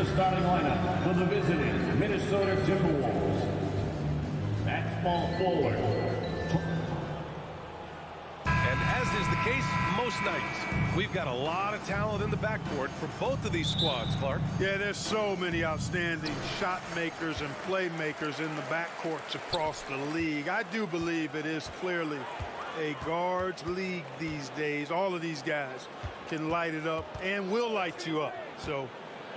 the starting lineup for the visiting Minnesota Timberwolves. At small forward. And as is the case most nights, we've got a lot of talent in the backcourt for both of these squads, Clark. Yeah, there's so many outstanding shot makers and playmakers in the backcourts across the league. I do believe it is clearly a guards league these days. All of these guys can light it up and will light you up. So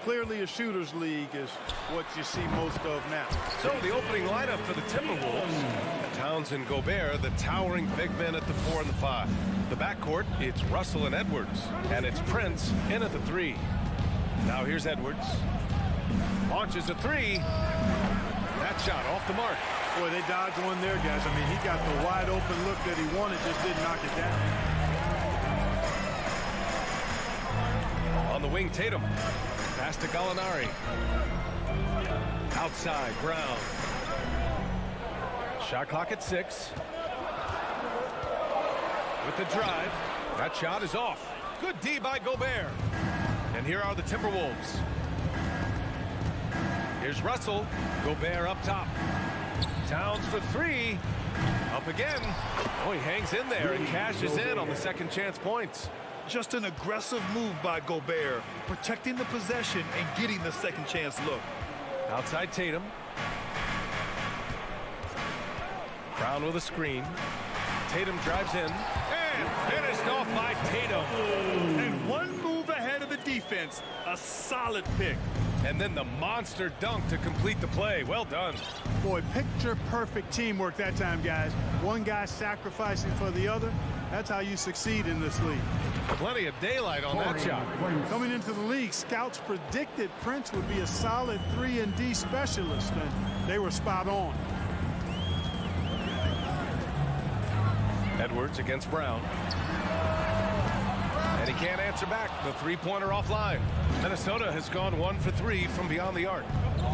clearly a shooter's league is what you see most of now. So the opening lineup for the Timberwolves: Towns and Gobert, the towering big men at the 4 and the 5. The backcourt, it's Russell and Edwards, and it's Prince in at the 3. Now here's Edwards. Launches a 3. That shot off the mark. Boy, they dodged one there, guys. I mean, he got the wide open look that he wanted, just didn't knock it down. On the wing, Tatum. Pass to Gallinari. Outside, Brown. Shot clock at 6. With the drive. That shot is off. Good D by Gobert. And here are the Timberwolves. Here's Russell. Gobert up top. Towns for 3. Up again. Oh, he hangs in there and cashes in on the second chance points. Just an aggressive move by Gobert, protecting the possession and getting the second chance look. Outside Tatum. Brown with a screen. Tatum drives in and finished off by Tatum. And one move ahead of the defense. A solid pick. And then the monster dunk to complete the play. Well done. Boy, picture-perfect teamwork that time, guys. One guy sacrificing for the other. That's how you succeed in this league. Plenty of daylight on that shot. Coming into the league, scouts predicted Prince would be a solid 3-and-D specialist, and they were spot on. Edwards against Brown. And he can't answer back. The three-pointer offline. Minnesota has gone 1 for 3 from beyond the arc.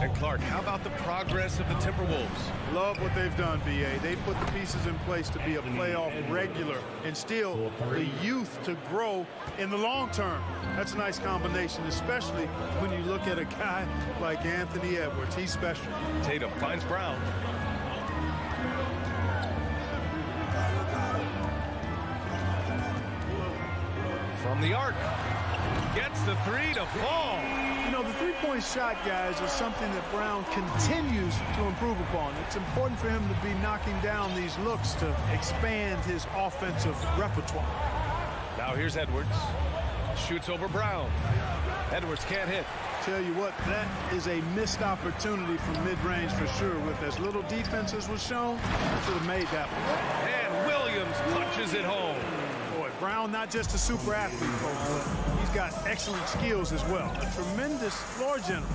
And Clark, how about the progress of the Timberwolves? Love what they've done, B.A. They put the pieces in place to be a playoff regular and still the youth to grow in the long term. That's a nice combination, especially when you look at a guy like Anthony Edwards. He's special. Tatum finds Brown. From the arc. Gets the 3 to fall. You know, the three-point shot, guys, is something that Brown continues to improve upon. It's important for him to be knocking down these looks to expand his offensive repertoire. Now here's Edwards. Shoots over Brown. Edwards can't hit. Tell you what, that is a missed opportunity from mid-range for sure. With as little defense as was shown, should have made that one. And Williams punches it home. Boy, Brown not just a super athlete, folks, but he's got excellent skills as well. A tremendous floor general.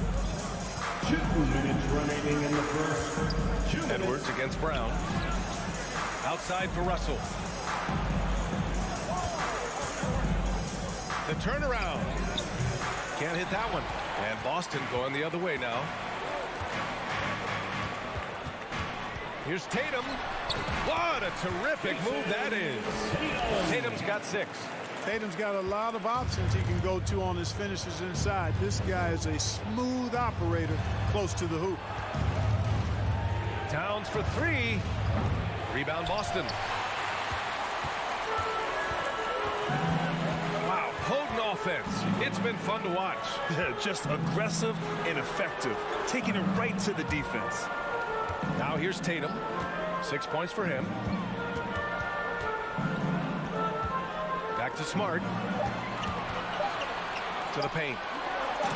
2 minutes remaining in the first. Edwards against Brown. Outside for Russell. The turnaround. Can't hit that one. And Boston going the other way now. Here's Tatum. What a terrific move that is. Tatum's got 6. Tatum's got a lot of options he can go to on his finishes inside. This guy is a smooth operator close to the hoop. Towns for 3. Rebound Boston. Wow, potent offense. It's been fun to watch. Just aggressive and effective, taking it right to the defense. Now here's Tatum. 6 points for him. Back to Smart. To the paint.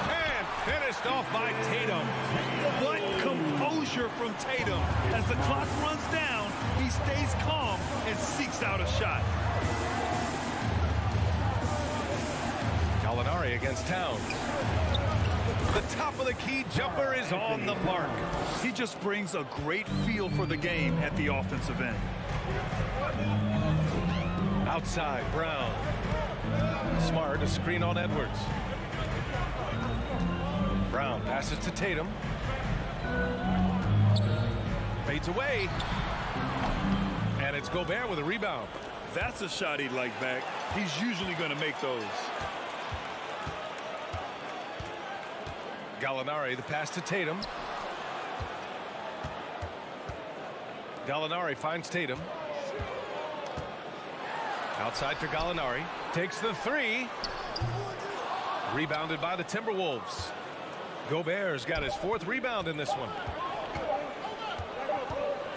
And finished off by Tatum. What composure from Tatum. As the clock runs down, he stays calm and seeks out a shot. Gallinari against Towns. The top of the key jumper is on the mark. He just brings a great feel for the game at the offensive end. Outside, Brown. Smart, a screen on Edwards. Brown passes to Tatum. Fades away. And it's Gobert with a rebound. That's a shot he'd like back. He's usually going to make those. Gallinari, the pass to Tatum. Gallinari finds Tatum. Outside for Gallinari. Takes the three. Rebounded by the Timberwolves. Gobert's got his 4th rebound in this one.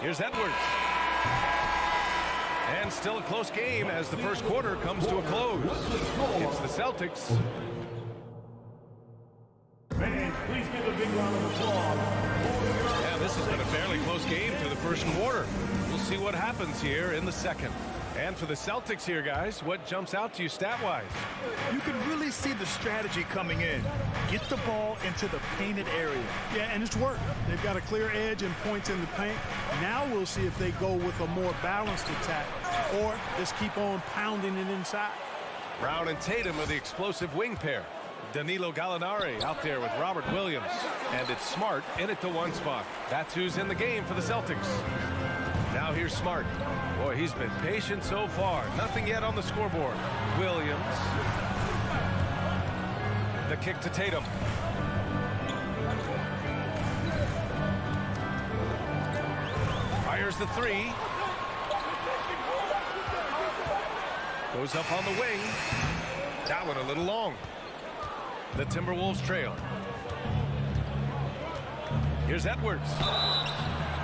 Here's Edwards. And still a close game as the first quarter comes to a close. It's the Celtics. Fans, please give a big round of applause. Yeah, this has been a fairly close game through the first quarter. We'll see what happens here in the second. And for the Celtics here, guys, what jumps out to you stat-wise? You can really see the strategy coming in. Get the ball into the painted area. Yeah, and it's worked. They've got a clear edge and points in the paint. Now we'll see if they go with a more balanced attack or just keep on pounding it inside. Brown and Tatum are the explosive wing pair. Danilo Gallinari out there with Robert Williams. And it's Smart in at the 1 spot. That's who's in the game for the Celtics. Now here's Smart. Boy, he's been patient so far. Nothing yet on the scoreboard. Williams. The kick to Tatum. Fires the three. Goes up on the wing. That one a little long. The Timberwolves trail. Here's Edwards.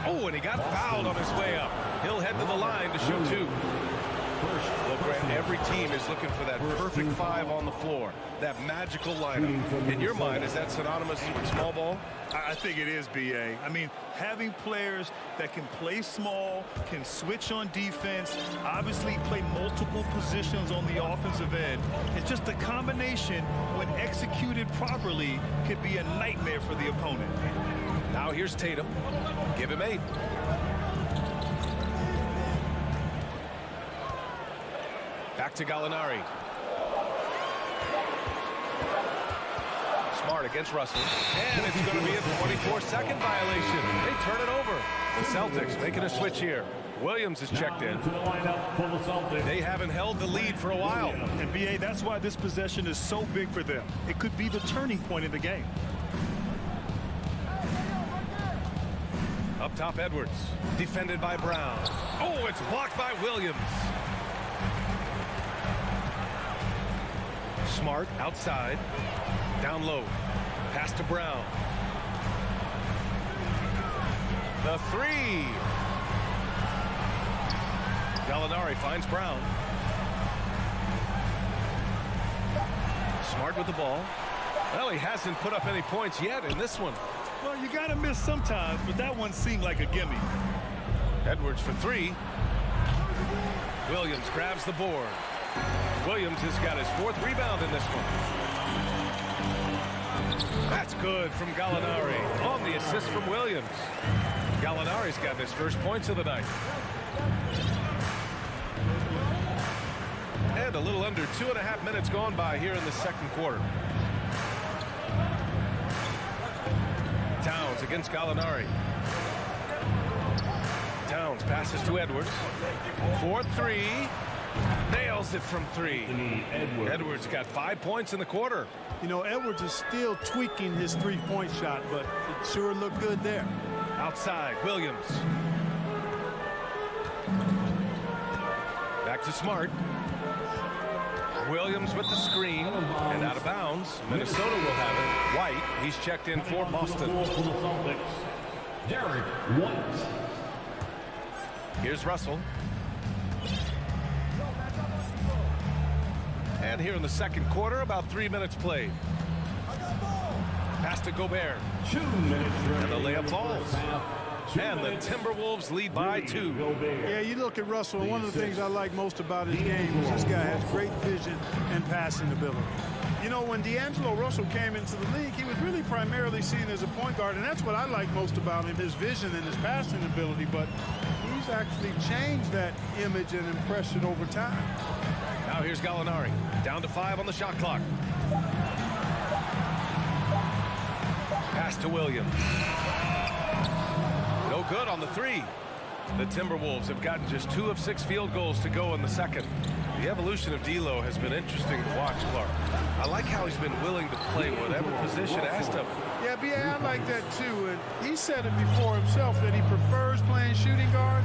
Oh, and he got fouled on his way up. He'll head to the line to shoot 2. Well, Grant, every team is looking for that perfect 5 on the floor. That magical lineup. In your mind, is that synonymous with small ball? I think it is, B.A. I mean, having players that can play small, can switch on defense, obviously play multiple positions on the offensive end. It's just a combination, when executed properly, could be a nightmare for the opponent. Now here's Tatum. Give him 8. Back to Gallinari. Smart against Russell. And it's going to be a 24-second violation. They turn it over. The Celtics making a switch here. Williams is checked in. To the lineup for the Celtics. They haven't held the lead for a while. And, B.A., that's why this possession is so big for them. It could be the turning point in the game. Up top, Edwards. Defended by Brown. Oh, it's blocked by Williams. Smart outside. Down low. Pass to Brown. The three. Gallinari finds Brown. Smart with the ball. Well, he hasn't put up any points yet in this one. Well, you got to miss sometimes, but that one seemed like a gimme. Edwards for 3. Williams grabs the board. Williams has got his 4th rebound in this one. That's good from Gallinari on the assist from Williams. Gallinari's got his first points of the night. And a little under 2.5 minutes gone by here in the second quarter. Towns against Gallinari. Towns passes to Edwards. 4-3. Nails it from 3. Edwards got 5 points in the quarter. You know, Edwards is still tweaking his 3-point shot, but it sure looked good there. Outside, Williams. Back to Smart. Williams with the screen and out of bounds. Minnesota will have it. White, he's checked in for Boston. For the Celtics, Derek White. Here's Russell. And here in the second quarter, about 3 minutes played. Pass to Gobert. 2 minutes And the layup falls. And the Timberwolves lead by 2. Yeah, you look at Russell, and one of the things I like most about his game is this guy has great vision and passing ability. You know, when D'Angelo Russell came into the league, he was really primarily seen as a point guard, and that's what I like most about him, his vision and his passing ability, but he's actually changed that image and impression over time. Now here's Gallinari. Down to 5 on the shot clock. Pass to Williams. No good on the 3. The Timberwolves have gotten just 2 of 6 field goals to go in the second. The evolution of D'Lo has been interesting to watch, Clark. I like how how he's been willing to play whatever position asked of him. Yeah, B.A., I like that too. And he said it before himself that he prefers playing shooting guard.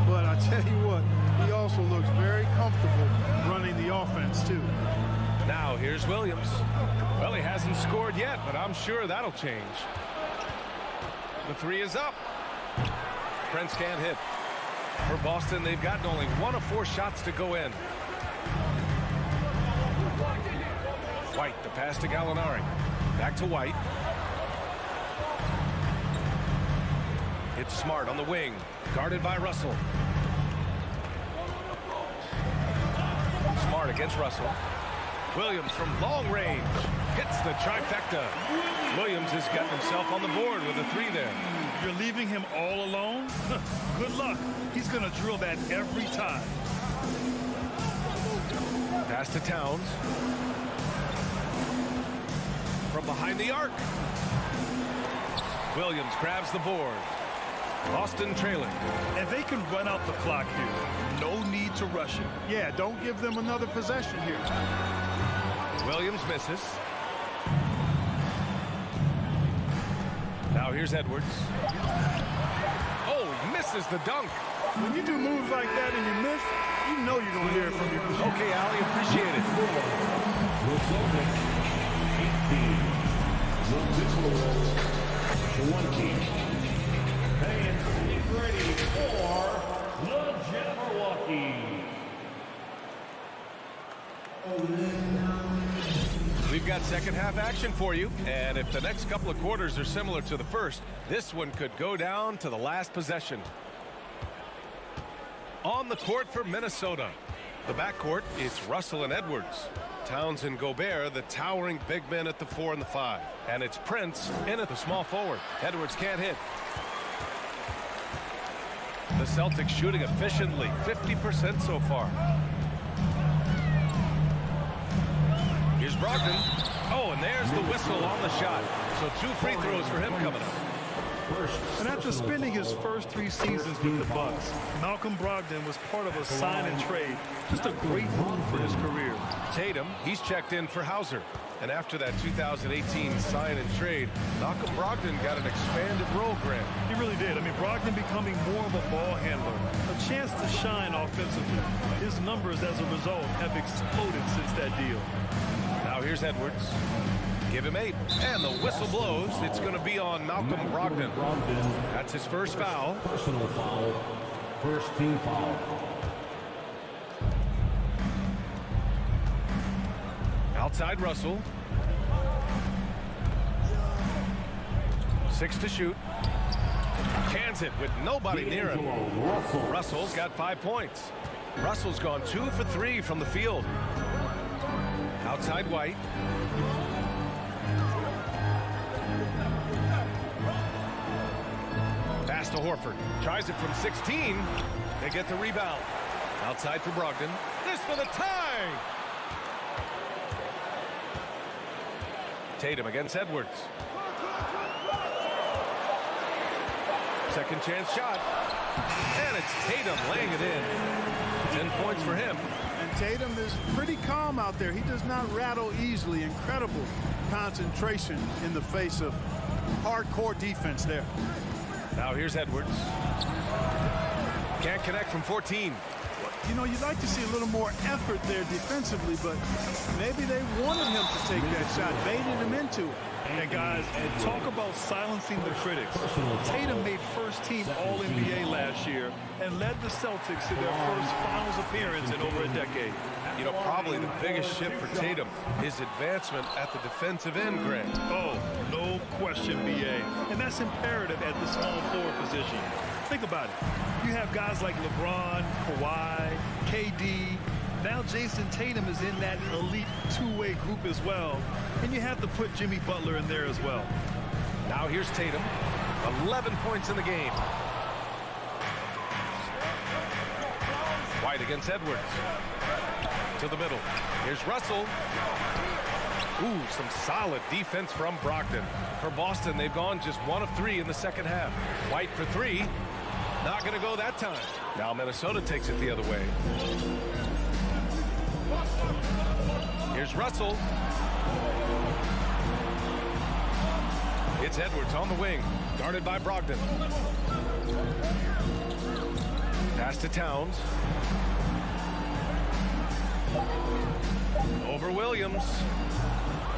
But I tell you what, he also looks very comfortable running the offense too. Now here's Williams. Well, he hasn't scored yet, but I'm sure that'll change. The three is up. Prince can't hit. For Boston, they've gotten only 1 of 4 shots to go in. White, the pass to Gallinari. Back to White. It's Smart on the wing, guarded by Russell. Smart against Russell. Williams from long range hits the trifecta. Williams has gotten himself on the board with a 3 there. You're leaving him all alone? Good luck. He's going to drill that every time. Pass to Towns. From behind the arc. Williams grabs the board. Boston trailing. And they can run out the clock here. No need to rush it. Yeah, don't give them another possession here. Williams misses. Now here's Edwards. Oh, he misses the dunk. When you do moves like that and you miss, you know you're going to hear it from your position. Okay, Allie, appreciate it. The Celtics 18. The Timberwolves 20. And get ready for the Jabberwocky. We've got second half action for you, and if the next couple of quarters are similar to the first, this one could go down to the last possession. On the court for Minnesota. The backcourt, it's Russell and Edwards. Towns and Gobert, the towering big men at the 4 and the 5. And it's Prince in at the small forward. Edwards can't hit. The Celtics shooting efficiently, 50% so far. Here's Brogdon. Oh, and there's the whistle on the shot. So 2 free throws for him coming up. And after spending his first 3 seasons with the Bucks, Malcolm Brogdon was part of a sign and trade. Just a great move for his career. Tatum, he's checked in for Hauser. And after that 2018 sign and trade, Malcolm Brogdon got an expanded role grant. He really did. I mean, Brogdon becoming more of a ball handler, a chance to shine offensively. His numbers as a result have exploded since that deal. Now here's Edwards. Give him 8. And the whistle blows. It's going to be on Malcolm Brogdon. That's his first foul. Personal foul. First team foul. Outside Russell. 6 to shoot. Cans it with nobody near him. Russell's got 5 points. Russell's gone 2 for 3 from the field. Outside White. Pass to Horford. Tries it from 16. They get the rebound. Outside for Brogdon. This for the tie! Tatum against Edwards. Second chance shot. And it's Tatum laying it in. 10 points for him. And Tatum is pretty calm out there. He does not rattle easily. Incredible concentration in the face of hardcore defense there. Now here's Edwards. Can't connect from 14. You know, you'd like to see a little more effort there defensively, but maybe they wanted him to take that shot, baited him into it. And guys, talk about silencing the critics. Tatum made first-team All-NBA last year and led the Celtics to their first finals appearance in over a decade. You know, probably the biggest shift for Tatum is advancement at the defensive end, Greg. Oh, no question, B.A. And that's imperative at the small forward position. Think about it. You have guys like LeBron, Kawhi, KD. Now Jason Tatum is in that elite two-way group as well. And you have to put Jimmy Butler in there as well. Now here's Tatum. 11 points in the game. White against Edwards. To the middle. Here's Russell. Ooh, some solid defense from Brogdon. For Boston, they've gone just 1 of 3 in the second half. White for 3. Not going to go that time. Now Minnesota takes it the other way. Here's Russell. It's Edwards on the wing, guarded by Brogdon. Pass to Towns. Over Williams.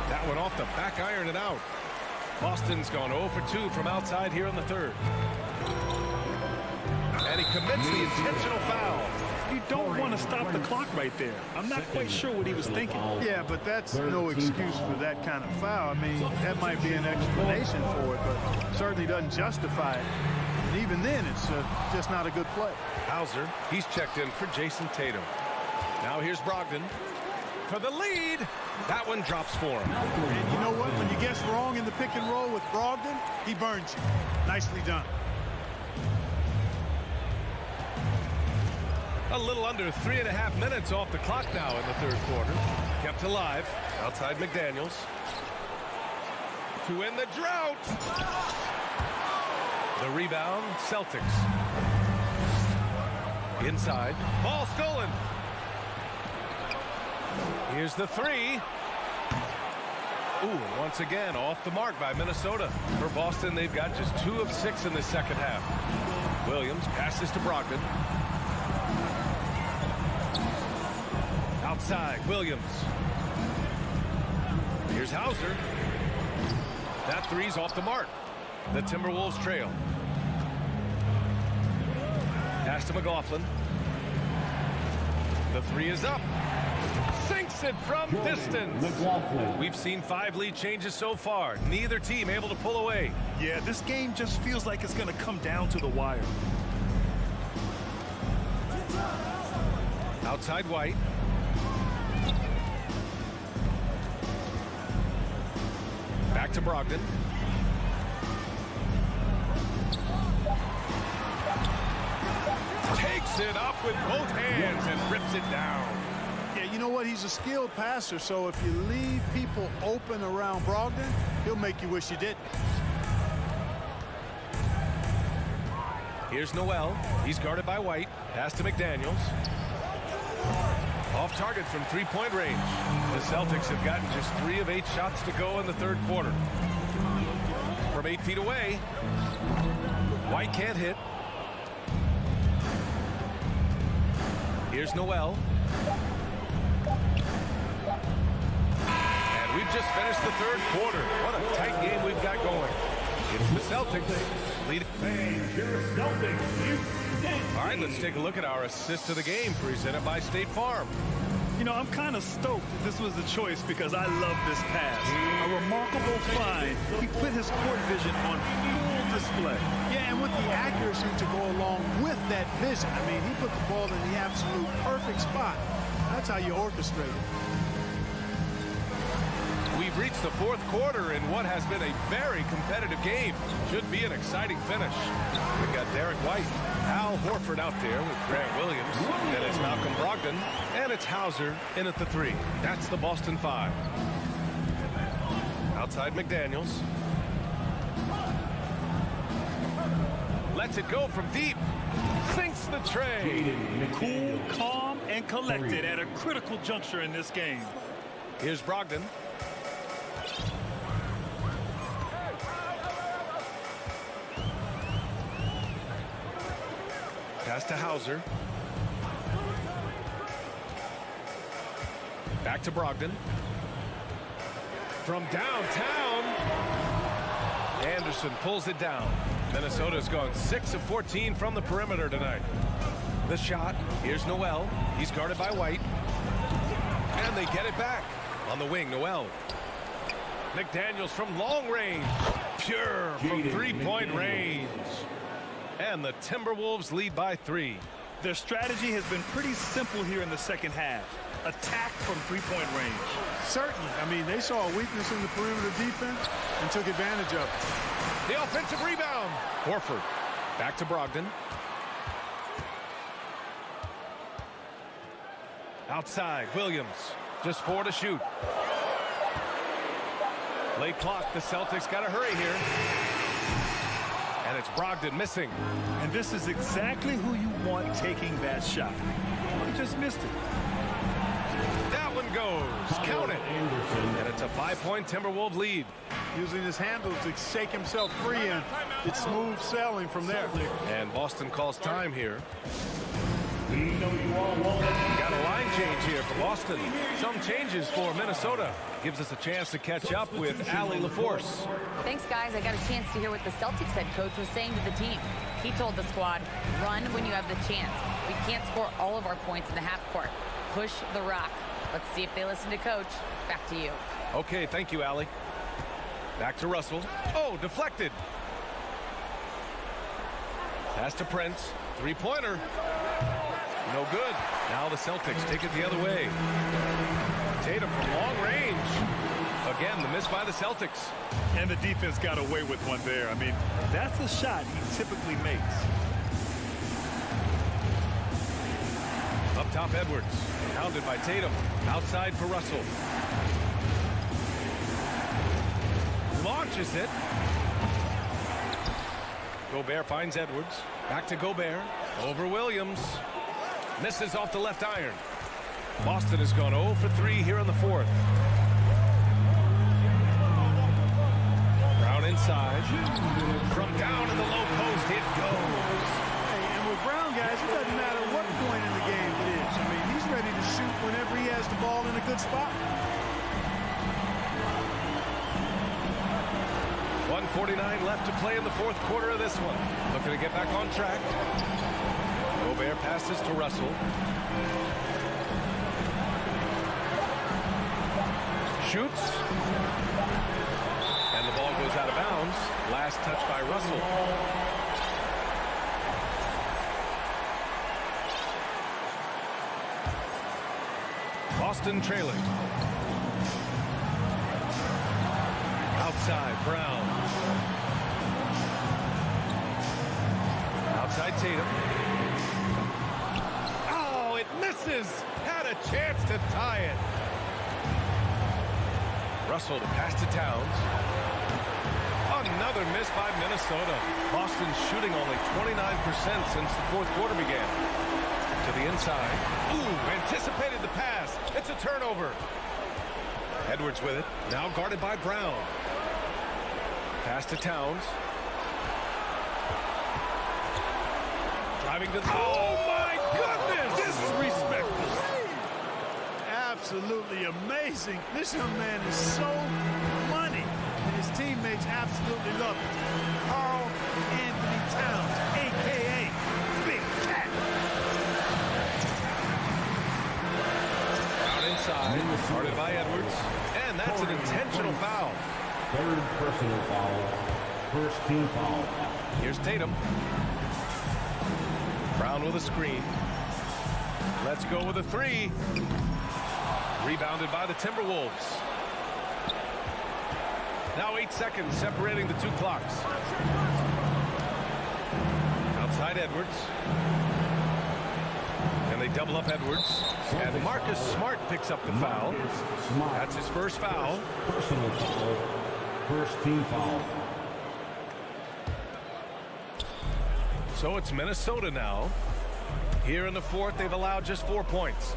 That one off the back iron and out. Boston's gone 0 for 2 from outside here in the third. And he commits the intentional foul. You don't want to stop the clock right there. I'm not quite sure what he was thinking. Yeah, but that's no excuse for that kind of foul. I mean, that might be an explanation for it, but certainly doesn't justify it. And even then, it's just not a good play. Hauser, he's checked in for Jason Tatum. Now here's Brogdon for the lead. That one drops for him. And you know what? When you guess wrong in the pick and roll with Brogdon, he burns you. Nicely done. A little under 3.5 minutes off the clock now in the third quarter. Kept alive outside McDaniels. To end the drought. The rebound, Celtics. Inside, ball stolen. Here's the three. Ooh, once again off the mark by Minnesota. For Boston, they've got just 2 of 6 in the second half. Williams passes to Brogdon. Outside, Williams. Here's Hauser. That three's off the mark. The Timberwolves trail. Pass to McLaughlin. The three is up. Sinks it from distance. We've seen 5 lead changes so far. Neither team able to pull away. Yeah, this game just feels like it's going to come down to the wire. Outside White. Back to Brogdon. Takes it up with both hands and rips it down. Yeah, you know what? He's a skilled passer, so if you leave people open around Brogdon, he'll make you wish you didn't. Here's Noel. He's guarded by White. Pass to McDaniels. Off target from three-point range. The Celtics have gotten just 3 of 8 shots to go in the third quarter. From 8 feet away, White can't hit. Here's Noel. And we've just finished the third quarter. What a tight game we've got going. It's the Celtics leading. All right, let's take a look at our assist of the game presented by State Farm. You know, I'm kind of stoked that this was the choice because I love this pass. A remarkable find. He put his court vision on full display. Yeah, and with the accuracy to go along with that vision. I mean, he put the ball in the absolute perfect spot. That's how you orchestrate it. We've reached the fourth quarter in what has been a very competitive game. Should be an exciting finish. We've got Derek White, Al Horford out there with Grant Williams. Then it's Malcolm Brogdon, and it's Hauser in at the 3. That's the Boston 5. Outside McDaniels. Lets it go from deep. Sinks the tray. Cool, calm, and collected at a critical juncture in this game. Here's Brogdon. Pass to Hauser. Back to Brogdon. From downtown. Anderson pulls it down. Minnesota's gone 6 of 14 from the perimeter tonight. The shot. Here's Noel. He's guarded by White. And they get it back. On the wing, Noel. McDaniels from long range. Pure from three-point range. And the Timberwolves lead by 3. Their strategy has been pretty simple here in the second half. Attack from three-point range. Certainly. I mean, they saw a weakness in the perimeter defense and took advantage of it. The offensive rebound. Horford. Back to Brogdon. Outside, Williams. Just 4 to shoot. Late clock. The Celtics got to hurry here. And it's Brogdon missing. And this is exactly who you want taking that shot. He just missed it. That one goes. Count it. And it's a 5-point Timberwolves lead. Using his handles to shake himself free, and it's smooth sailing from there. And Boston calls time here. We know you all want Got a line change here for Boston. Some changes for Minnesota. Gives us a chance to catch up with Allie LaForce. Thanks, guys. I got a chance to hear what the Celtics head coach was saying to the team. He told the squad, run when you have the chance. We can't score all of our points in the half court. Push the rock. Let's see if they listen to coach. Back to you. Okay, thank you, Allie. Back to Russell. Oh, deflected. Pass to Prince. Three-pointer. No good. Now the Celtics take it the other way. Tatum from long range. Again, the miss by the Celtics. And the defense got away with one there. I mean, that's a shot he typically makes. Up top, Edwards. Pounded by Tatum. Outside for Russell. Launches it. Gobert finds Edwards. Back to Gobert. Over Williams. Misses off the left iron. Boston has gone 0 for 3 here in the fourth. Brown inside. From down in the low post, it goes. Hey, and with Brown, guys, it doesn't matter what point in the game it is. I mean, he's ready to shoot whenever he has the ball in a good spot. 1:49 left to play in the fourth quarter of this one. Looking to get back on track. Gobert passes to Russell. Shoots. And the ball goes out of bounds. Last touch by Russell. Boston trailing. Outside, Brown. Outside, Tatum. Oh, it misses. Had a chance to tie it. Russell to pass to Towns. Another miss by Minnesota. Boston shooting only 29% since the fourth quarter began. To the inside. Ooh, anticipated the pass. It's a turnover. Edwards with it. Now guarded by Brown. Pass to Towns. Driving to the... Oh, my goodness! Disrespectful. Absolutely amazing. This young man is so money, and his teammates absolutely love it. Karl Anthony Towns, a.k.a. Big Cat. Out inside, guarded by Edwards. And that's an intentional foul. third personal foul, first team foul. Here's Tatum. Brown with a screen. Let's go with a three. Rebounded by the Timberwolves. Now 8 seconds separating the two clocks. Outside Edwards. And they double up Edwards. And Marcus Smart picks up the foul. That's his first foul. Personal foul, first team foul. So it's Minnesota now. Here in the fourth, they've allowed just 4 points.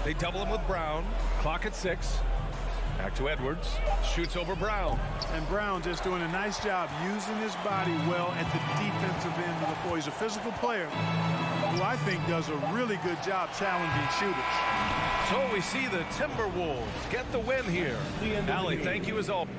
They double him with Brown. Clock at 6. Back to Edwards. Shoots over Brown. And Brown just doing a nice job using his body well at the defensive end of the floor. He's a physical player who I think does a really good job challenging shooters. So we see the Timberwolves get the win here. Allie, thank you as always.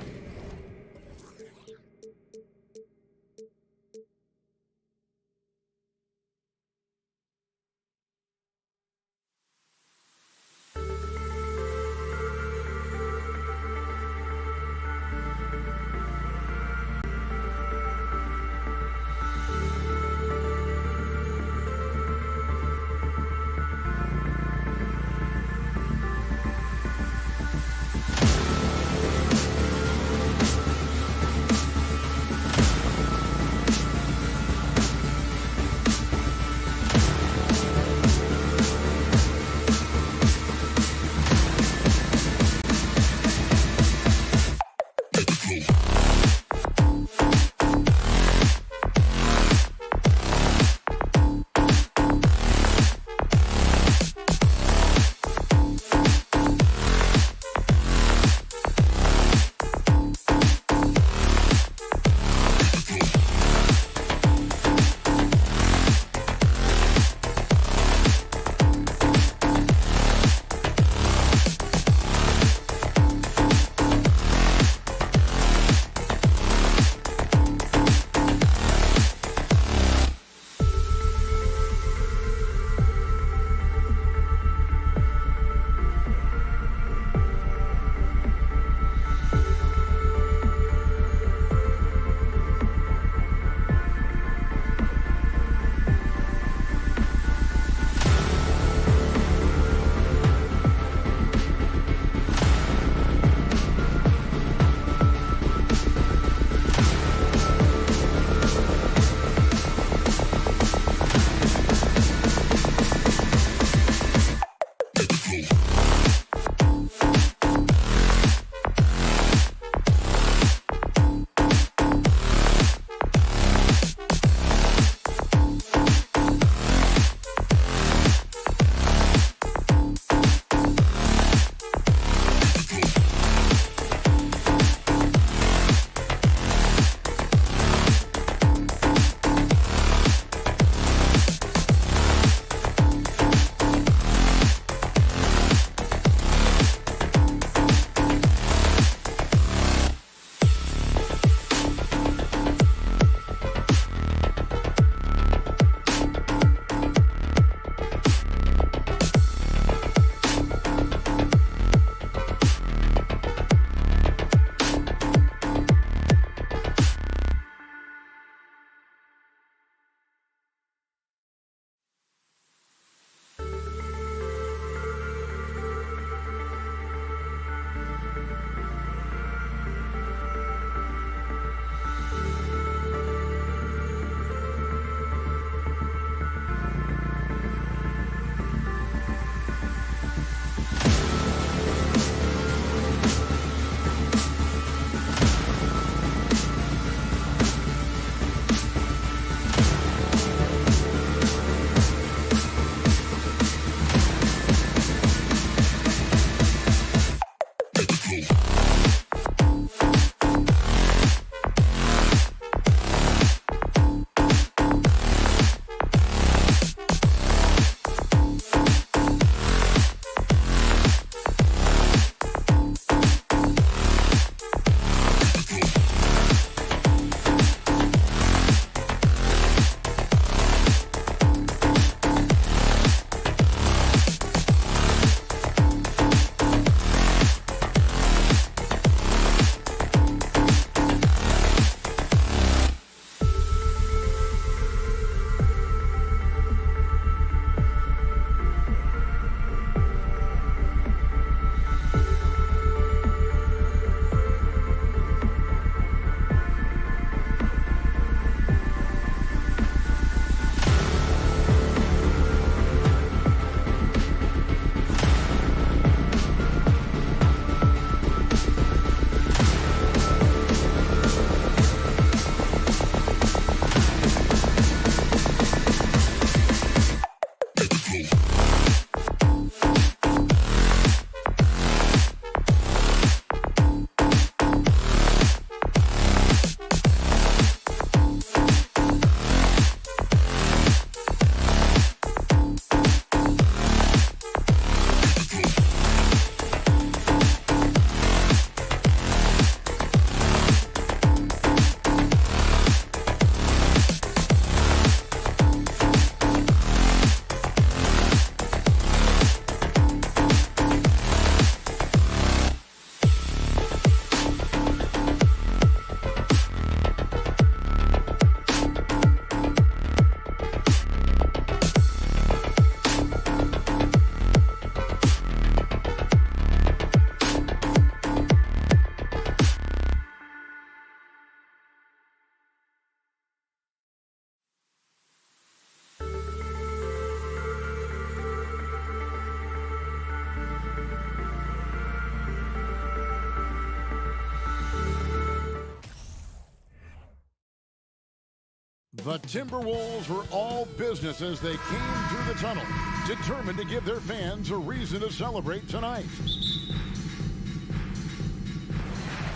The Timberwolves were all business as they came through the tunnel, determined to give their fans a reason to celebrate tonight.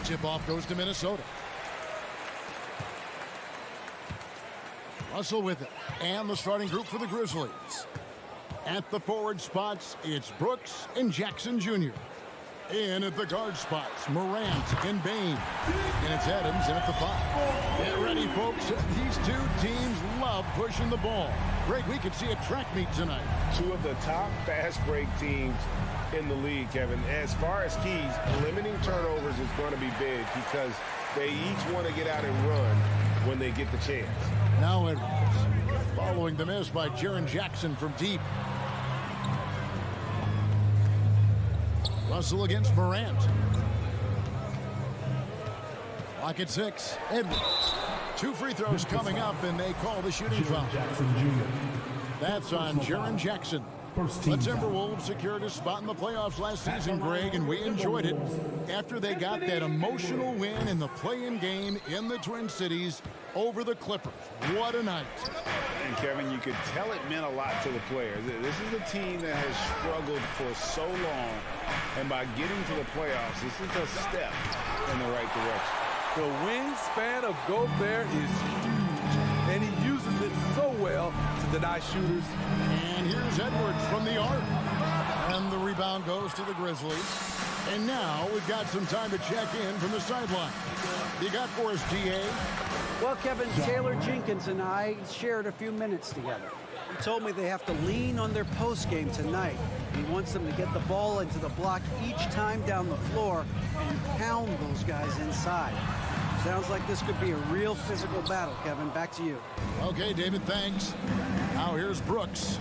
Tip-off goes to Minnesota. Russell with it, and the starting group for the Grizzlies. At the forward spots, it's Brooks and Jackson Jr. In at the guard spots, Morant and Bain. And it's Adams in at the 5. Get ready, folks. These two teams love pushing the ball. Greg, we could see a track meet tonight. Two of the top fast break teams in the league, Kevin. As far as keys, limiting turnovers is going to be big because they each want to get out and run when they get the chance. Now Edwards, following the miss by Jaren Jackson from deep. Russell against Morant. Lock at 6. Edwards. 2 free throws coming up, and they call the shooting foul. That's on Jaren Jackson. The Timberwolves secured a spot in the playoffs last season, Greg, and we enjoyed it after they got that emotional win in the play-in game in the Twin Cities over the Clippers. What a night. And Kevin, you could tell it meant a lot to the players. This is a team that has struggled for so long, and by getting to the playoffs, this is a step in the right direction. The wingspan of Gobert is huge, and he uses it so well to deny shooters. And here's Edwards from the arc. And the rebound goes to the Grizzlies. And now we've got some time to check in from the sideline. You got for us, DA? Well, Kevin, Taylor Jenkins and I shared a few minutes together. He told me they have to lean on their post game tonight. He wants them to get the ball into the block each time down the floor and pound those guys inside. Sounds like this could be a real physical battle, Kevin. Back to you. Okay, David, thanks. Now here's Brooks.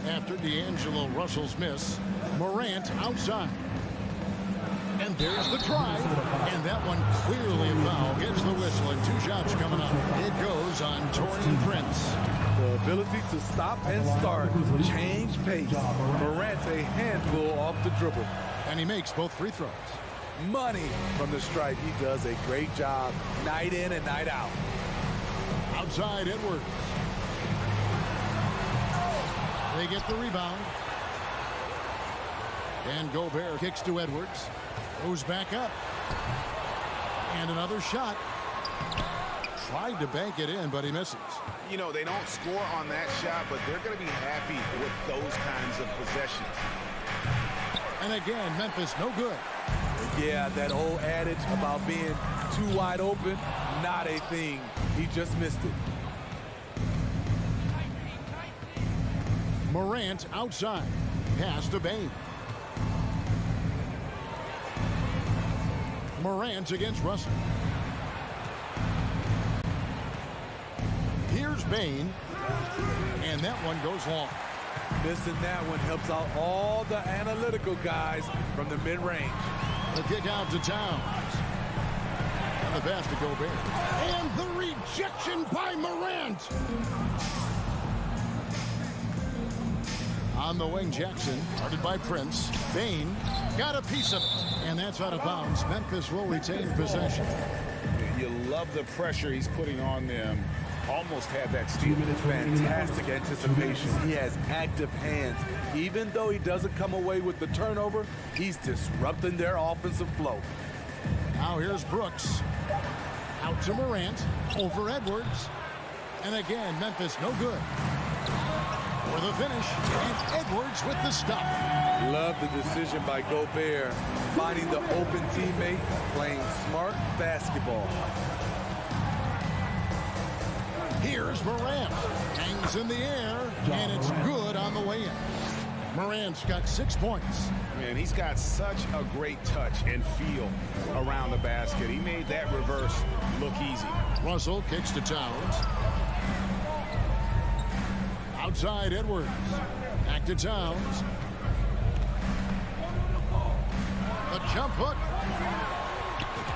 After D'Angelo Russell's miss, Morant outside. And there's the try. And that one clearly a foul. Gets the whistle and 2 shots coming up. It goes on Taurean Prince. The ability to stop and start, change pace. Morant's a handful off the dribble. And he makes both free throws. Money from the stripe. He does a great job night in and night out. Outside Edwards. They get the rebound. And Gobert kicks to Edwards. Goes back up. And another shot. Tried to bank it in, but he misses. You know, they don't score on that shot, but they're going to be happy with those kinds of possessions. And again, Memphis no good. Yeah, that old adage about being too wide open, not a thing. He just missed it. Morant outside. Pass to Bane. Morant against Russell. Here's Bane. And that one goes long. Missing that one helps out all the analytical guys from the mid-range. The kick out to Towns. And the pass to Gobert. And the rejection by Morant. On the wing, Jackson, guarded by Prince. Bane got a piece of it. And that's out of bounds. Memphis will retain possession. You love the pressure he's putting on them. Almost had that steal. Fantastic anticipation. He has active hands. Even though he doesn't come away with the turnover, he's disrupting their offensive flow. Now here's Brooks. Out to Morant. Over Edwards. And again, Memphis no good. For the finish. And Edwards with the stop. Love the decision by Gobert. Finding the open teammate, playing smart basketball. Here's Morant. Hangs in the air, and it's good on the way in. Morant's got 6 points. Man, he's got such a great touch and feel around the basket. He made that reverse look easy. Russell kicks to Towns. Outside Edwards. Back to Towns. The jump hook.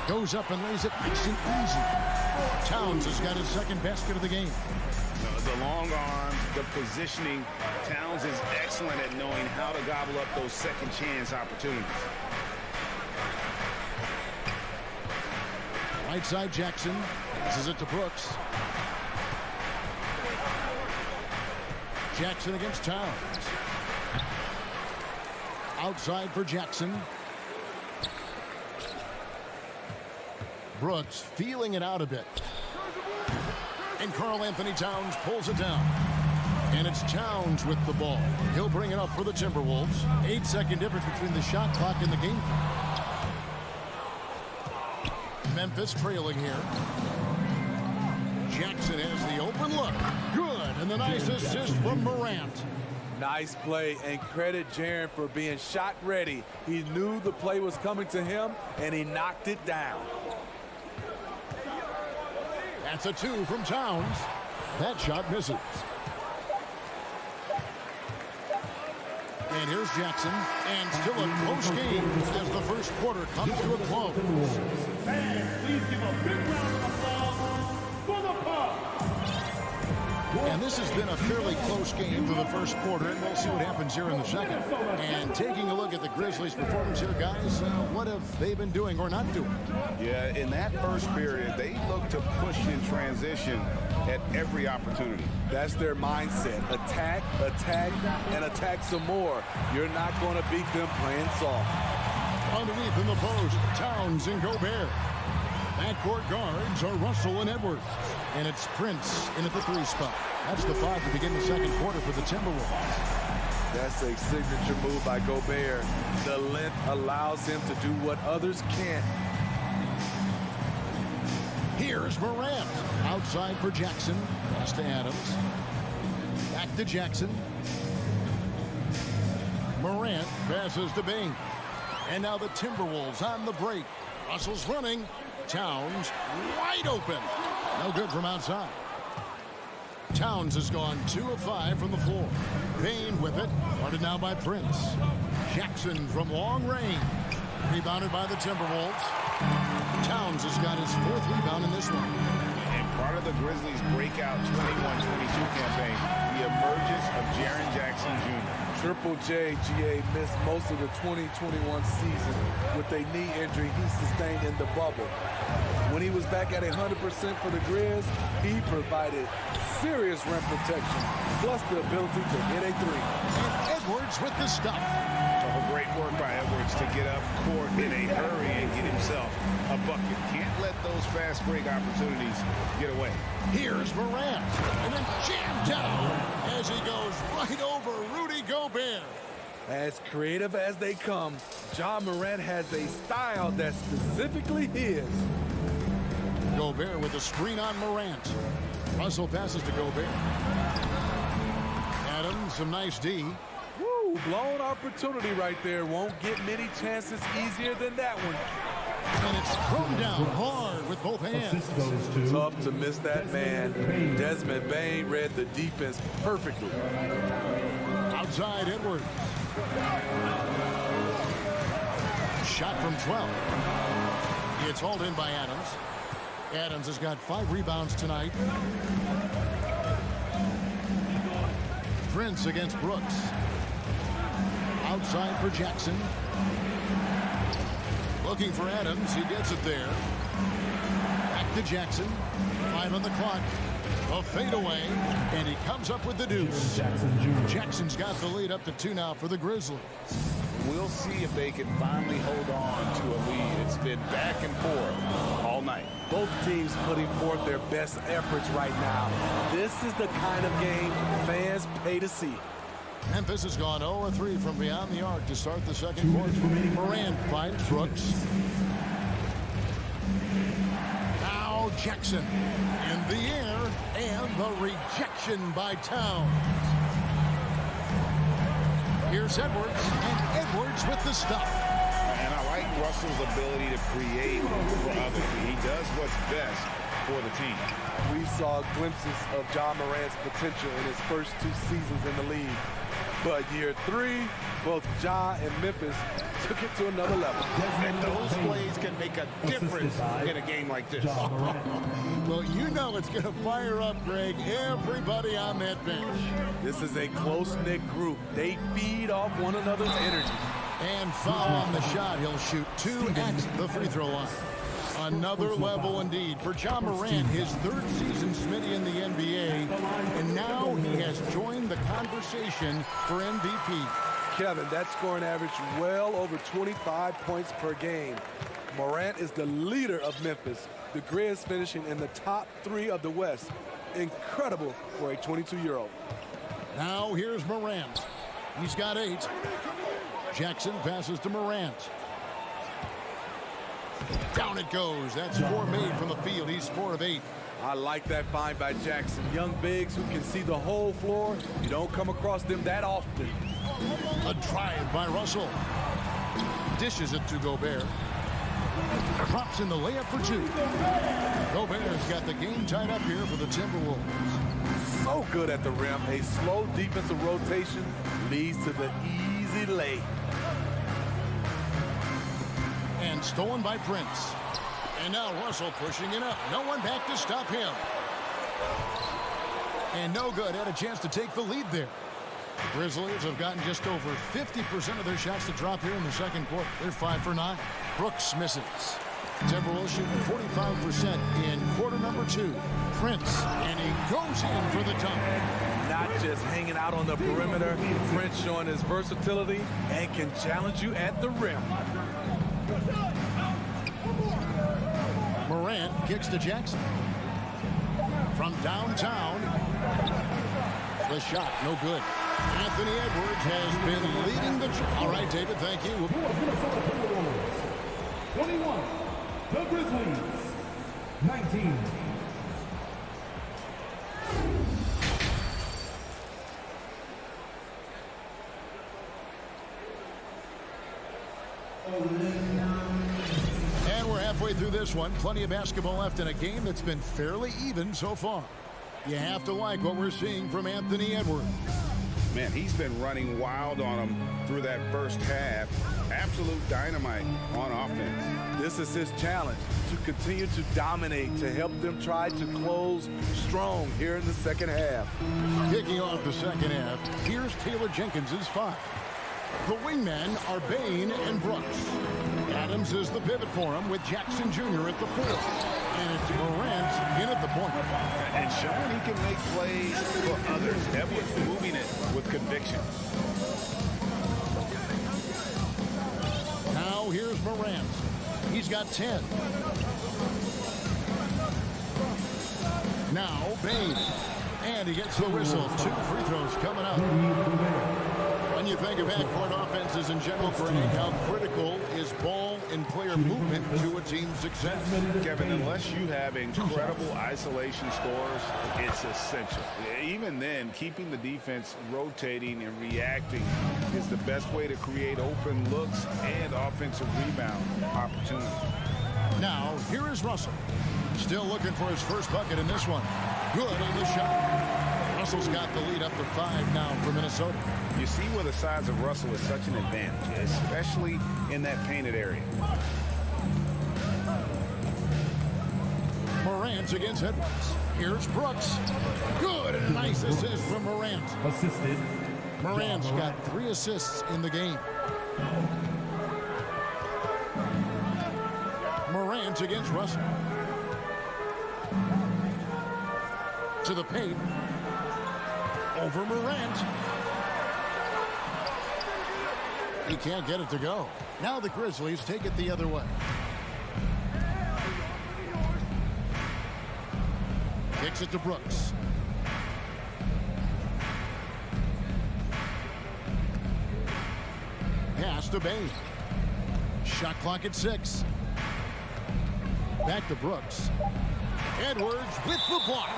Goes up and lays it nice and easy. Towns has got his second basket of the game. The long arms, the positioning. Towns is excellent at knowing how to gobble up those second chance opportunities. Right side Jackson. Passes it to Brooks. Jackson against Towns. Outside for Jackson. Brooks feeling it out a bit. And Karl Anthony Towns pulls it down. And it's Towns with the ball. He'll bring it up for the Timberwolves. 8-second difference between the shot clock and the game clock. Memphis trailing here. Jackson has the open look. Good. And the nice assist from Morant. Nice play, and credit Jaren for being shot ready. He knew the play was coming to him, and he knocked it down. That's a 2 from Towns. That shot misses. And here's Jackson. And still a close game as the first quarter comes to a close. Fans, please give a big round of applause for the Pop. And this has been a fairly close game for the first quarter, and we'll see what happens here in the second. And taking a look at the Grizzlies' performance here, guys, what have they been doing or not doing? Yeah, in that first period, they looked to push in transition at every opportunity. That's their mindset. Attack, attack, and attack some more. You're not going to beat them playing soft. Underneath in the post, Towns and Gobert. Backcourt guards are Russell and Edwards. And it's Prince in at the 3 spot. That's the 5 to begin the second quarter for the Timberwolves. That's a signature move by Gobert. The length allows him to do what others can't. Here's Morant. Outside for Jackson. Pass to Adams. Back to Jackson. Morant passes to Bane. And now the Timberwolves on the break. Russell's running. Towns wide open. No good from outside. Towns has gone 2 of 5 from the floor. Bane with it. Guarded now by Prince. Jackson from long range. Rebounded by the Timberwolves. Towns has got his 4th rebound in this one. And part of the Grizzlies' breakout 21-22 campaign, the emergence of Jaren Jackson Jr. Triple J, GA, missed most of the 2021 season with a knee injury he sustained in the bubble. When he was back at 100% for the Grizz, he provided serious rim protection, plus the ability to hit a 3. And Edwards with the stop. Well, great work by Edwards to get up court in a hurry and get himself a bucket. Can't let those fast break opportunities get away. Here's Morant, and then jammed down as he goes right over Rudy Gobert. As creative as they come, Ja Morant has a style that's specifically his. Gobert with a screen on Morant. Russell passes to Gobert. Adams, some nice D. Woo, blown opportunity right there. Won't get many chances easier than that one. And it's thrown down hard with both hands. Tough to miss that man. Desmond Bain read the defense perfectly. Outside Edwards. Shot from 12. It's hauled in by Adams. Adams has got 5 rebounds tonight. Prince against Brooks. Outside for Jackson. Looking for Adams. He gets it there. Back to Jackson. 5 on the clock. A fadeaway, and he comes up with the deuce. Jackson's got the lead up to 2 now for the Grizzlies. We'll see if they can finally hold on to a lead. It's been back and forth all night. Both teams putting forth their best efforts right now. This is the kind of game fans pay to see. Memphis has gone 0-3 from beyond the arc to start the second quarter. Morant finds Brooks. Now Jackson in the air, and the rejection by Towns. Here's Edwards, and Edwards with the stuff. And I like Russell's ability to create for others. He does what's best for the team. We saw glimpses of Ja Morant's potential in his first 2 seasons in the league. But year 3, both Ja and Memphis took it to another level. And those plays can make a difference in a game like this. Well, you know it's going to fire up, Greg, everybody on that bench. This is a close-knit group. They feed off one another's energy. And foul on the shot. He'll shoot 2 at the free throw line. Another level indeed for Ja Morant, his 3rd season Smitty in the NBA, and now he has joined the conversation for MVP. Kevin, that scoring average well over 25 points per game. Morant is the leader of Memphis. The Grizz finishing in the top 3 of the West. Incredible for a 22-year-old. Now here's Morant. He's got 8. Jackson passes to Morant. Down it goes. That's 4 made from the field. He's 4 of 8. I like that find by Jackson. Young bigs who can see the whole floor. You don't come across them that often. A drive by Russell. Dishes it to Gobert. Drops in the layup for 2. Gobert's got the game tied up here for the Timberwolves. So good at the rim. A slow defensive rotation leads to the easy lay. And stolen by Prince. And now Russell pushing it up. No one back to stop him. And no good. Had a chance to take the lead there. The Grizzlies have gotten just over 50% of their shots to drop here in the second quarter. They're 5 for 9. Brooks misses. Timberwolves shooting 45% in quarter number 2. Prince, and he goes in for the dunk. Not just hanging out on the perimeter. Prince showing his versatility and can challenge you at the rim. Morant kicks to Jackson. From downtown. The shot, no good. Anthony Edwards has been leading the... All right, David, thank you. 21, the Grizzlies. 19. And we're halfway through this one. Plenty of basketball left in a game that's been fairly even so far. You have to like what we're seeing from Anthony Edwards. Man, he's been running wild on him through that first half. Absolute dynamite on offense. This is his challenge, to continue to dominate, to help them try to close strong here in the second half. Kicking off the second half, here's Taylor Jenkins' 5. The wingmen are Bain and Brooks. Adams is the pivot for him with Jackson Jr. at the 4. And it's Morant in at the point. And showing he can make plays for others. Edwards moving it with conviction. here's Morant. He's got 10. Now, Bain. And he gets the whistle. 2 free throws coming up. When you think of half-court offenses in general, Greg, how critical is ball and player movement to a team's success? Kevin, unless you have incredible isolation scores, it's essential. Even then, keeping the defense rotating and reacting is the best way to create open looks and offensive rebound opportunities. Now, here is Russell. Still looking for his first bucket in this one. Good on the shot. Russell's got the lead up to 5 now for Minnesota. You see where the size of Russell is such an advantage, especially in that painted area. Morant against Edwards. Here's Brooks. Good. Nice assist from Morant. Assisted. Morant's got 3 assists in the game. Morant against Russell. To the paint. Over Morant. He can't get it to go. Now the Grizzlies take it the other way. Kicks it to Brooks. Pass to Bain. Shot clock at 6. Back to Brooks. Edwards with the block.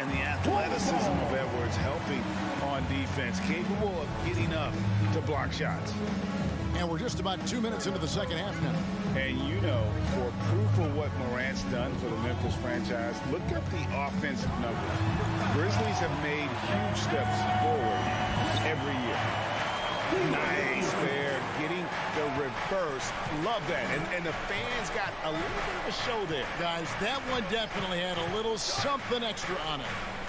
And the athleticism of Edwards helping on defense, capable of getting up to block shots. And we're just about 2 minutes into the second half now. And you know, for proof of what Morant's done for the Memphis franchise, look at the offensive numbers. Grizzlies have made huge steps forward every year. Nice there, getting the reverse. Love that. And the fans got a little bit of a show there. Guys, that one definitely had a little something extra on it.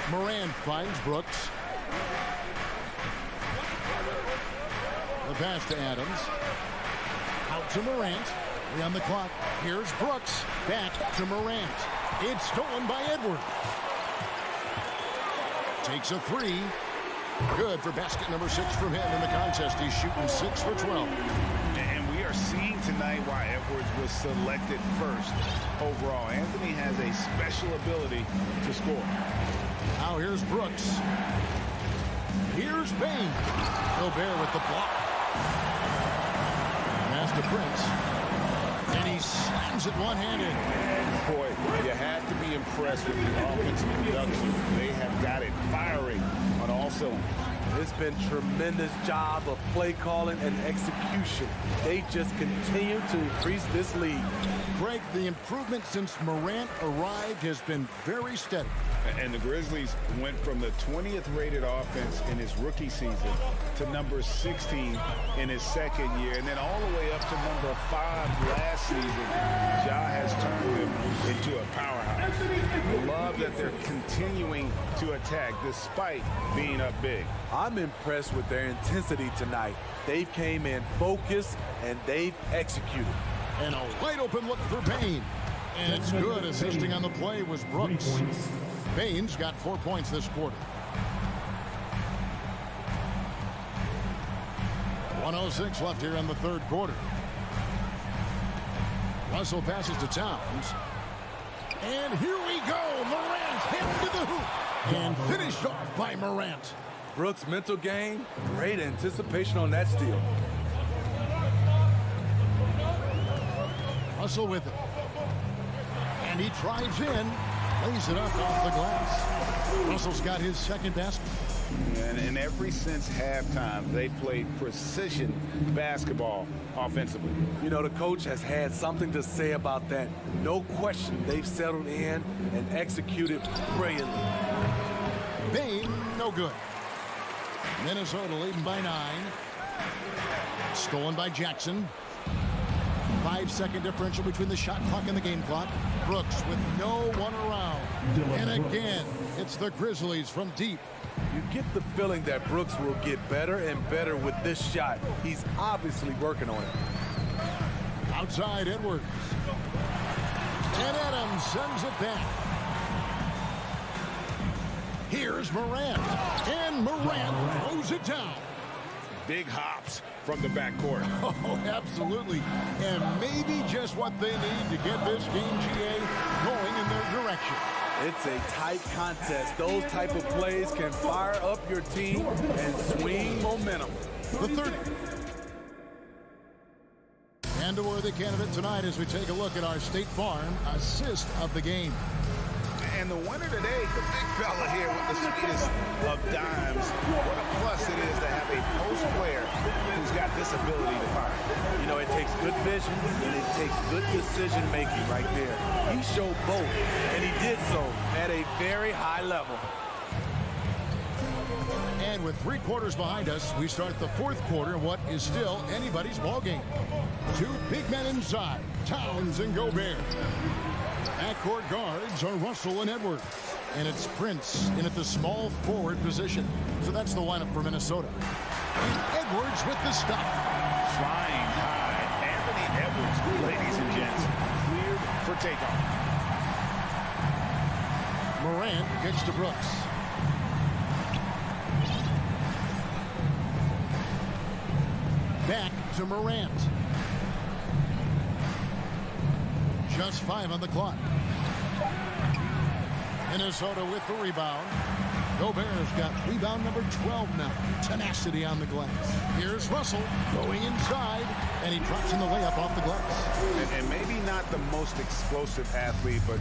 Morant finds Brooks. The pass to Adams. Out to Morant. 3 on the clock. Here's Brooks. Back to Morant. It's stolen by Edwards. Takes a 3. Good for basket number 6 from him in the contest. He's shooting 6 for 12. And we are seeing tonight why Edwards was selected first overall. Anthony has a special ability to score. Now here's Brooks. Here's Bain. Gobert with the block. Pass to Prince. And he slams it one-handed. Boy, you have to be impressed with the offensive production. They have got it firing on all cylinders. It's been tremendous job of play calling and execution. They just continue to increase this lead. Greg, the improvement since Morant arrived has been very steady. And the Grizzlies went from the 20th rated offense in his rookie season to number 16 in his second year, and then all the way up to number 5 last season. Ja has turned them into a powerhouse. Love that they're continuing to attack despite being up big. I'm impressed with their intensity tonight. They've came in focused and they've executed. And a wide open look for Bain. And it's good. Assisting on the play was Brooks. Bain's got 4 points this quarter. 1:06 left here in the third quarter. Russell passes to Towns. And here we go. Morant hit to the hoop. And finished off by Morant. Brooks' mental game, great anticipation on that steal. Russell with it. And he drives in. Lays it up off the glass. Russell's got his second basket. And ever since halftime, they played precision basketball offensively. You know, the coach has had something to say about that. No question, they've settled in and executed brilliantly. Bain, no good. Minnesota leading by 9. Stolen by Jackson. 5-second differential between the shot clock and the game clock. Brooks with no one around. And again, it's the Grizzlies from deep. You get the feeling that Brooks will get better and better with this shot. He's obviously working on it. Outside Edwards. And Adams sends it back. Here's Morant. And Morant throws it down. Big hops from the backcourt. Oh, absolutely. And maybe just what they need to get this game, GA, going in their direction. It's a tight contest. Those type of plays can fire up your team and swing momentum. The 30. And a worthy candidate tonight as we take a look at our State Farm assist of the game. And the winner today, the big fella here with the sweetest of dimes. What a plus it is to have a post player who's got this ability to fire. You know, it takes good vision and it takes good decision making right there. He showed both, and he did so at a very high level. And with 3 quarters behind us, we start the 4th quarter in what is still anybody's ball game. 2 big men inside, Towns and Gobert. Backcourt guards are Russell and Edwards. And it's Prince in at the small forward position. So that's the lineup for Minnesota. And Edwards with the stop. Flying high. Anthony Edwards, ladies and gents, cleared for takeoff. Morant gets to Brooks. Back to Morant. Just 5 on the clock. Minnesota with the rebound. Gobert's got rebound number 12 now. Tenacity on the glass. Here's Russell going inside, and he drops in the layup off the glass. And maybe not the most explosive athlete, but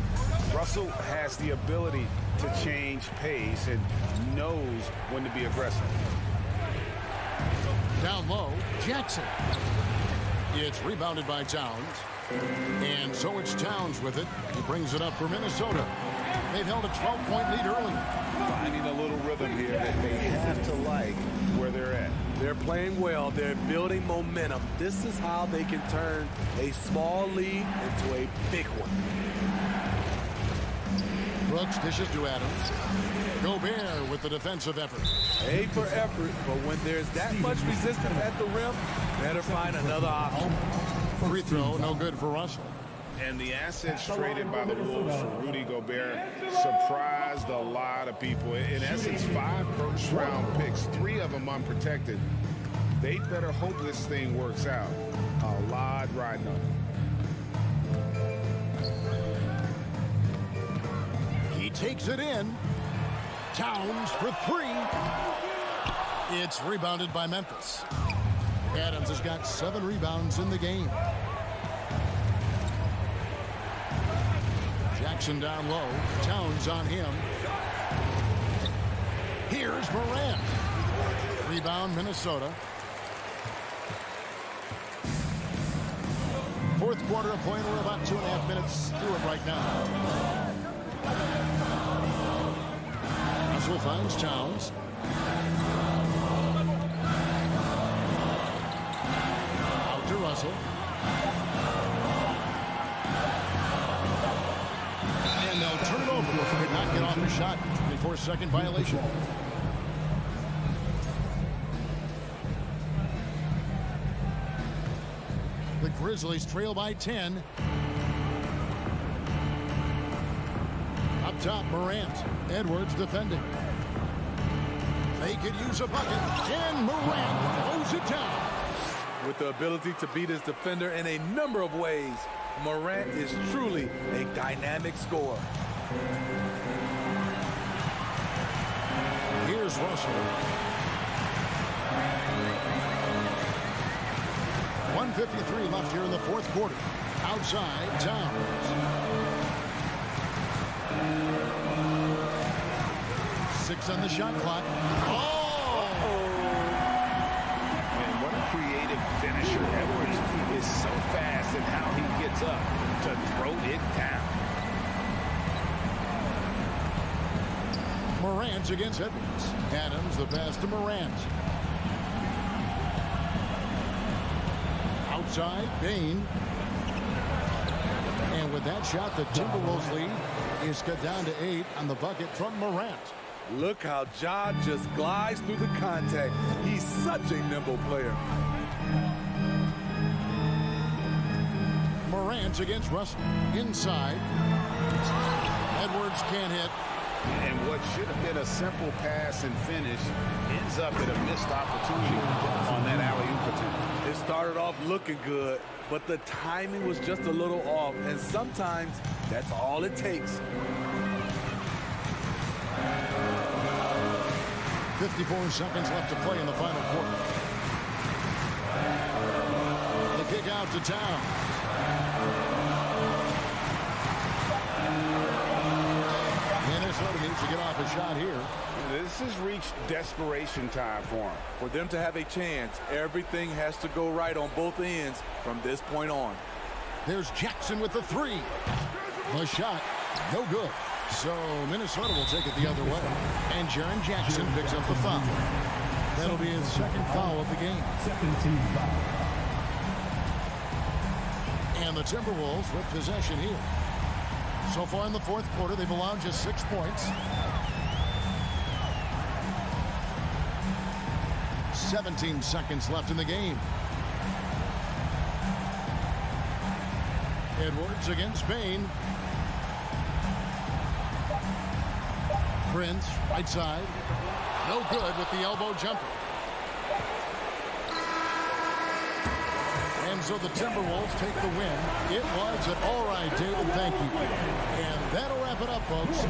Russell has the ability to change pace and knows when to be aggressive. Down low, Jackson. It's rebounded by Towns. And so it's Towns with it. He brings it up for Minnesota. They've held a 12-point lead early. Finding a little rhythm here that they have to like where they're at. They're playing well. They're building momentum. This is how they can turn a small lead into a big one. Brooks dishes to Adams. Gobert with the defensive effort. A for effort, but when there's that much resistance at the rim, better find another option. Free throw, no good for Russell. And the assets traded by the Wolves for Rudy Gobert surprised a lot of people. In essence, 5 first-round picks, 3 of them unprotected. They better hope this thing works out. A lot riding on it. He takes it in. Towns for 3. It's rebounded by Memphis. Adams has got 7 rebounds in the game. Jackson down low. Towns on him. Here's Morant. Rebound, Minnesota. 4th quarter of play. We're about 2.5 minutes through it right now. Russell finds Towns. Out to Russell. And they'll turn it over if they did not get off the shot. 24-second violation. The Grizzlies trail by 10. Up top, Morant. Edwards defending. They could use a bucket. And Morant throws it down. With the ability to beat his defender in a number of ways, Morant is truly a dynamic scorer. Here's Russell. 1:53 left here in the 4th quarter. Outside, Towns. 6 on the shot clock. Oh! And what a creative finisher. Edwards is so fast in how he gets up to throw it down. Morant against Edwards. Adams, the pass to Morant. Outside, Bain. And with that shot, the Timberwolves lead is cut down to 8 on the bucket from Morant. Look how Ja just glides through the contact. He's such a nimble player. Morant against Russell. Inside. Edwards can't hit. And what should have been a simple pass and finish ends up at a missed opportunity on that alley-oop attempt. It started off looking good, but the timing was just a little off, and sometimes that's all it takes. 54 seconds left to play in the final quarter. The kick out to Town. Minnesota needs to get off a shot here. This has reached desperation time for them. For them to have a chance, everything has to go right on both ends from this point on. There's Jackson with the three. The shot, no good. So Minnesota will take it the other way. And Jaren Jackson picks up the foul. That'll be his second foul of the game. Second team foul. And the Timberwolves with possession here. So far in the fourth quarter, they've allowed just 6 points. 17 seconds left in the game. Edwards against Bain. Prince, right side. No good with the elbow jumper. And so the Timberwolves take the win. It was an all right, David. Thank you. And that'll wrap it up, folks.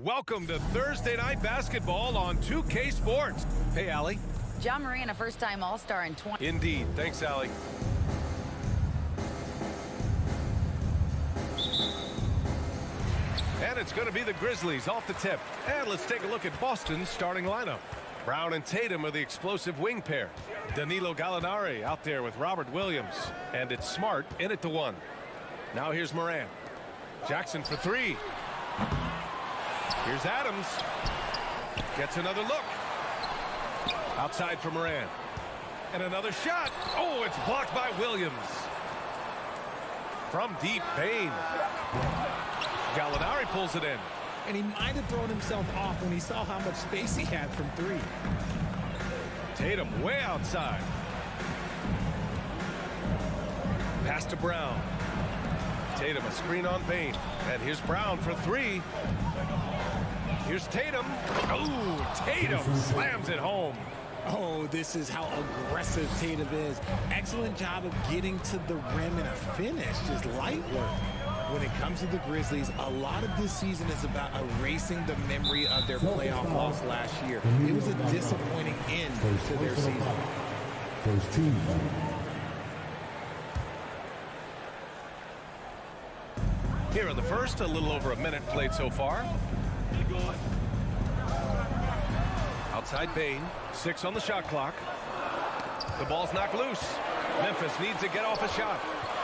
Welcome to Thursday Night Basketball on 2K Sports. Hey, Allie. John Moran, a first-time All-Star in 20. Indeed. Thanks, Allie. And it's going to be the Grizzlies off the tip. And let's take a look at Boston's starting lineup. Brown and Tatum are the explosive wing pair. Danilo Gallinari out there with Robert Williams. And it's Smart in at the 1. Now here's Moran. Jackson for 3. Here's Adams. Gets another look. Outside for Moran. And another shot. Oh, it's blocked by Williams. From deep, Bain. Gallinari pulls it in. And he might have thrown himself off when he saw how much space he had from 3. Tatum way outside. Pass to Brown. Tatum a screen on Bain. And here's Brown for 3. Here's Tatum. Oh, Tatum slams it home. Oh, this is how aggressive Tatum is. Excellent job of getting to the rim and a finish. Just light work. When it comes to the Grizzlies, a lot of this season is about erasing the memory of their playoff loss last year. It was a disappointing end to their season. First team foul. Here in the first, a little over a minute played so far. Outside Bain, 6 on the shot clock. The ball's knocked loose. Memphis needs to get off a shot.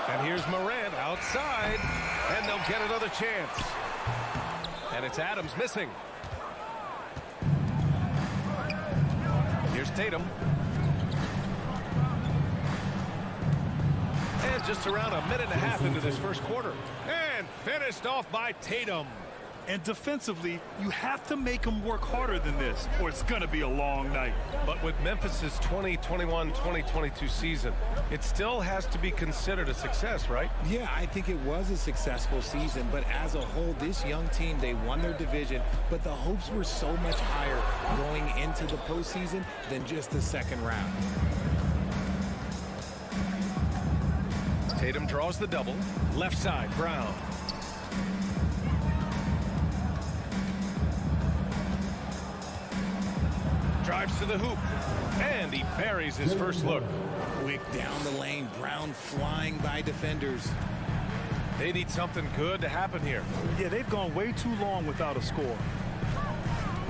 And here's Morant outside, and they'll get another chance. And it's Adams missing. Here's Tatum. And just around a minute and a half into this first quarter. And finished off by Tatum. And defensively, you have to make them work harder than this, or it's going to be a long night. But with Memphis's 2021-2022 season, it still has to be considered a success, right? Yeah, I think it was a successful season, but as a whole, this young team, they won their division, but the hopes were so much higher going into the postseason than just the second round. Tatum draws the double. Left side, Brown. Drives to the hoop, and he buries his first look. Quick down the lane, Brown flying by defenders. They need something good to happen here. Yeah, they've gone way too long without a score.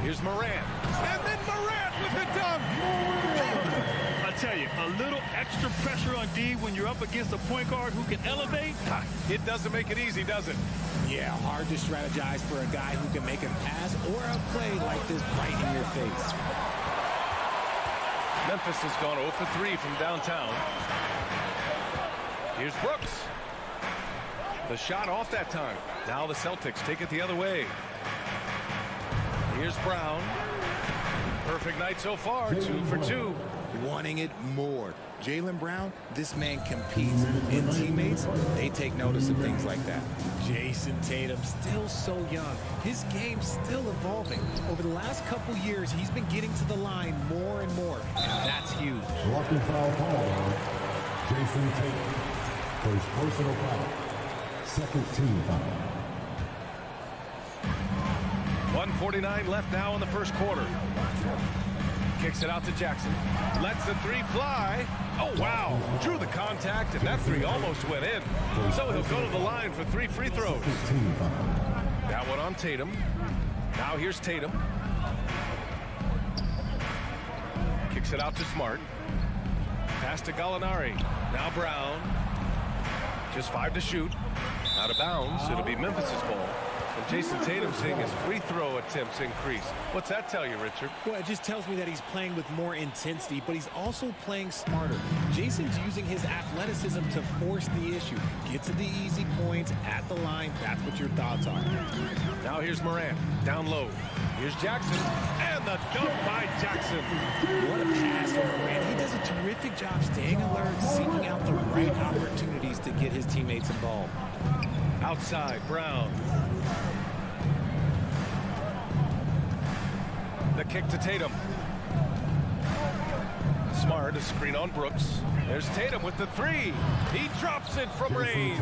Here's Morant, and then Morant with the dunk. I tell you, a little extra pressure on D when you're up against a point guard who can elevate. It doesn't make it easy, does it? Yeah, hard to strategize for a guy who can make a pass or a play like this right in your face. Memphis has gone 0 for 3 from downtown. Here's Brooks. The shot off that time. Now the Celtics take it the other way. Here's Brown. Perfect night so far, 2 for 2. Wanting it more. Jaylen Brown, this man competes. And teammates, they take notice of things like that. Jason Tatum, still so young. His game's still evolving. Over the last couple years, he's been getting to the line more and more. And that's huge. Walking foul call. Jason Tatum. First personal foul. Second team foul. 1:49 left now in the first quarter. Kicks it out to Jackson. Lets the 3 fly. Oh, wow. Drew the contact, and that 3 almost went in. So he'll go to the line for 3 free throws. That one on Tatum. Now here's Tatum. Kicks it out to Smart. Pass to Gallinari. Now Brown. Just 5 to shoot. Out of bounds. It'll be Memphis's ball. And Jason Tatum seeing his free throw attempts increase. What's that tell you, Richard? Well, it just tells me that he's playing with more intensity, but he's also playing smarter. Jason's using his athleticism to force the issue. Get to the easy points at the line. That's what your thoughts are. Now here's Morant. Down low. Here's Jackson. And the dunk by Jackson. What a pass from Morant. He does a terrific job staying alert, seeking out the right opportunities to get his teammates involved. Outside, Brown. The kick to Tatum. Smart, a screen on Brooks. There's Tatum with the 3. He drops it from range.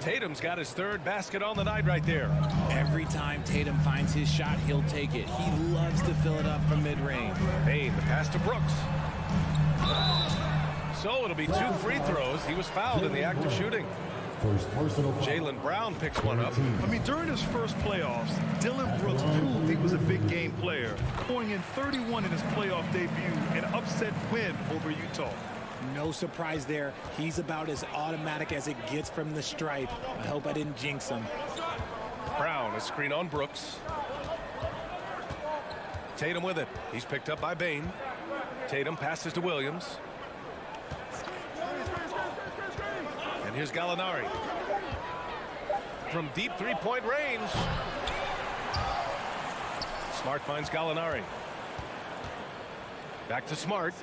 Tatum's got his third basket on the night right there. Every time Tatum finds his shot, he'll take it. He loves to fill it up from mid-range. Bain, the pass to Brooks. So it'll be 2 free throws. He was fouled in the act of shooting. First personal foul. Jaylen Brown picks one up. I mean, during his first playoffs, Dillon Brooks proved he was a big game player, scoring in 31 in his playoff debut, an upset win over Utah. No surprise there. He's about as automatic as it gets from the stripe. I hope I didn't jinx him. Brown, a screen on Brooks. Tatum with it. He's picked up by Bain. Tatum passes to Williams. And here's Gallinari. From deep three-point range. Smart finds Gallinari. Back to Smart.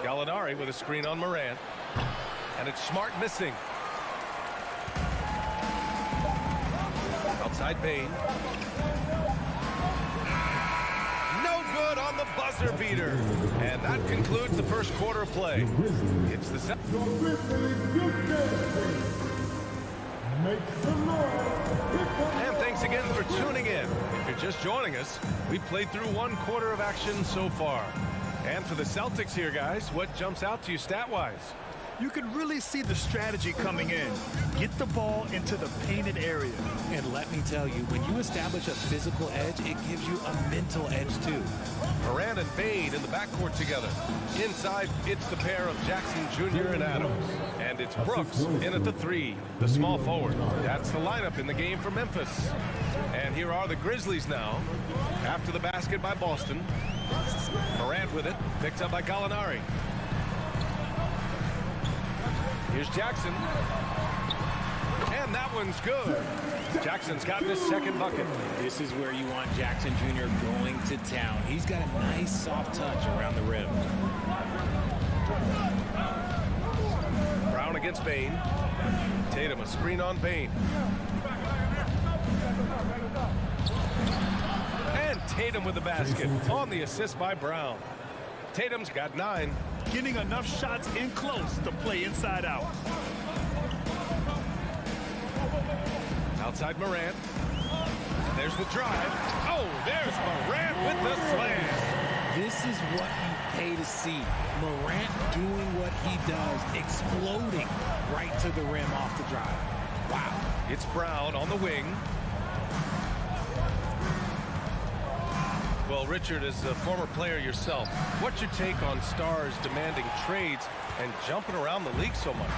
Gallinari with a screen on Morant. And it's Smart missing. Outside Bain. No good on the buzzer beater. And that concludes the first quarter of play. It's the And thanks again for tuning in. If you're just joining us, we've played through 1 quarter of action so far. And for the Celtics here, guys, what jumps out to you stat-wise? You can really see the strategy coming in. Get the ball into the painted area. And let me tell you, when you establish a physical edge, it gives you a mental edge too. Morant and Bain in the backcourt together. Inside, it's the pair of Jackson Jr. and Adams. And it's Brooks in at the 3, the small forward. That's the lineup in the game for Memphis. And here are the Grizzlies now. After the basket by Boston. Morant with it, picked up by Gallinari. Here's Jackson. And that one's good. Jackson's gotten his second bucket. This is where you want Jackson Jr. going to town. He's got a nice soft touch around the rim. Brown against Bain. Tatum, a screen on Bain. And Tatum with the basket on the assist by Brown. Tatum's got 9. Getting enough shots in close to play inside out. Outside Morant. There's the drive. Oh, there's Morant with the slam. This is what you pay to see. Morant doing what he does, exploding right to the rim off the drive. Wow. It's Brown on the wing. Well, Richard, as a former player yourself, what's your take on stars demanding trades and jumping around the league so much?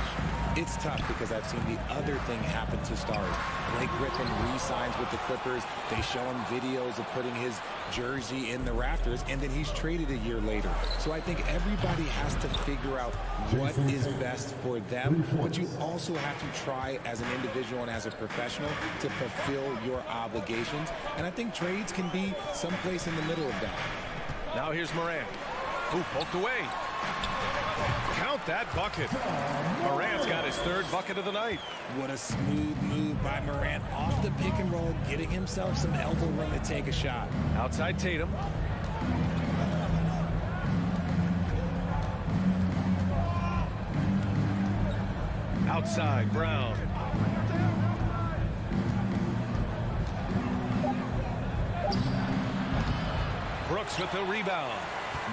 It's tough because I've seen the other thing happen to stars. Blake Griffin re-signs with the Clippers. They show him videos of putting his jersey in the rafters, and then he's traded a year later. So I think everybody has to figure out what is best for them, but you also have to try as an individual and as a professional to fulfill your obligations. And I think trades can be someplace in the middle of that. Now here's Morant. Ooh, poked away. Count that bucket. Morant's got his 3rd bucket of the night. What a smooth move by Morant off the pick and roll, getting himself some elbow room to take a shot. Outside Tatum. Outside Brown. Brooks with the rebound.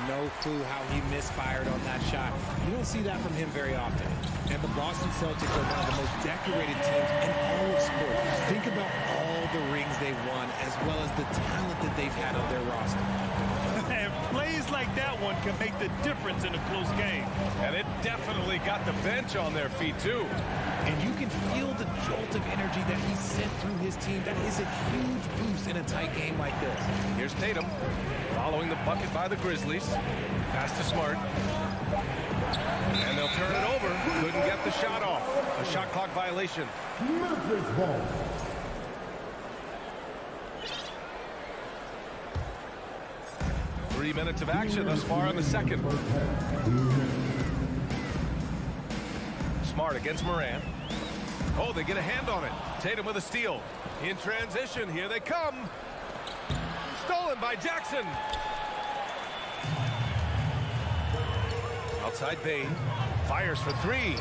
No clue how he misfired on that shot. You don't see that from him very often. And the Boston Celtics are one of the most decorated teams in all of sports. Think about all the rings they've won, as well as the talent that they've had on their roster. And plays like that one can make the difference in a close game. And it definitely got the bench on their feet, too. And you can feel the jolt of energy that he sent through his team. That is a huge boost in a tight game like this. Here's Tatum, following the bucket by the Grizzlies. Pass to Smart. And they'll turn it over. Couldn't get the shot off. A shot clock violation. Memphis ball. Three minutes of action thus far in the second. Smart against Morant. Oh, they get a hand on it. Tatum with a steal. In transition, here they come. Stolen by Jackson. Outside Bain. Fires for 3.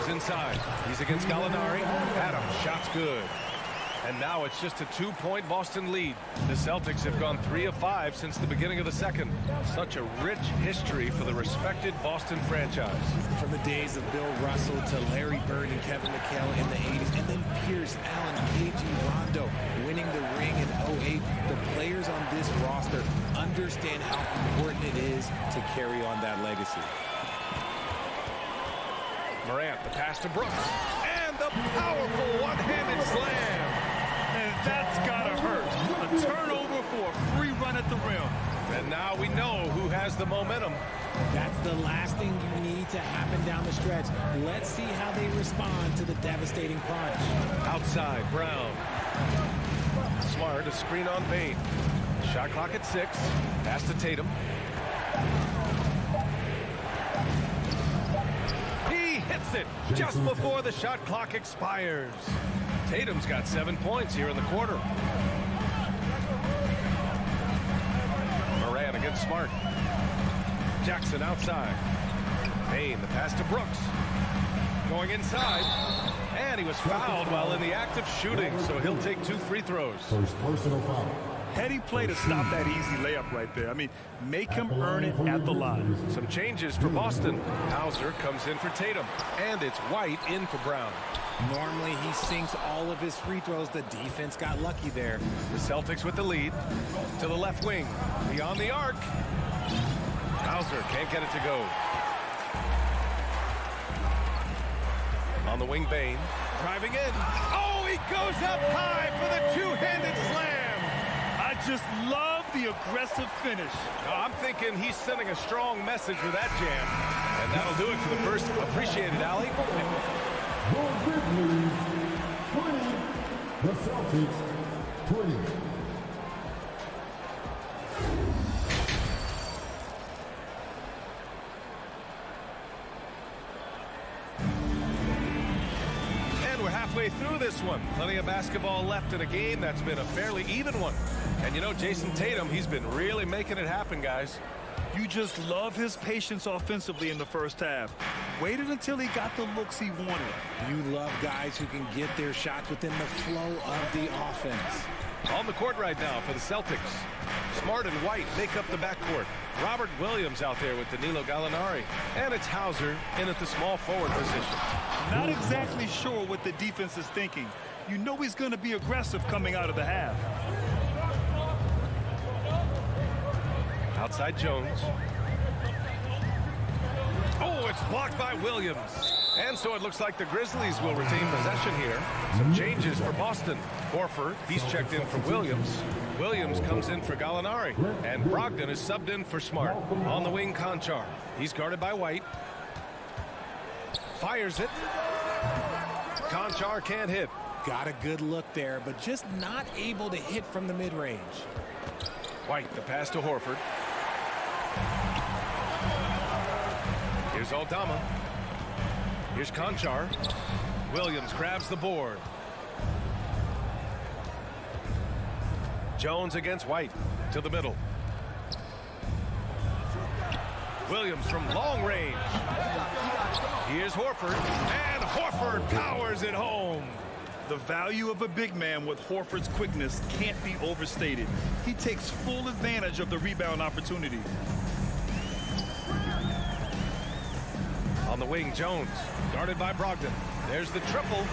Comes inside. He's against Gallinari. Adams, shot's good. And now it's just a 2-point Boston lead. The Celtics have gone 3 of 5 since the beginning of the second. Such a rich history for the respected Boston franchise. From the days of Bill Russell to Larry Bird and Kevin McHale in the 80s, and then Pierce, Allen, KG, Rondo winning the ring in 08. The players on this roster understand how important it is to carry on that legacy. Morant, the pass to Brooks. And the powerful one-handed slam. And that's gotta hurt. A turnover for a free run at the rim. And now we know who has the momentum. That's the last thing you need to happen down the stretch. Let's see how they respond to the devastating punch. Outside, Brown. Smart, a screen on Payne. Shot clock at 6. Pass to Tatum. He hits it just before the shot clock expires. Tatum's got 7 points here in the quarter. Morant against Smart. Jackson outside. Payne, the pass to Brooks. Going inside. And he was fouled while in the act of shooting, so he'll take 2 free throws. First personal foul. Heady play to stop that easy layup right there. I mean, make him earn it at the line. Some changes for Boston. Hauser comes in for Tatum. And it's White in for Brown. Normally he sinks all of his free throws. The defense got lucky there. The Celtics with the lead. To the left wing. Beyond the arc. Hauser can't get it to go. On the wing, Bane. Driving in. Oh, he goes up high for the two-handed slam. I just love the aggressive finish. I'm thinking he's sending a strong message with that jam. And that'll do it for the first appreciated alley. The Grizzlies 20. The Celtics 20. And we're halfway through this one. Plenty of basketball left in a game that's been a fairly even one. And you know, Jason Tatum, he's been really making it happen, guys. You just love his patience offensively in the first half. Waited until he got the looks he wanted. You love guys who can get their shots within the flow of the offense. On the court right now for the Celtics. Smart and White make up the backcourt. Robert Williams out there with Danilo Gallinari. And it's Hauser in at the small forward position. Not exactly sure what the defense is thinking. You know he's going to be aggressive coming out of the half. Outside Jones. Oh, it's blocked by Williams. And so it looks like the Grizzlies will retain possession here. Some changes for Boston. Horford, he's checked in for Williams. Williams comes in for Gallinari. And Brogdon is subbed in for Smart. On the wing, Conchar. He's guarded by White. Fires it. Conchar can't hit. Got a good look there, but just not able to hit from the mid-range. White, the pass to Horford. Here's Aldama. Here's Conchar. Williams grabs the board. Jones against White. To the middle. Williams from long range. Here's Horford. And Horford powers it home. The value of a big man with Horford's quickness can't be overstated. He takes full advantage of the rebound opportunity. On the wing, Jones, guarded by Brogdon. There's the triple.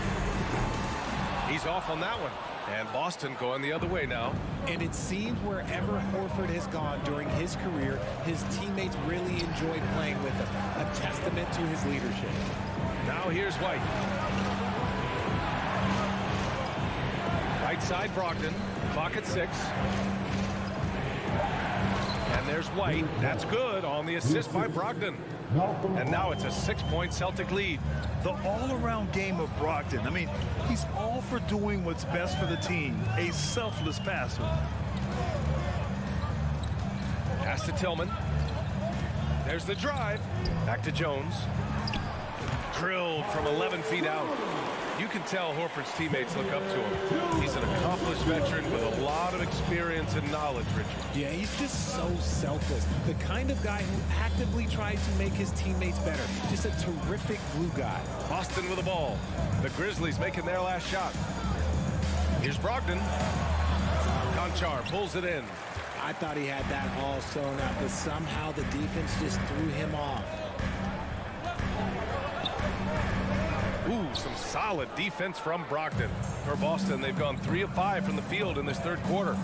He's off on that one. And Boston going the other way now. And it seems wherever Horford has gone during his career, his teammates really enjoyed playing with him. A testament to his leadership. Now here's White. Right side, Brogdon. Clock at 6. And there's White. That's good on the assist by Brogdon. And now it's a 6-point Celtic lead. The all-around game of Brogdon. I mean, he's all for doing what's best for the team. A selfless passer. Pass to Tillman. There's the drive. Back to Jones. Drilled from 11 feet out. You can tell Horford's teammates look up to him. He's an accomplished veteran with a lot of experience and knowledge, Richard. Yeah, he's just so selfless. The kind of guy who actively tries to make his teammates better. Just a terrific glue guy. Boston with the ball. The Grizzlies making their last shot. Here's Brogdon. Conchar pulls it in. I thought he had that all sewn up, but somehow the defense just threw him off. Ooh, some solid defense from Brogdon. For Boston, they've gone 3 of 5 from the field in this third quarter.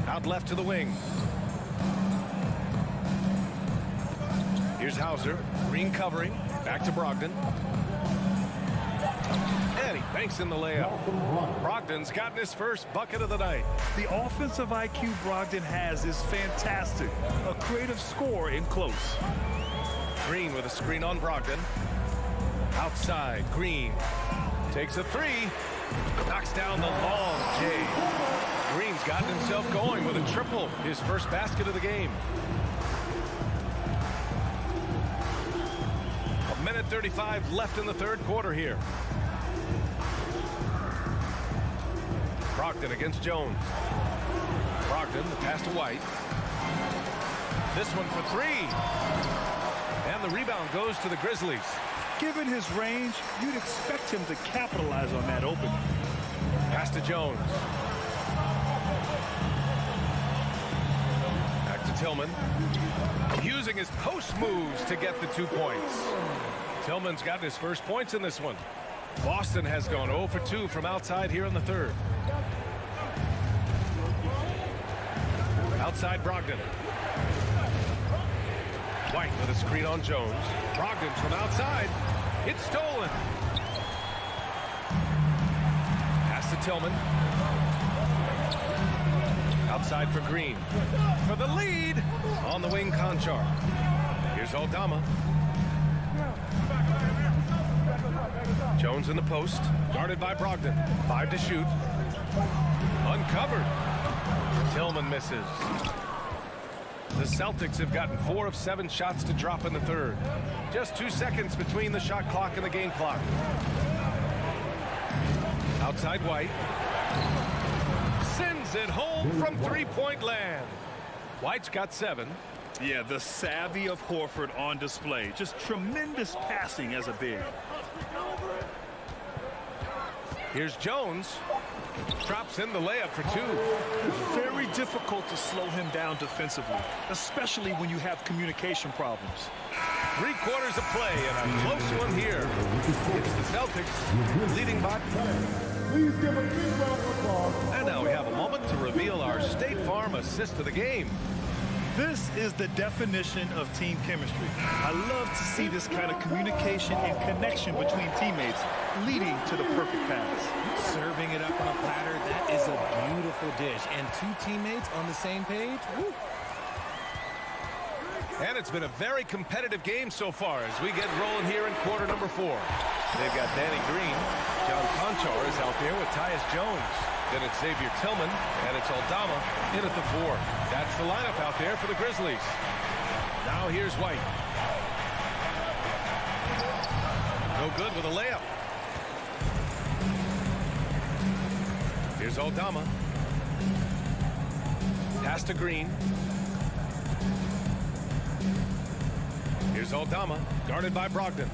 Out left to the wing. Here's Hauser. Green covering. Back to Brogdon. And he banks in the layup. Brogdon's gotten his first bucket of the night. The offensive IQ Brogdon has is fantastic. A creative scorer in close. Green with a screen on Brogdon. Outside, Green takes a 3. Knocks down the long J. Green's gotten himself going with a triple. His first basket of the game. 1:35 left in the third quarter here. Brogdon against Jones. Brogdon, the pass to White. This one for 3. And the rebound goes to the Grizzlies. Given his range, you'd expect him to capitalize on that opening. Pass to Jones. Back to Tillman. Using his post moves to get the 2 points. Tillman's gotten his first points in this one. Boston has gone 0 for 2 from outside here in the third. Outside Brogdon. White with a screen on Jones. Brogdon from outside. It's stolen. Pass to Tillman. Outside for Green. For the lead. On the wing, Conchar. Here's Aldama. Jones in the post. Guarded by Brogdon. 5 to shoot. Uncovered. Tillman misses. The Celtics have gotten 4 of 7 shots to drop in the third. Just 2 seconds between the shot clock and the game clock. Outside White. Sends it home from three-point land. White's got 7. Yeah, the savvy of Horford on display. Just tremendous passing as a big. Here's Jones. Drops in the layup for 2. Very difficult to slow him down defensively, especially when you have communication problems. 3 quarters of play and a close one here. It's the Celtics leading by 4. Please give a big round of applause. And now we have a moment to reveal our State Farm assist of the game. This is the definition of team chemistry. I love to see this kind of communication and connection between teammates leading to the perfect pass. Serving it up on a platter, that is a beautiful dish. And 2 teammates on the same page. Woo. And it's been a very competitive game so far as we get rolling here in quarter number 4. They've got Danny Green. John Conchar is out there with Tyus Jones. Then it's Xavier Tillman, and it's Aldama in at the 4. That's the lineup out there for the Grizzlies. Now here's White. No good with a layup. Here's Aldama. Pass to Green. Here's Aldama, guarded by Brogdon.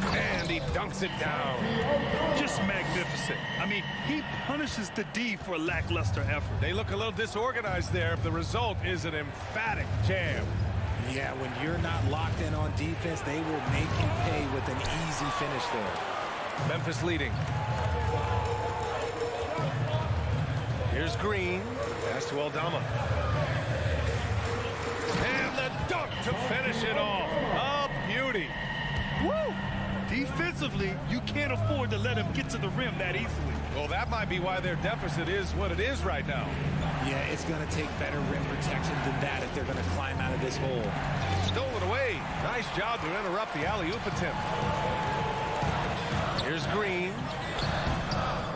And he dunks it down. Just magnificent. I mean, he punishes the D for a lackluster effort. They look a little disorganized there. The result is an emphatic jam. Yeah, when you're not locked in on defense, they will make you pay with an easy finish there. Memphis leading. Here's Green. Pass to Aldama. And the dunk to finish it off. A beauty. Woo! Defensively, you can't afford to let him get to the rim that easily. Well, that might be why their deficit is what it is right now. Yeah, it's going to take better rim protection than that if they're going to climb out of this hole. Stolen away. Nice job to interrupt the alley-oop attempt. Here's Green.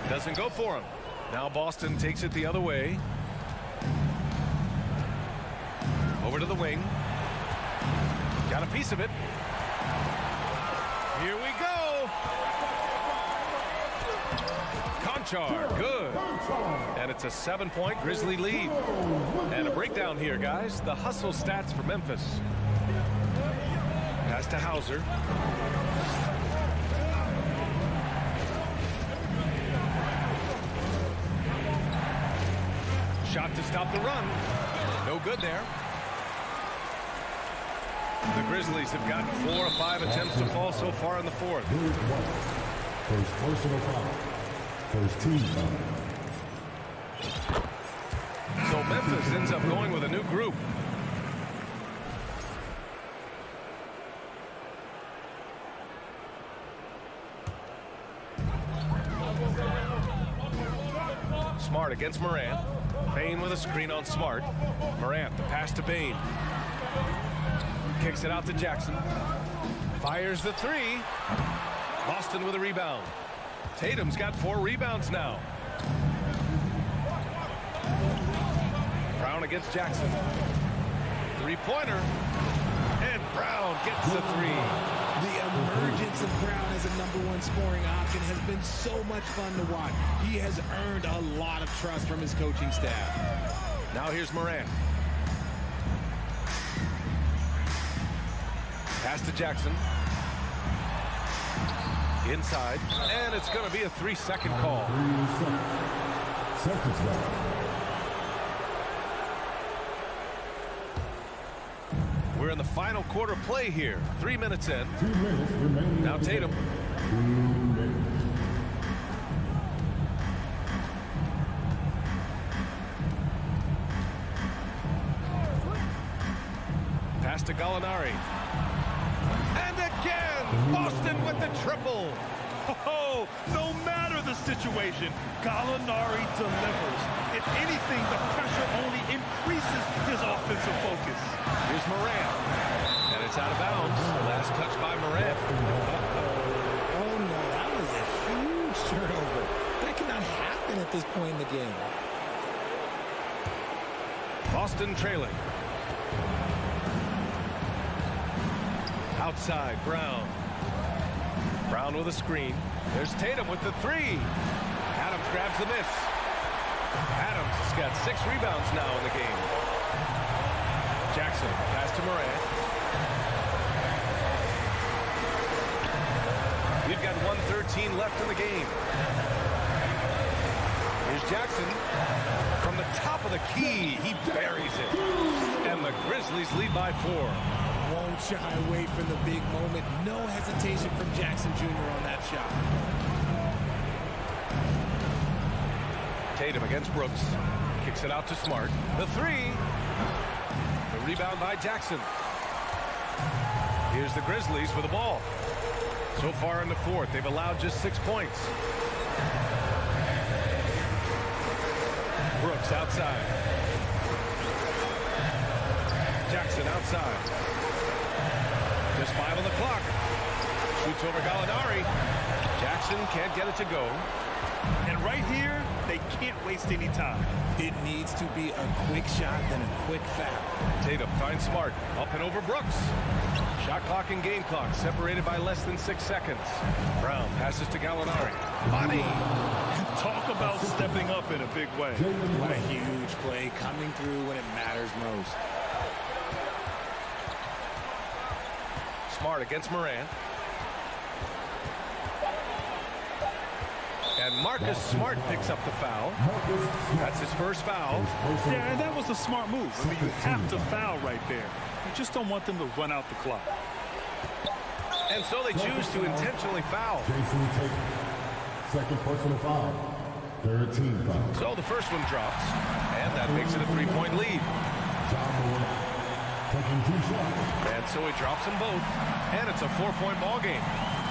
Doesn't go for him. Now Boston takes it the other way. Over to the wing. Got a piece of it. Here we go. Conchar, good. And it's a 7-point Grizzly lead. And a breakdown here, guys. The hustle stats for Memphis. Pass to Hauser. Shot to stop the run. No good there. The Grizzlies have gotten 4 of 5 attempts to fall so far in the fourth. First personal foul. First team foul. So Memphis ends up going with a new group. Smart against Morant. Bain with a screen on Smart. Morant, the pass to Bain. Kicks it out to Jackson. Fires the three. Boston with a rebound. Tatum's got 4 rebounds now. Brown against Jackson. Three-pointer. And Brown gets the three. The emergence of Brown as a #1 scoring option has been so much fun to watch. He has earned a lot of trust from his coaching staff. Now here's Morant. Pass to Jackson. Inside. And it's going to be a 3-second call. Celtics foul. We're in the final quarter play here. 3 minutes in. 2 minutes remaining. Now Tatum. 2 minutes. Pass to Gallinari. And again, Boston with the triple. Oh, no matter the situation, Gallinari delivers. If anything, the pressure only increases his offensive focus. Here's Morant. And it's out of bounds. The last touch by Morant. Oh, no, that was a huge turnover. That cannot happen at this point in the game. Boston trailing. Outside, Brown. Brown with a screen. There's Tatum with the three. Adams grabs the miss. Adams has got 6 rebounds now in the game. Jackson, pass to Morant. We've got 1:13 left in the game. Here's Jackson. From the top of the key, he buries it. And the Grizzlies lead by 4. Won't shy away from the big moment. No hesitation from Jackson Jr. on that shot. Tatum against Brooks. Kicks it out to Smart. The three. The rebound by Jackson. Here's the Grizzlies with the ball. So far in the fourth, they've allowed just 6 points. Brooks outside. Jackson outside. Just 5 on the clock. Shoots over Gallinari. Jackson can't get it to go. And right here, they can't waste any time. It needs to be a quick shot, then a quick foul. Tatum finds Smart. Up and over Brooks. Shot clock and game clock separated by less than 6 seconds. Brown passes to Gallinari. Money. Talk about stepping up in a big way. What a huge play coming through when it matters most. Smart against Morant. And Marcus Smart picks up the foul. That's his first foul. Yeah, and that was a smart move. I mean, you have to foul right there. You just don't want them to run out the clock. And so they choose to intentionally foul. Jason Tatum. Second personal foul. Third team foul. So the first one drops. And that makes it a 3-point lead. John Morant taking 2 shots. And so he drops them both. And it's a 4-point ball game.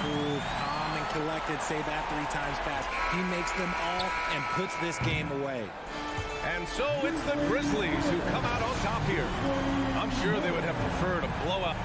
Ooh, calm and collected. Say that 3 times fast. He makes them all and puts this game away. And so it's the Grizzlies who come out on top here. I'm sure they would have preferred a blowout.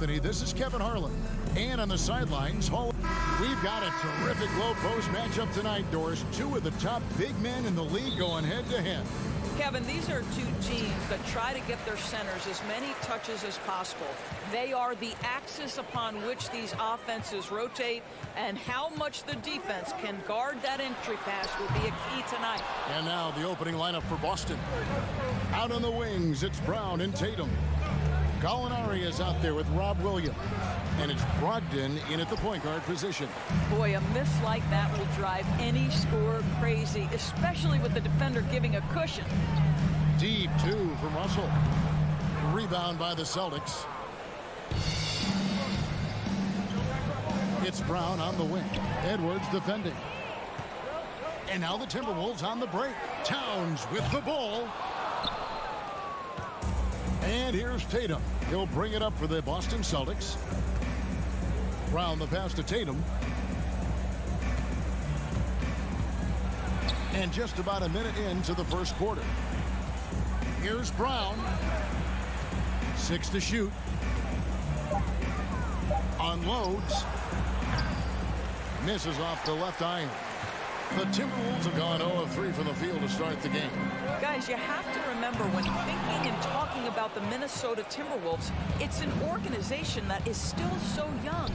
Anthony. This is Kevin Harlan. And on the sidelines, we've got a terrific low-post matchup tonight, Doris. Two of the top big men in the league going head-to-head. Kevin, these are two teams that try to get their centers as many touches as possible. They are the axis upon which these offenses rotate, and how much the defense can guard that entry pass will be a key tonight. And now the opening lineup for Boston. Out on the wings, it's Brown and Tatum. Gallinari is out there with Rob Williams. And it's Brogdon in at the point guard position. Boy, a miss like that will drive any scorer crazy, especially with the defender giving a cushion. Deep two from Russell. Rebound by the Celtics. It's Brown on the wing. Edwards defending. And now the Timberwolves on the break. Towns with the ball. And here's Tatum. He'll bring it up for the Boston Celtics. Brown the pass to Tatum. And just about a minute into the first quarter. Here's Brown. 6 to shoot. Unloads. Misses off the left iron. The Timberwolves have gone 0 of 3 from the field to start the game. Guys, you have to remember when thinking and talking about the Minnesota Timberwolves, it's an organization that is still so young.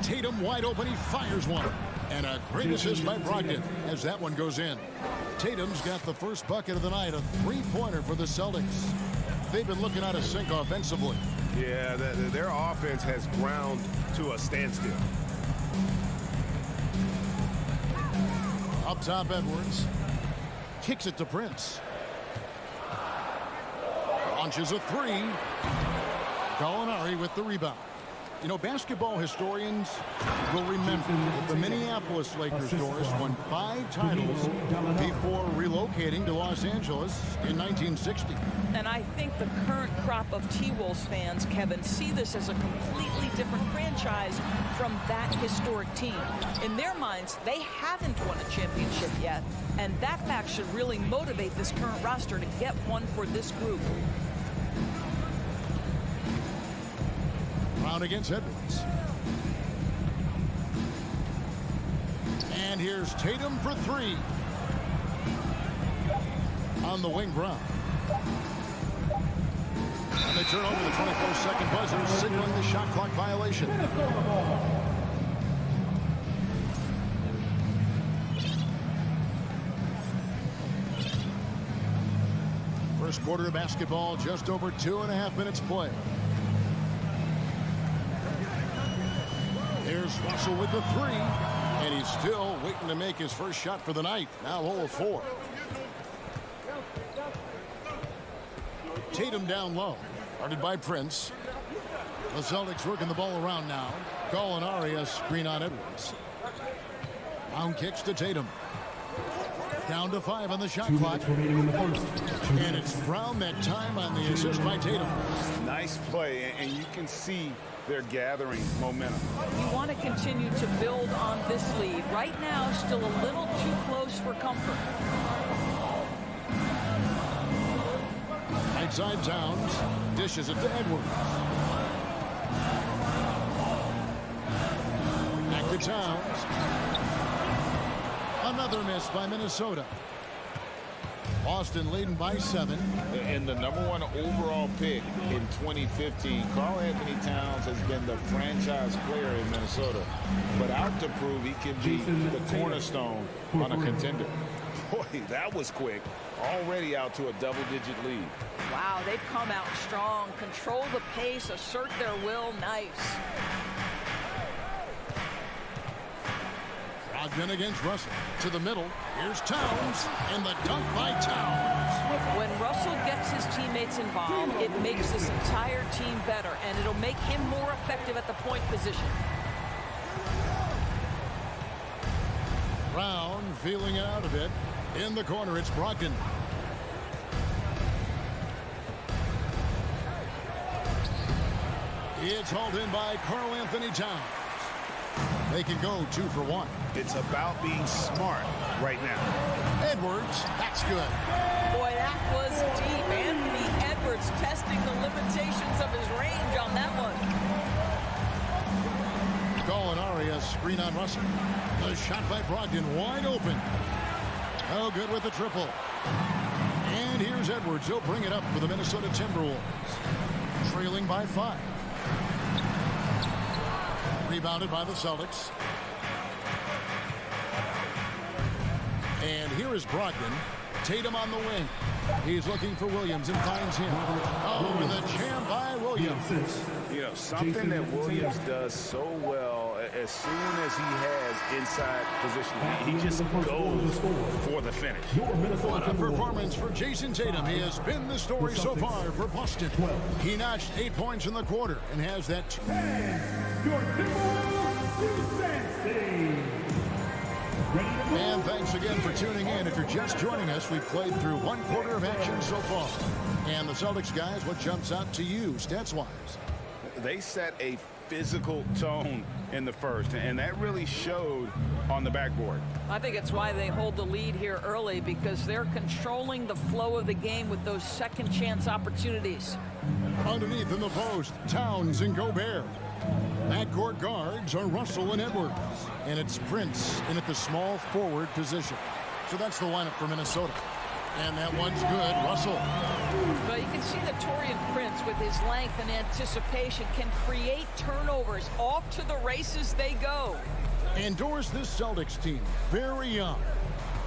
Tatum wide open, he fires one. And a great assist by Brogdon as that one goes in. Tatum's got the first bucket of the night, a three-pointer for the Celtics. They've been looking out of sync offensively. Yeah, their offense has ground to a standstill. Up top, Edwards. Kicks it to Prince. Launches a three. Gallinari with the rebound. You know, basketball historians will remember the Minneapolis Lakers, Doris, won 5 titles before relocating to Los Angeles in 1960. And I think the current crop of T-Wolves fans, Kevin, see this as a completely different franchise from that historic team. In their minds, they haven't won a championship yet, and that fact should really motivate this current roster to get one for this group. Brown against Edwards. And here's Tatum for 3. On the wing, Brown. And they turn over the 24-second buzzer, signaling the shot clock violation. First quarter of basketball, just over 2.5 minutes play. Here's Russell with the 3, and he's still waiting to make his first shot for the night. Now 0 of 4. Tatum down low, guarded by Prince. The Celtics working the ball around now. Gallinari a screen on Edwards. Brown kicks to Tatum. Down to 5 on the shot clock. And it's Brown that time on the assist by Tatum. Nice play, and you can see they're gathering momentum. You want to continue to build on this lead. Right now, still a little too close for comfort. Right side Towns. Dishes it to Edwards. Back to Towns. Another miss by Minnesota. Boston leading by 7. And the #1 overall pick in 2015, Karl Anthony Towns has been the franchise player in Minnesota, but out to prove he can be the cornerstone on a contender. Boy, that was quick. Already out to a double-digit lead. Wow, they've come out strong. Control the pace, assert their will. Nice. Brogdon against Russell. To the middle. Here's Towns. And the dunk by Towns. When Russell gets his teammates involved, it makes this entire team better, and it'll make him more effective at the point position. Brown feeling it out a bit. In the corner, it's Brogdon. It's hauled in by Karl Anthony Towns. They can go 2 for 1. It's about being smart right now. Edwards, that's good. Boy, that was deep. Anthony Edwards testing the limitations of his range on that one. screen on Russell. The shot by Brogdon, wide open. Oh, good with the triple. And here's Edwards. He'll bring it up for the Minnesota Timberwolves. Trailing by 5. Rebounded by the Celtics. And here is Brogdon. Tatum on the wing. He's looking for Williams and finds him. Oh, and the jam by Williams. You know, something that Williams does so well, as soon as he has inside position, he just goes for the finish. What a performance for Jason Tatum. He has been the story so far for Boston. He notched 8 points in the quarter and has that. And thanks again for tuning in. If you're just joining us, we've played through 1 quarter of action so far. And the Celtics guys, what jumps out to you stats-wise? They set a physical tone in the first, and that really showed on the backboard. I think it's why they hold the lead here early, because they're controlling the flow of the game with those second chance opportunities. Underneath in the post, Towns and Gobert. Backcourt guards are Russell and Edwards. And it's Prince in at the small forward position. So that's the lineup for Minnesota. And that one's good. Russell. Well, you can see that Taurean Prince, with his length and anticipation, can create turnovers. Off to the races they go. Endorse this Celtics team. Very young.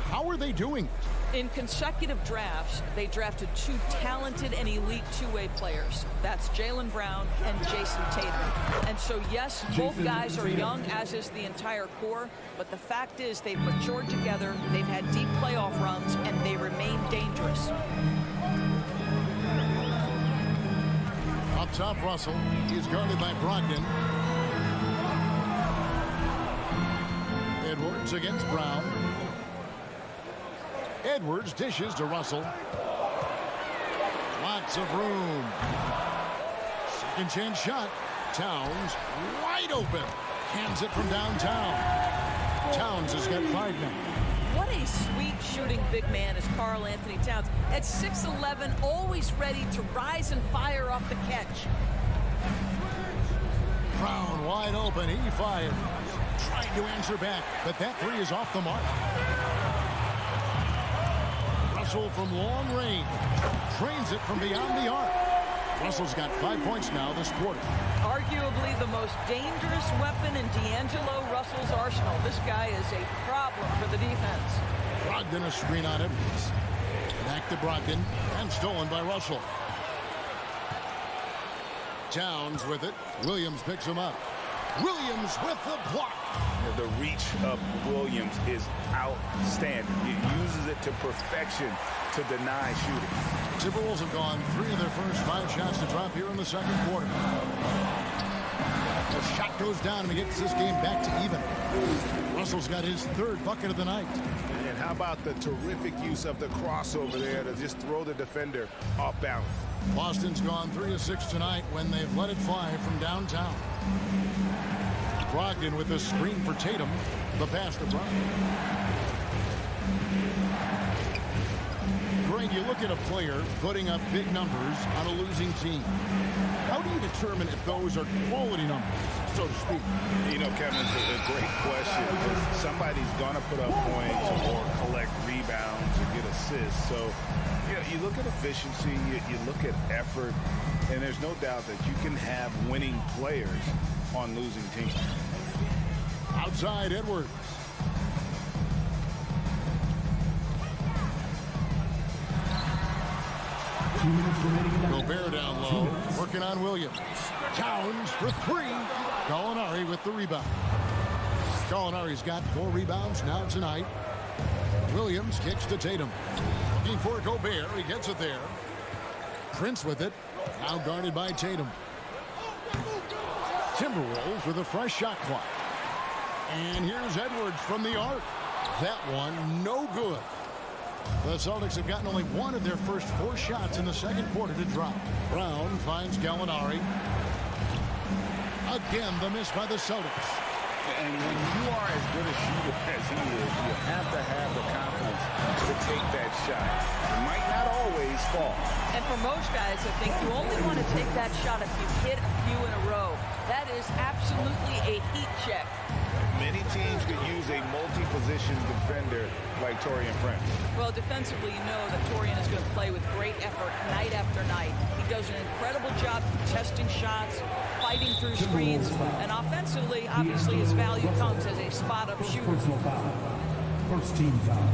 How are they doing it? In consecutive drafts, they drafted 2 talented and elite two-way players. That's Jaylen Brown and Jason Tatum. And so, yes, both guys are young, as is the entire core. But the fact is, they've matured together, they've had deep playoff runs, and they remain dangerous. Up top, Russell. He's guarded by Brogdon. Edwards against Brown. Edwards dishes to Russell. Lots of room. Second chance shot. Towns wide open. Hands it from downtown. Towns has got 5 now. What a sweet shooting big man is Karl Anthony Towns. At 6'11", always ready to rise and fire off the catch. Brown wide open. He fires. Tried to answer back, but that 3 is off the mark. Russell from long range. Trains it from beyond the arc. Russell's got 5 points now this quarter. Arguably the most dangerous weapon in D'Angelo Russell's arsenal. This guy is a problem for the defense. Brogdon a screen on him. Back to Brogdon and stolen by Russell. Towns with it. Williams picks him up. Williams with the block. The reach of Williams is outstanding. He uses it to perfection to deny shooting. Timberwolves have gone 3 of their first 5 shots to drop here in the second quarter. The shot goes down and he gets this game back to even. Russell's got his 3rd bucket of the night. And how about the terrific use of the crossover there to just throw the defender off balance. Boston's gone 3 of 6 tonight when they've let it fly from downtown. Brogdon with a screen for Tatum. The pass to Brogdon. Greg, you look at a player putting up big numbers on a losing team. How do you determine if those are quality numbers, so to speak? You know, Kevin, it's a great question. Somebody's going to put up points or collect rebounds or get assists. So, you know, you look at efficiency, you look at effort, and there's no doubt that you can have winning players on losing teams. Outside Edwards. Gobert down low, working on Williams. Towns for 3. Gallinari with the rebound. Gallinari's got 4 rebounds now tonight. Williams kicks to Tatum. Looking for Gobert. He gets it there. Prince with it. Now guarded by Tatum. Timberwolves with a fresh shot clock. And here's Edwards from the arc. That one no good. The Celtics have gotten only 1 of their first 4 shots in the second quarter to drop. Brown finds Gallinari. Again, the miss by the Celtics. And when you are as good a shooter as he is, you have to have the confidence to take that shot. It might not always fall. And for most guys, I think you only want to take that shot if you hit a few in a row. That is absolutely a heat check. Many teams could use a multi-position defender like Taurean Prince. Well, defensively, you know that Taurean is going to play with great effort night after night. He does an incredible job contesting shots, fighting through screens, and offensively, obviously, his value comes as a spot-up shooter. Personal foul. First team foul.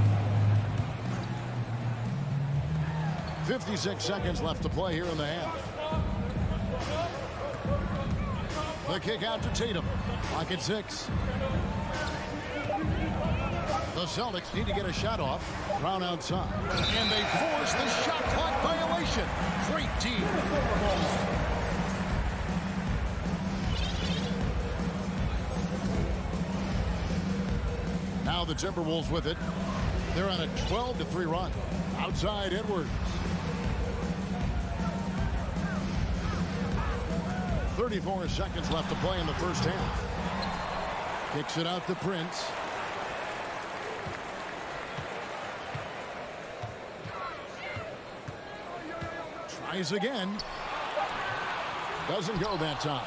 56 seconds left to play here in the half. The kick out to Tatum. Clock at 6. The Celtics need to get a shot off. Brown outside. And they force the shot clock violation. Great team. Now the Timberwolves with it. They're on a 12-3 run. Outside Edwards. 34 seconds left to play in the first half. Kicks it out to Prince. Tries again. Doesn't go that time.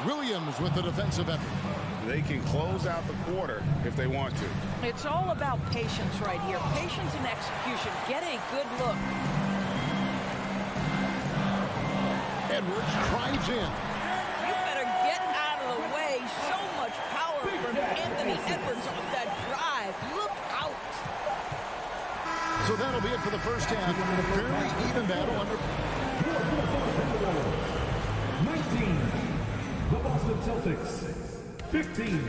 Williams with the defensive effort. They can close out the quarter if they want to. It's all about patience right here. Patience and execution. Get a good look. Edwards drives in. You better get out of the way. So much power from Anthony Edwards on that drive. Look out. So that'll be it for the first half. Fairly even battle under 19. The Boston Celtics. 15.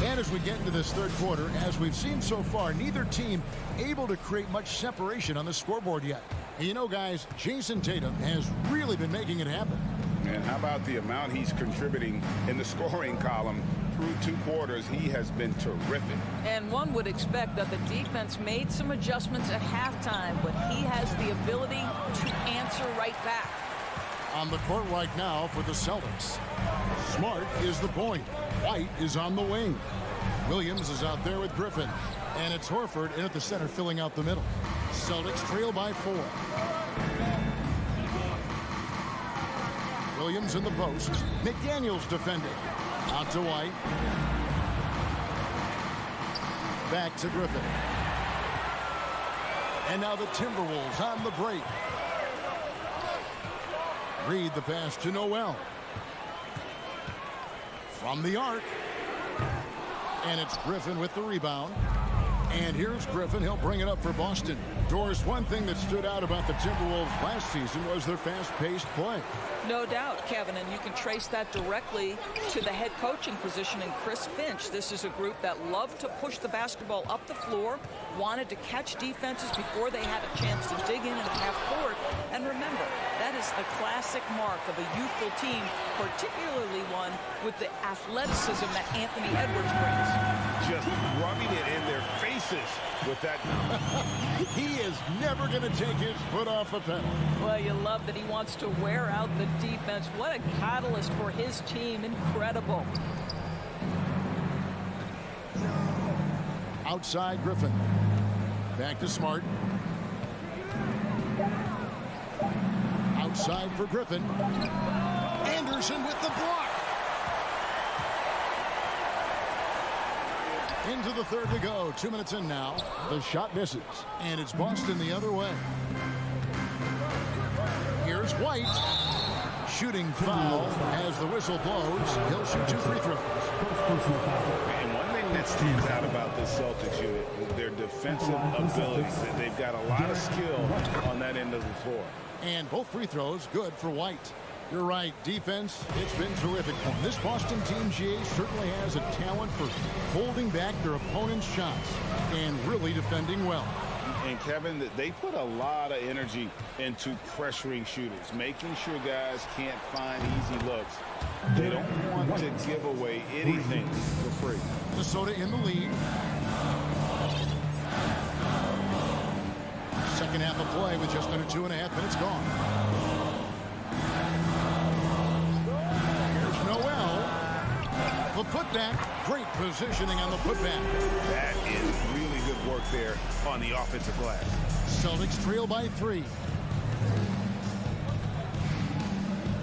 And as we get into this third quarter, as we've seen so far, neither team able to create much separation on the scoreboard yet. And you know, guys, Jason Tatum has really been making it happen. And how about the amount he's contributing in the scoring column? Through 2 quarters, he has been terrific. And one would expect that the defense made some adjustments at halftime, but he has the ability to answer right back. On the court right now for the Celtics. Smart is the point. White is on the wing. Williams is out there with Griffin. And it's Horford in at the center filling out the middle. Celtics trail by 4. Williams in the post. McDaniels defending. Out to White. Back to Griffin. And now the Timberwolves on the break. Reed the pass to Noel. From the arc. And it's Griffin with the rebound. And here's Griffin. He'll bring it up for Boston. Doris, one thing that stood out about the Timberwolves last season was their fast-paced play. No doubt, Kevin, and you can trace that directly to the head coaching position in Chris Finch. This is a group that loved to push the basketball up the floor, wanted to catch defenses before they had a chance to dig in the half court. And remember, that is the classic mark of a youthful team, particularly one with the athleticism that Anthony Edwards brings. Just rubbing it in their faces with that. He is never going to take his foot off the pedal. Well, you love that he wants to wear out the defense. What a catalyst for his team. Incredible. Outside Griffin. Back to Smart. Outside for Griffin. Anderson with the block. Into the third to go. 2 minutes in now. The shot misses. And it's Boston the other way. Here's White. Shooting foul as the whistle blows. He'll shoot 2 free throws. And one thing that stands out about this Celtics unit is their defensive ability. They've got a lot of skill on that end of the floor. And both free throws good for White. You're right, defense, it's been terrific for them. This Boston team, GA, certainly has a talent for holding back their opponent's shots and really defending well. And Kevin, they put a lot of energy into pressuring shooters, making sure guys can't find easy looks. They don't want to give away anything for free. Minnesota in the lead. second half of play with just under 2.5 minutes gone. Here's Noel. The putback. Great positioning on the putback. That is really good work there on the offensive glass. Celtics trail by 3.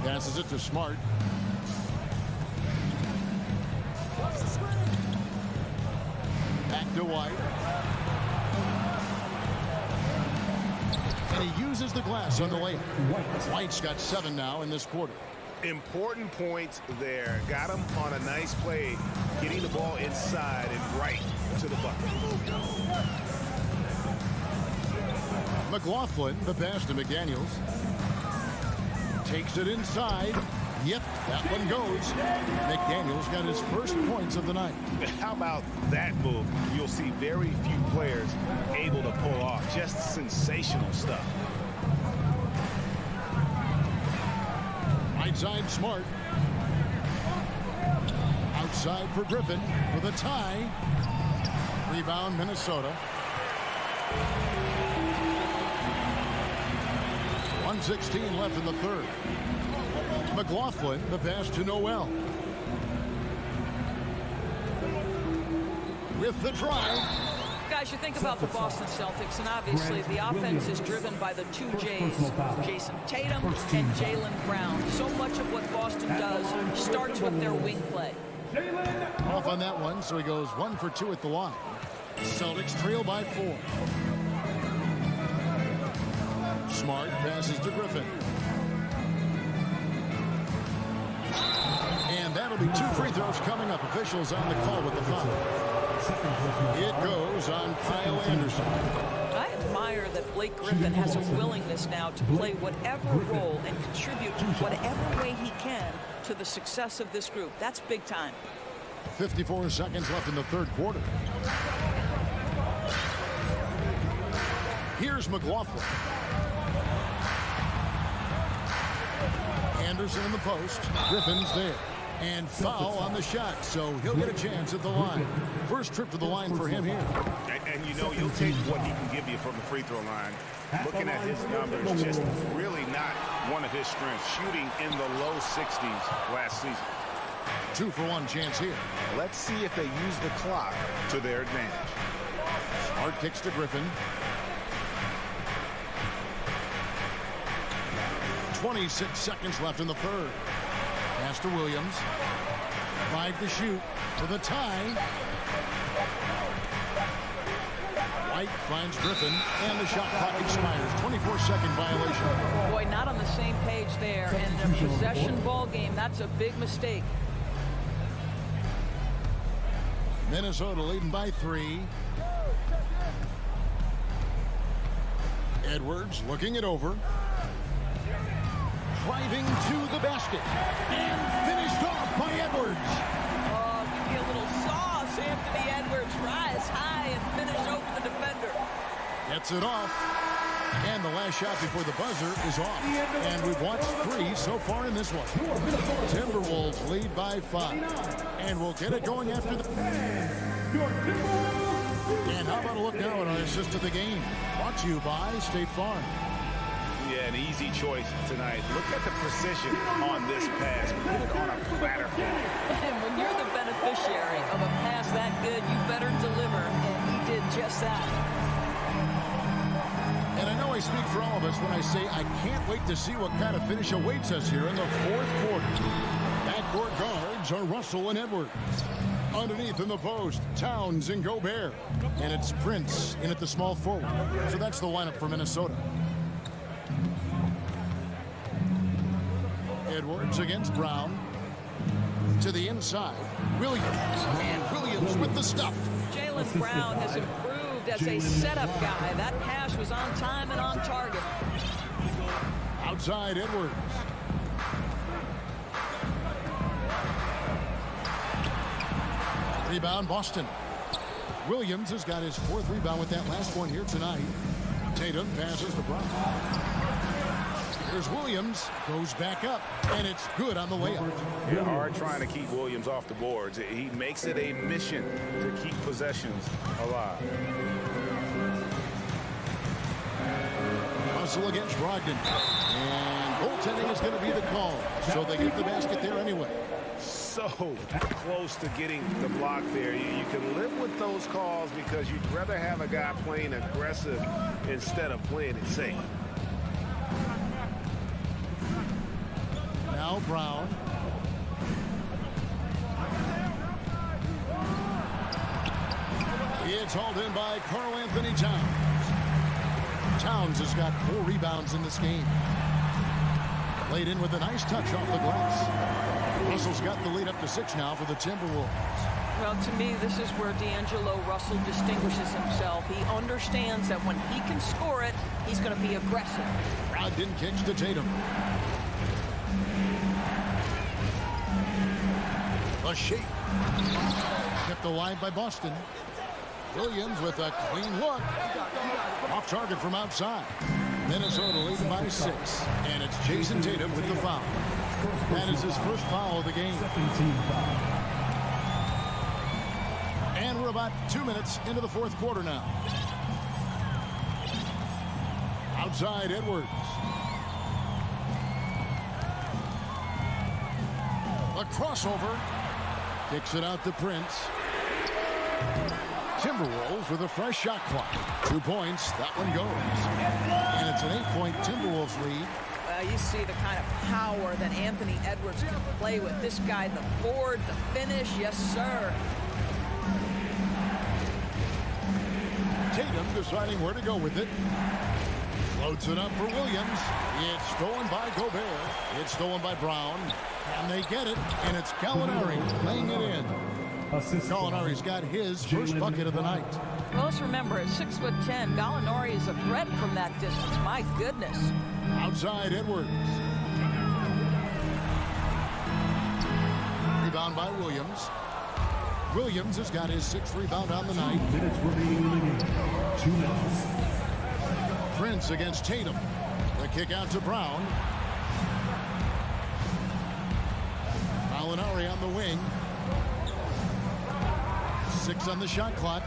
Passes it to Smart. Back to White. And he uses the glass on the layup. White's got 7 now in this quarter. Important points there. Got him on a nice play, getting the ball inside and right to the bucket. McLaughlin, the pass to McDaniels. Takes it inside. Yep, that one goes. McDaniels got his first points of the night. How about that move? You'll see very few players able to pull off. Just sensational stuff. Right side, Smart. Outside for Griffin for the tie. Rebound, Minnesota. 1:16 left in the third. McLaughlin, the pass to Noel. With the drive. Guys, you think about the Boston Celtics, and obviously the offense is driven by the 2 J's, Jason Tatum and Jaylen Brown. So much of what Boston does starts with their wing play. Off on that one, so he goes 1 for 2 at the line. Celtics trail by 4. Smart passes to Griffin. And that'll be 2 free throws coming up. Officials on the call with the foul. It goes on Kyle Anderson. I admire that Blake Griffin has a willingness now to play whatever role and contribute whatever way he can to the success of this group. That's big time. 54 seconds left in the third quarter. Here's McLaughlin. Anderson in the post. Griffin's there. And foul on the shot, so he'll get a chance at the line. First trip to the line for him here. And you know, you'll take what he can give you from the free throw line. Looking at his numbers, just really not one of his strengths. Shooting in the low 60s last season. 2 for 1 chance here. Let's see if they use the clock to their advantage. Smart kicks to Griffin. 26 seconds left in the third. Pass to Williams. 5 to shoot for the tie. White finds Griffin, and the shot clock expires. 24-second violation. Boy, not on the same page there. And in a possession ball game, that's a big mistake. Minnesota leading by 3. Edwards looking it over. Driving to the basket. And finished off by Edwards. Oh, give me a little sauce, Anthony Edwards. Rise high and finish over the defender. Gets it off. And the last shot before the buzzer is off. And we've watched 3 so far in this one. Timberwolves lead by 5. And we'll get it going after the... And how about a look now at our assist of the game? Brought to you by State Farm. Yeah, an easy choice tonight. Look at the precision on this pass. Put it on a platter. And when you're the beneficiary of a pass that good, you better deliver. And he did just that. And I know I speak for all of us when I say I can't wait to see what kind of finish awaits us here in the fourth quarter. Backcourt guards are Russell and Edwards. Underneath in the post, Towns and Gobert. And it's Prince in at the small forward. So that's the lineup for Minnesota. Edwards against Brown. To the inside. Williams. And Williams with the stuff. Jaylen Brown has improved as a setup guy. That pass was on time and on target. Outside Edwards. Rebound Boston. Williams has got his 4th rebound with that last one here tonight. Tatum passes to Brown. Here's Williams, goes back up, and it's good on the layup. Yeah, hard trying to keep Williams off the boards. He makes it a mission to keep possessions alive. Russell against Brogdon. And goaltending is going to be the call. So they get the basket there anyway. So close to getting the block there. You can live with those calls because you'd rather have a guy playing aggressive instead of playing it safe. Now Brown. It's hauled in by Karl Anthony Towns. Towns has got 4 rebounds in this game. Played in with a nice touch off the glass. Russell's got the lead up to 6 now for the Timberwolves. Well, to me, this is where D'Angelo Russell distinguishes himself. He understands that when he can score it, he's going to be aggressive. Brogdon kicks to Tatum. A shake. Kept alive by Boston. Williams with a clean look. Off target from outside. Minnesota leading by 6. And it's Jason Tatum with the foul. That is his first foul of the game. And we're about 2 minutes into the 4th quarter now. Outside Edwards. A crossover. Kicks it out to Prince. Timberwolves with a fresh shot clock. 2 points. That one goes. And it's an 8-point Timberwolves lead. You see the kind of power that Anthony Edwards can play with. This guy, the board, the finish, yes, sir. Tatum deciding where to go with it. Floats it up for Williams. It's stolen by Gobert. It's stolen by Brown. And they get it, and it's Gallinari laying it in. Gallinari's got his first bucket of the night. Well, let's remember, at 6'10", Gallinari is a threat from that distance. My goodness. Outside Edwards. Rebound by Williams. Williams has got his 6th rebound on the night. 2 minutes remaining in the game. 2 minutes. Prince against Tatum. The kick out to Brown. Gallinari on the wing. 6 on the shot clock.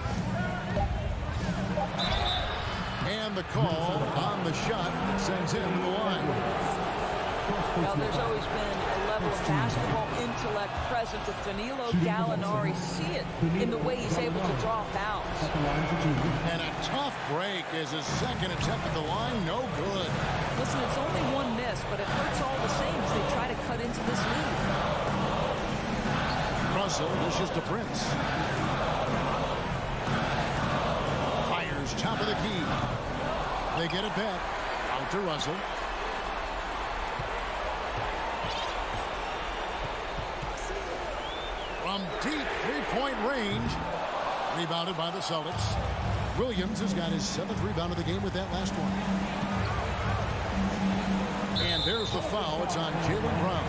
And the call on the shot that sends him to the line. Well, there's always been a level of basketball intellect present with Danilo Gallinari. See it in the way he's able to draw fouls. And a tough break is his 2nd attempt at the line. No good. Listen, it's only 1 miss, but it hurts all the same as they try to cut into this lead. Russell dishes to Prince. Fires top of the key. They get it back. Out to Russell. From deep 3-point range. Rebounded by the Celtics. Williams has got his 7th rebound of the game with that last one. And there's the foul. It's on Jaylen Brown.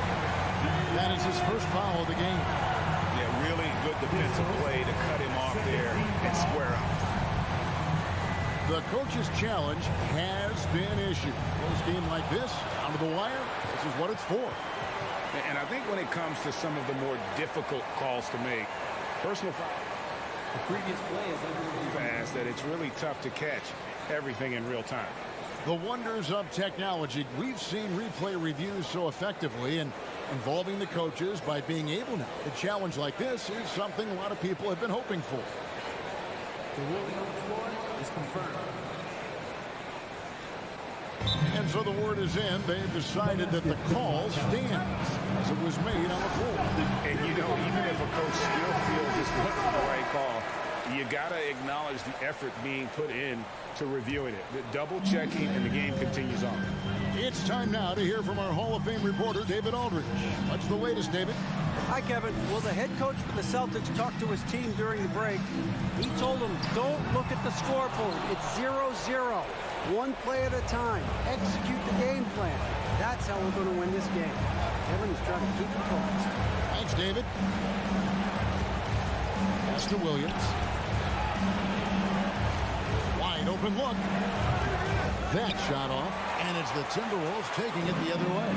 That is his first foul of the game. Yeah, really good defensive play to cut him off there and square up. The coach's challenge has been issued. Close game like this, down to the wire, this is what it's for. And I think when it comes to some of the more difficult calls to make, personal foul, the previous play is fast that it's really tough to catch everything in real time. The wonders of technology. We've seen replay reviews so effectively and involving the coaches by being able now. A challenge like this is something a lot of people have been hoping for. The ruling on the floor is confirmed. And so the word is in. They've decided that the call stands as it was made on the floor. And you know, even if a coach still feels this wasn't the right call, you got to acknowledge the effort being put in to reviewing it. The double checking, and the game continues on. It's time now to hear from our Hall of Fame reporter, David Aldridge. What's the latest, David? Hi, Kevin. Well, the head coach for the Celtics talked to his team during the break. He told them, don't look at the scoreboard. It's 0-0. 1 play at a time. Execute the game plan. That's how we're going to win this game. Kevin is trying to keep them focused. Thanks, David. Pass to Williams. Wide open look. That shot off, and it's the Timberwolves taking it the other way.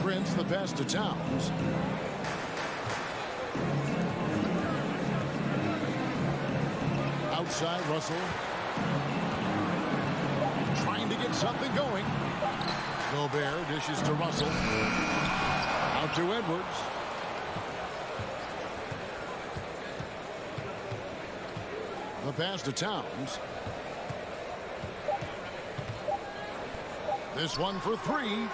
Prince the pass to Towns. outside Russell. Trying to get something going. Gobert dishes to Russell. Out to Edwards. The pass to Towns. This one for three.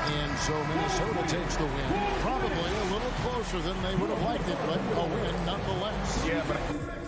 And so Minnesota takes the win. Probably a little closer than they would have liked it, but a win nonetheless. Yeah, but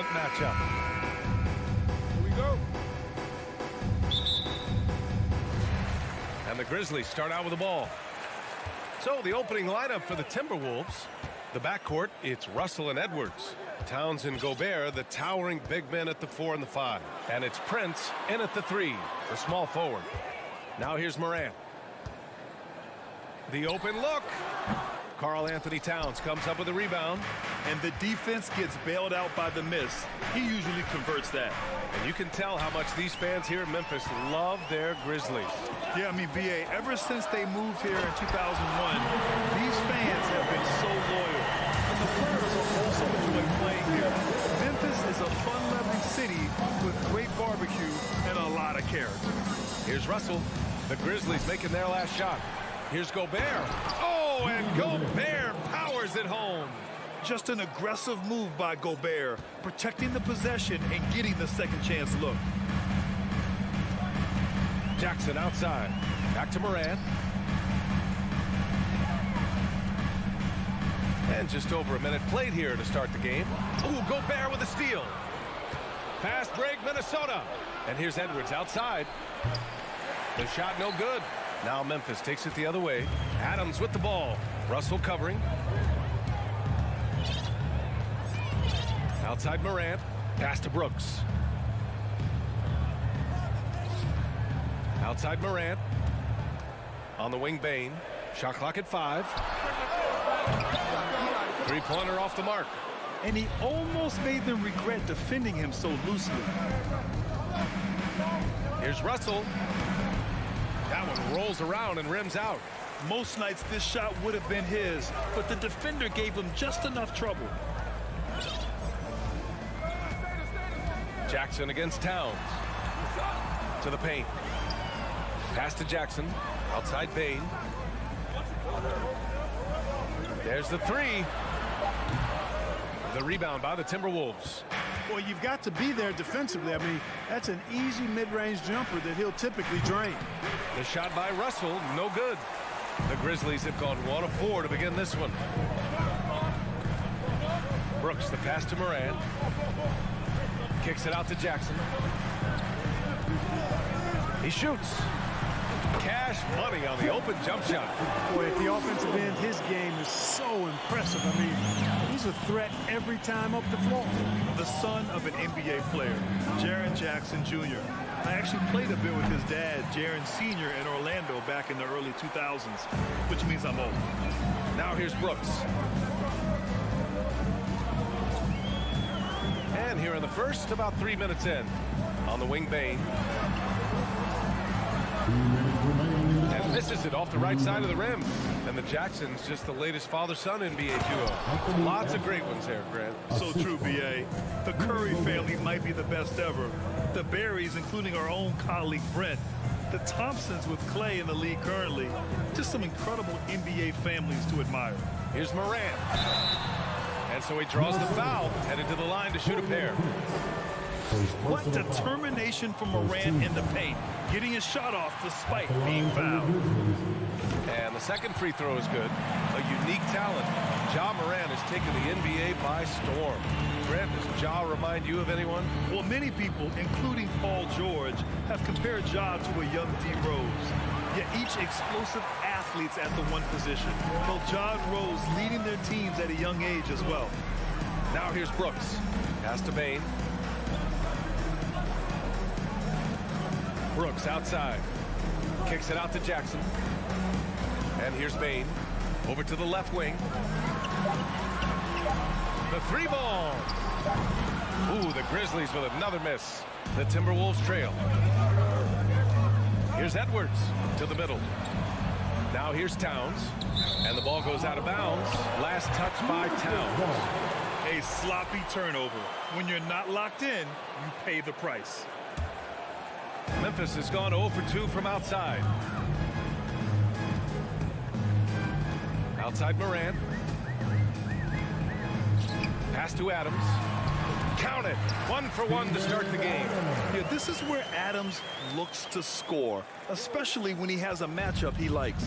excellent matchup. Here we go. And the Grizzlies start out with the ball. So the opening lineup for the Timberwolves. The backcourt, it's Russell and Edwards. Towns and Gobert, the towering big men at the 4 and the 5. And it's Prince in at the 3, the small forward. Now here's Morant. The open look. Karl Anthony Towns comes up with a rebound. And the defense gets bailed out by the miss. He usually converts that. And you can tell how much these fans here in Memphis love their Grizzlies. Yeah, I mean, BA, ever since they moved here in 2001, these fans have been so loyal. And the players are also enjoying playing here. Memphis is a fun-loving city with great barbecue and a lot of character. Here's Russell. The Grizzlies making their last shot. Here's Gobert. Oh, and Gobert powers it home. Just an aggressive move by Gobert, protecting the possession and getting the second chance look. Jackson outside. Back to Morant. And just over a minute played here to start the game. Ooh, Gobert with a steal. Fast break, Minnesota. And here's Edwards outside. The shot no good. Now Memphis takes it the other way. Adams with the ball. Russell covering. Outside Morant. Pass to Brooks. Outside Morant. On the wing, Bane. Shot clock at 5. Three-pointer off the mark. And he almost made them regret defending him so loosely. Here's Russell. That one rolls around and rims out. Most nights this shot would have been his, but the defender gave him just enough trouble. Jackson against Towns. To the paint. Pass to Jackson. Outside Bane. There's the 3. The rebound by the Timberwolves. Well, you've got to be there defensively. I mean, that's an easy mid-range jumper that he'll typically drain. The shot by Russell, no good. The Grizzlies have gone 1 of 4 to begin this one. Brooks, the pass to Morant. Kicks it out to Jackson. He shoots. Cash money on the open jump shot. Boy, at the offensive end, his game is so impressive. I mean, he's a threat every time up the floor. The son of an NBA player, Jaren Jackson Jr. I actually played a bit with his dad, Jaren Sr. in Orlando back in the early 2000s, which means I'm old. Now here's Brooks. And here in the first, about 3 minutes in. On the wing, Bane. And misses it off the right side of the rim. And the Jacksons just the latest father-son NBA duo. Lots of great ones there, Grant. So true, B.A. The Curry family might be the best ever. The Berries, including our own colleague Brent. The Thompsons with Clay in the league currently. Just some incredible NBA families to admire. Here's Morant. And so he draws the foul, headed to the line to shoot a pair. What determination from Morant in the paint, getting his shot off despite being fouled. And the second free throw is good. A unique talent. Ja Morant has taken the NBA by storm. Grant, does Ja remind you of anyone? Well, many people, including Paul George, have compared Ja to a young D. Rose. Yet each explosive athletes at the one position. Well, Ja and Rose leading their teams at a young age as well. Now here's Brooks. Pass to Bane. Brooks outside. Kicks it out to Jackson. And here's Bane. Over to the left wing. The 3 ball. Ooh, the Grizzlies with another miss. The Timberwolves trail. Here's Edwards to the middle. Now here's Towns. And the ball goes out of bounds. Last touch by Towns. A sloppy turnover. When you're not locked in, you pay the price. Memphis has gone 0 for 2 from outside. Outside Morant. Pass to Adams. Count it. 1 for 1 to start the game. Yeah, this is where Adams looks to score, especially when he has a matchup he likes.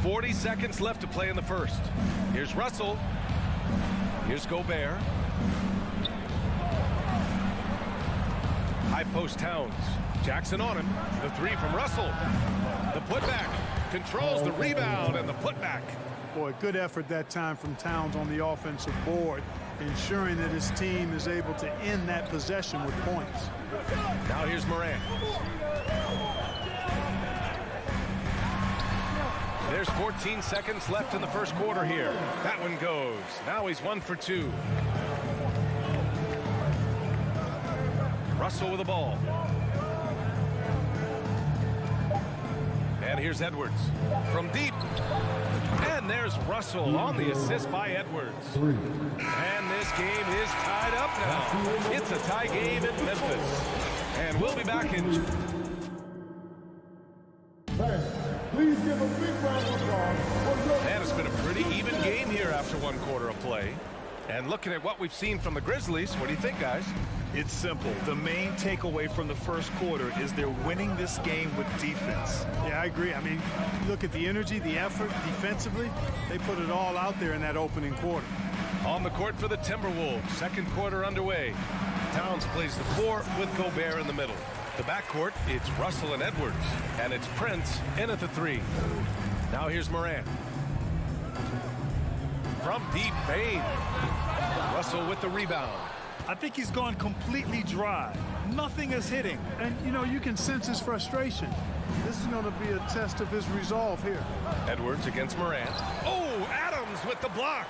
40 seconds left to play in the first. Here's Russell. Here's Gobert. High post Towns. Jackson on him. The three from Russell. The putback. Controls the rebound and the putback. Boy, good effort that time from Towns on the offensive board, ensuring that his team is able to end that possession with points. Now here's Morant. There's 14 seconds left in the first quarter here. That one goes. Now he's 1 for 2. Russell with the ball. And here's Edwards from deep. And there's Russell on the assist by Edwards. And this game is tied up now. It's a tie game in Memphis. And we'll be back in... Please give a big round of applause. And it's been a pretty even game here after 1 quarter of play. And looking at what we've seen from the Grizzlies, what do you think, guys? It's simple. The main takeaway from the first quarter is they're winning this game with defense. Yeah, I agree. I mean, look at the energy, the effort defensively. They put it all out there in that opening quarter. On the court for the Timberwolves, second quarter underway. Towns plays the 4 with Gobert in the middle. The backcourt, it's Russell and Edwards. And it's Prince in at the 3. Now here's Morant. From deep, Bane. Russell with the rebound. I think he's gone completely dry. Nothing is hitting. And, you know, you can sense his frustration. This is going to be a test of his resolve here. Edwards against Morant. Oh, Adams with the block.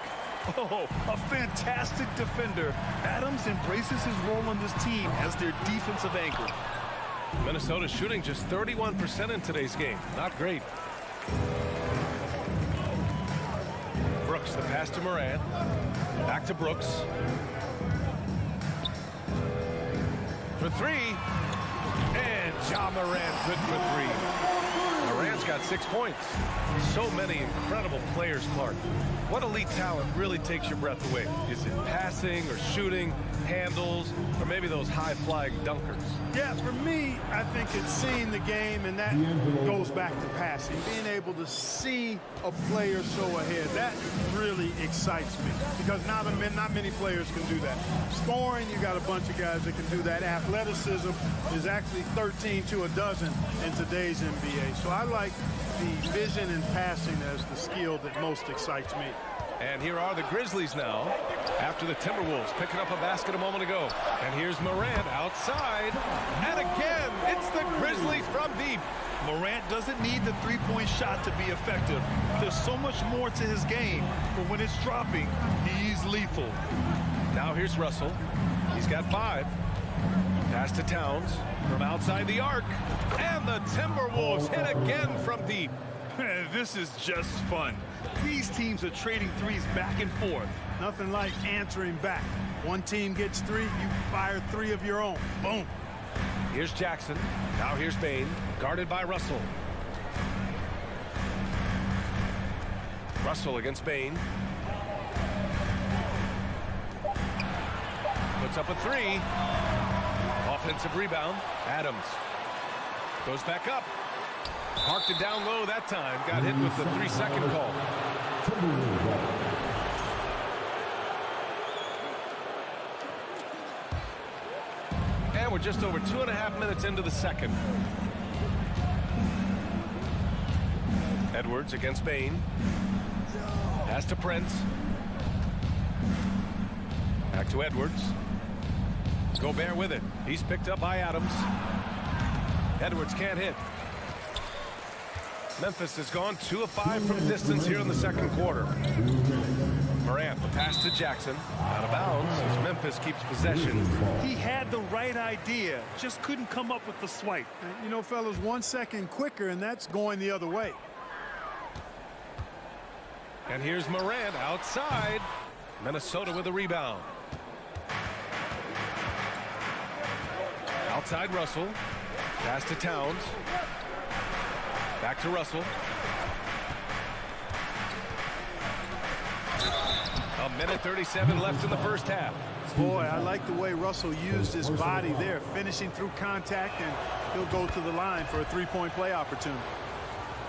Oh, a fantastic defender. Adams embraces his role on this team as their defensive anchor. Minnesota shooting just 31% in today's game. Not great. Brooks, the pass to Morant. Back to Brooks. For 3. And Ja Morant good for 3. Morant's got 6 points. So many incredible players, Clark. What elite talent really takes your breath away? Is it passing or shooting, handles, or maybe those high-flying dunkers? Yeah, for me, I think it's seeing the game, and that goes back to passing. Being able to see a player so ahead, that really excites me because not many players can do that. Scoring, you got a bunch of guys that can do that. Athleticism is actually 13 to a dozen in today's NBA. So I like the vision and passing as the skill that most excites me. And here are the Grizzlies now after the Timberwolves picking up a basket a moment ago. And here's Morant outside. And again, it's the Grizzlies from deep. Morant doesn't need the three-point shot to be effective. There's so much more to his game, but when it's dropping, he's lethal. Now here's Russell. He's got 5. Pass to Towns from outside the arc. And the Timberwolves hit again from deep. This is just fun. These teams are trading threes back and forth. Nothing like answering back. One team gets 3, you fire 3 of your own. Boom. Here's Jackson. Now here's Bane, guarded by Russell. Russell against Bane. Puts up a 3. Offensive rebound. Adams goes back up. Marked it down low that time. Got hit with the 3-second call. And we're just over 2.5 minutes into the second. Edwards against Bane. Pass to Prince. Back to Edwards. Gobert with it. He's picked up by Adams. Edwards can't hit. Memphis has gone 2 of 5 from distance here in the second quarter. Morant, the pass to Jackson. Out of bounds as Memphis keeps possession. He had the right idea, just couldn't come up with the swipe. And, you know, fellas, 1 second quicker, and that's going the other way. And here's Morant outside. Minnesota with a rebound. Outside Russell. Pass to Towns. Back to Russell. A minute 37 left in the first half. Boy, I like the way Russell used his body there, finishing through contact, and he'll go to the line for a 3-point play opportunity.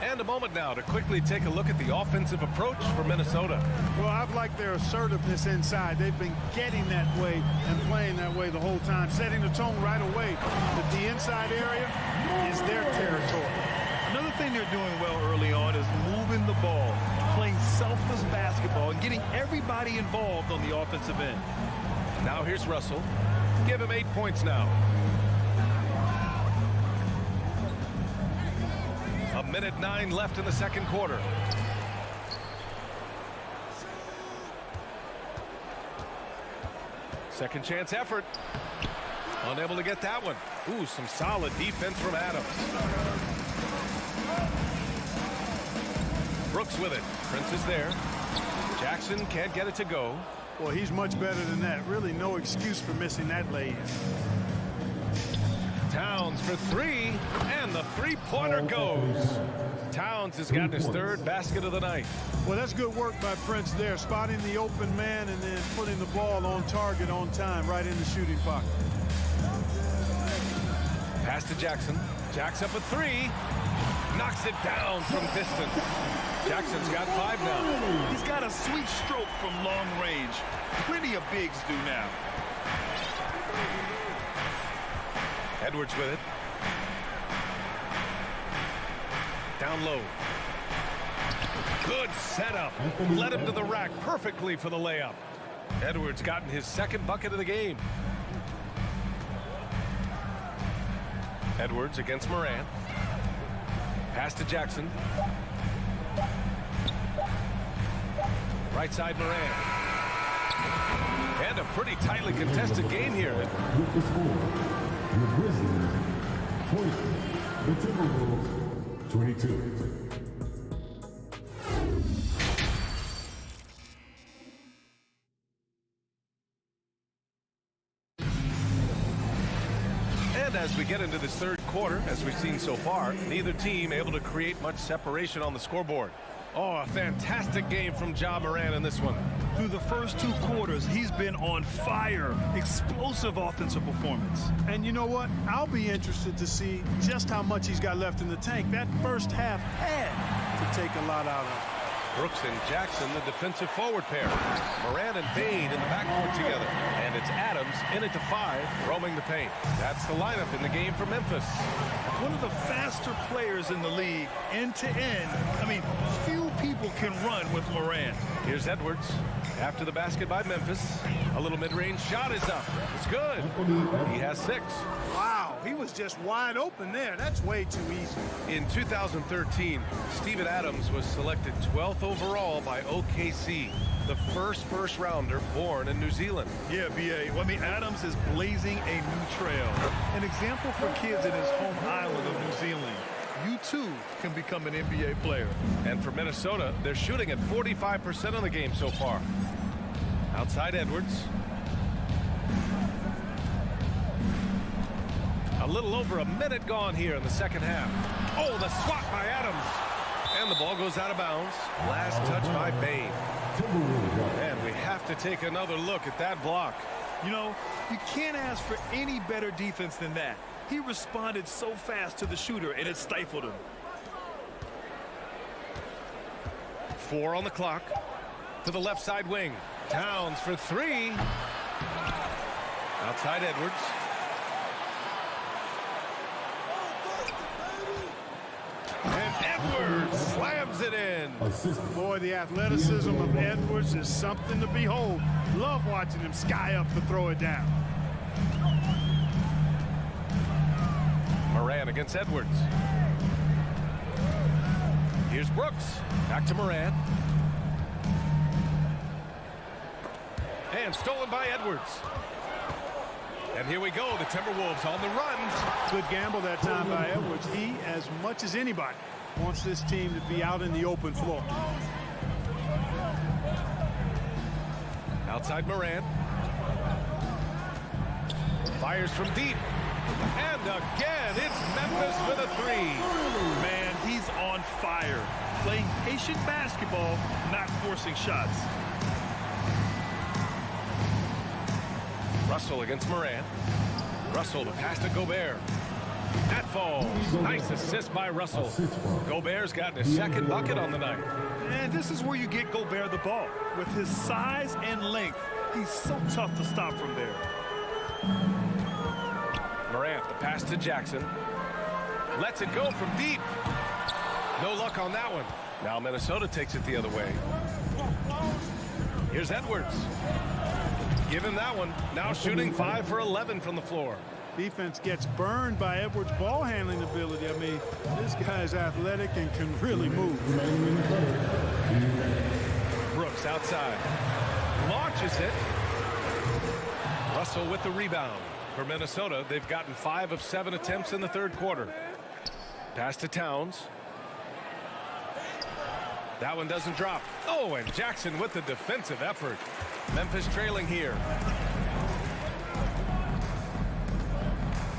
And a moment now to quickly take a look at the offensive approach for Minnesota. Well, I've liked their assertiveness inside. They've been getting that way and playing that way the whole time, setting the tone right away that the inside area is their territory. Another thing they're doing well early on is moving the ball, playing selfless basketball, and getting everybody involved on the offensive end. Now here's Russell. Give him 8 points now. A minute 9 left in the second quarter. Second chance effort. Unable to get that one. Ooh, some solid defense from Adams. Brooks with it. Prince is there. Jackson can't get it to go. Well, he's much better than that. Really no excuse for missing that lay-in. Towns for 3, and the three-pointer goes. Towns has gotten his third basket of the night. Well, that's good work by Prince there, spotting the open man and then putting the ball on target on time, right in the shooting pocket. Pass to Jackson. Jack's up a 3. Knocks it down from distance. Jackson's got 5 now. He's got a sweet stroke from long range. Plenty of bigs do now. Edwards with it. Down low. Good setup. Led him to the rack perfectly for the layup. Edwards gotten his second bucket of the game. Edwards against Morant. Pass to Jackson. Right side Morant. And a pretty tightly contested game here. With the score, the Grizzlies 20, the Timberwolves 22. And as we get into this third quarter, as we've seen so far, neither team able to create much separation on the scoreboard. Oh, a fantastic game from Ja Morant in this one. Through the first 2 quarters, he's been on fire. Explosive offensive performance. And you know what? I'll be interested to see just how much he's got left in the tank. That first half had to take a lot out of him. Brooks and Jackson, the defensive forward pair. Morant and Bade in the backcourt together. And it's Adams in at the 5, roaming the paint. That's the lineup in the game for Memphis. One of the faster players in the league, end to end. I mean, few people can run with Morant. Here's Edwards. After the basket by Memphis. A little mid-range shot is up. It's good. He has 6. Wow, he was just wide open there. That's way too easy. In 2013, Steven Adams was selected 12th overall by OKC, the first rounder born in New Zealand. Yeah, B.A. Well, I mean, Adams is blazing a new trail. An example for kids in his home island of New Zealand. You too can become an NBA player. And for Minnesota, they're shooting at 45% on the game so far. Outside Edwards. A little over a minute gone here in the second half. Oh, the swat by Adams. And the ball goes out of bounds. Last touch by Bade. And we have to take another look at that block. You know, you can't ask for any better defense than that. He responded so fast to the shooter, and it stifled him. 4 on the clock. To the left side wing. Towns for 3. Outside Edwards. And Edwards slams it in. Boy, the athleticism of Edwards is something to behold. Love watching him sky up to throw it down. Morant against Edwards. Here's Brooks. Back to Morant. And stolen by Edwards. And here we go. The Timberwolves on the run. Good gamble that time by Edwards. He, as much as anybody, wants this team to be out in the open floor. Outside Morant. Fires from deep. And again, it's Memphis with a 3. Man, he's on fire. Playing patient basketball, not forcing shots. Russell against Morant. Russell, the pass to Gobert. That falls. Nice assist by Russell. Gobert's gotten his second bucket on the night. And this is where you get Gobert the ball. With his size and length, he's so tough to stop from there. Morant, the pass to Jackson. Lets it go from deep. No luck on that one. Now Minnesota takes it the other way. Here's Edwards. Give him that one. Now shooting 5 for 11 from the floor. Defense gets burned by Edwards' ball handling ability. I mean, this guy's athletic and can really move. Brooks outside. Launches it. Russell with the rebound. For Minnesota, they've gotten 5 of 7 attempts in the third quarter. Pass to Towns. That one doesn't drop. Oh, and Jackson with the defensive effort. Memphis trailing here.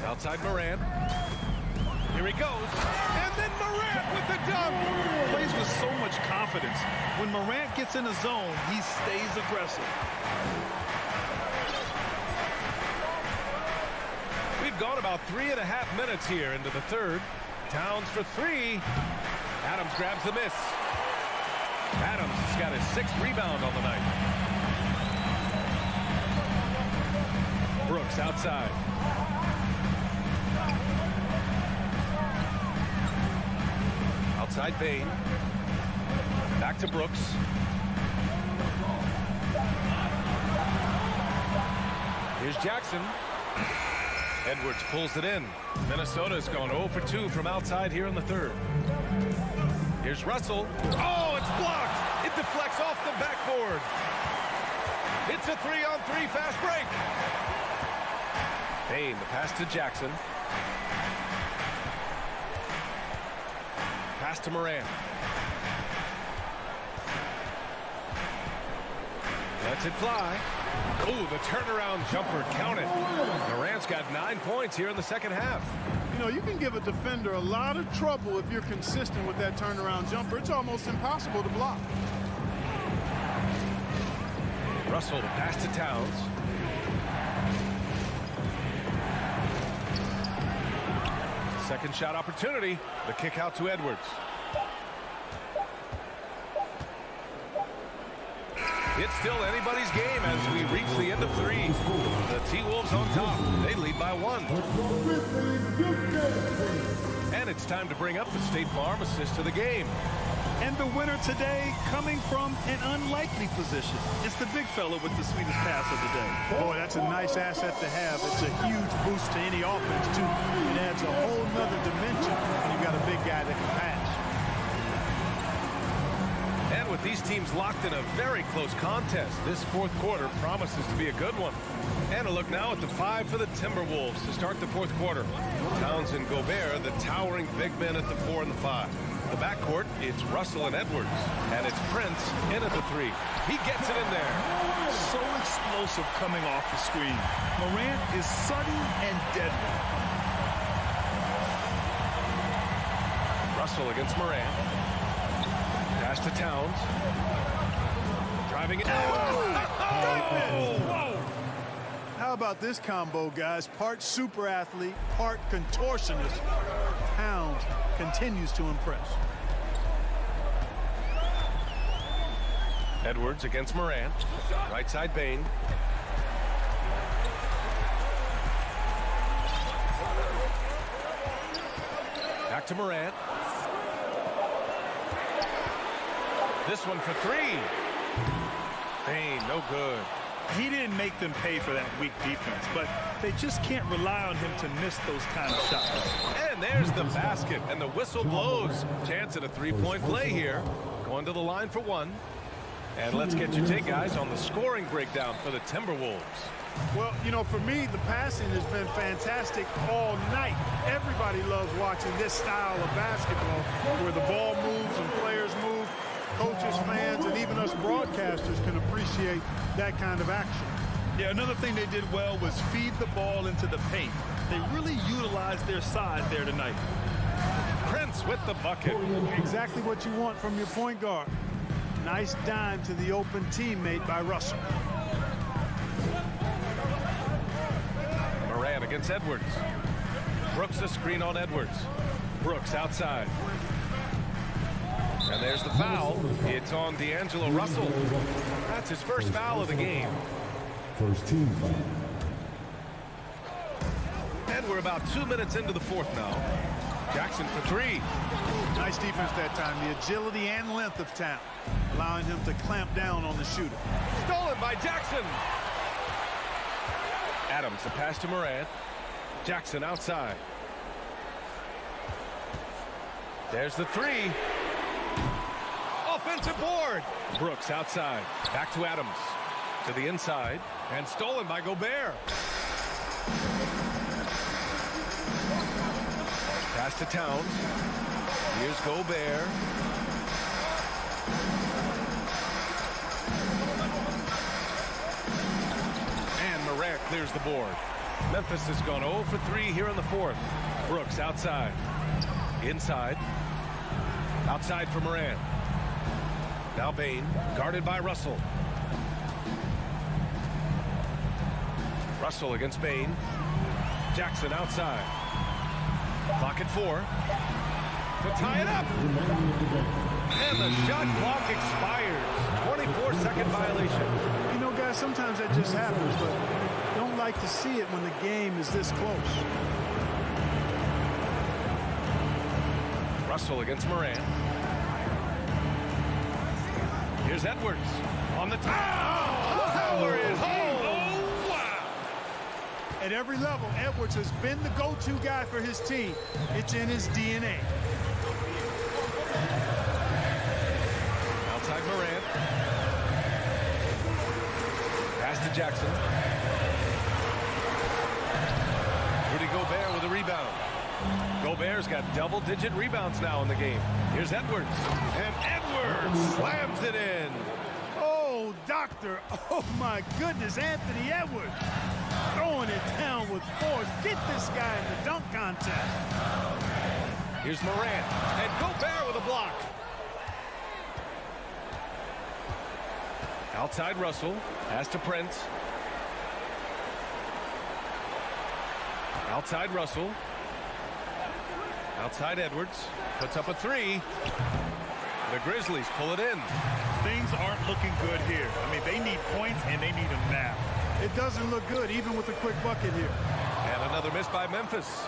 Outside Morant. Here he goes. And then Morant with the dunk. Plays with so much confidence. When Morant gets in the zone, he stays aggressive. We've gone about 3.5 minutes here into the third. Towns for 3. Adams grabs the miss. Adams has got his 6th rebound on the night. Brooks outside. Outside Bain. Back to Brooks. Here's Jackson. Edwards pulls it in. Minnesota's gone 0 for 2 from outside here in the third. Here's Russell. Oh, it's blocked. It deflects off the backboard. It's a 3-on-3 fast break. Bain, the pass to Jackson. Pass to Morant. Lets it fly. Oh, the turnaround jumper counted. Morant's got 9 points here in the second half. You know, you can give a defender a lot of trouble if you're consistent with that turnaround jumper. It's almost impossible to block. Russell, the pass to Towns. Second shot opportunity. The kick out to Edwards. It's still anybody's game as we reach the end of 3. The T-Wolves on top. They lead by 1. And it's time to bring up the State Farm assist of the game. And the winner today coming from an unlikely position. It's the big fella with the sweetest pass of the day. Boy, that's a nice asset to have. It's a huge boost to any offense, too. It adds a whole nother dimension when you've got a big guy that can pass. And with these teams locked in a very close contest, this fourth quarter promises to be a good one. And a look now at the 5 for the Timberwolves to start the fourth quarter. Towns and Gobert, the towering big men at the 4 and the 5. The backcourt, it's Russell and Edwards. And it's Prince in at the 3. He gets it in there. So explosive coming off the screen. Morant is sudden and deadly. Russell against Morant. Pass to Towns. Driving it. Whoa! How about this combo, guys? Part super athlete, part contortionist. Towns continues to impress. Edwards against Morant. Right side Bain. Back to Morant. This one for 3. Bain, no good. He didn't make them pay for that weak defense, but they just can't rely on him to miss those kind of shots. And there's the basket, and the whistle blows. Chance at a 3-point play here. Going to the line for 1. And let's get your take, guys, on the scoring breakdown for the Timberwolves. Well, you know, for me, the passing has been fantastic all night. Everybody loves watching this style of basketball where the ball moves and players move. Coaches, fans, and even us broadcasters can appreciate that kind of action. Yeah, another thing they did well was feed the ball into the paint. They really utilized their size there tonight. Prince with the bucket. Exactly what you want from your point guard. Nice dime to the open teammate by Russell. Morant against Edwards. Brooks a screen on Edwards. Brooks outside. And there's the foul. It's on D'Angelo Russell. That's his first foul of the game. First team foul. And we're about 2 minutes into the fourth now. Jackson for three. Nice defense that time. The agility and length of Town, allowing him to clamp down on the shooter. Stolen by Jackson. Adams, the pass to Morant. Jackson outside. There's the three. Offensive board. Brooks outside. Back to Adams. To the inside. And stolen by Gobert. Pass to Towns. Here's Gobert. And Morant clears the board. Memphis has gone 0 for 3 here in the fourth. Brooks outside. Inside. Outside for Morant. Now Bane, guarded by Russell. Russell against Bane. Jackson outside. Clock at 4. To tie it up. And the shot clock expires. 24-second violation. You know, guys, sometimes that just happens, but don't like to see it when the game is this close. Russell against Morant. Here's Edwards on the top. The power is home. Oh, wow. At every level, Edwards has been the go-to guy for his team. It's in his DNA. Outside Morant. Pass to Jackson. Rudy Gobert with a rebound. Gobert's got double-digit rebounds now in the game. Here's Edwards. And Edwards slams it in. Oh, doctor. Oh, my goodness. Anthony Edwards throwing it down with force. Get this guy in the dunk contest. Here's Morant. And Gobert with a block. Outside Russell. Pass to Prince. Outside Russell. Outside Edwards. Puts up a three. The Grizzlies pull it in. Things aren't looking good here. I mean, they need points and they need them now. It doesn't look good, even with a quick bucket here. And another miss by Memphis.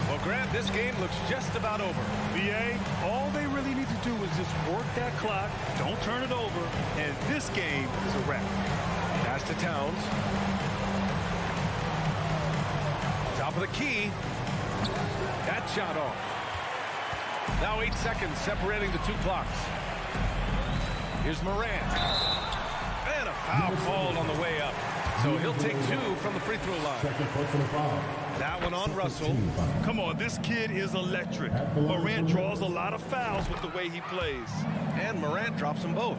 Well, Grant, this game looks just about over. VA, all they really need to do is just work that clock, don't turn it over, and this game is a wrap. Pass to Towns. Top of the key. That shot off. Now 8 seconds separating the two clocks. Here's Morant. And a foul called on the way up. So he'll take 2 from the free throw line. Second personal foul. That one on Russell. Come on, this kid is electric. Morant draws a lot of fouls with the way he plays. And Morant drops them both.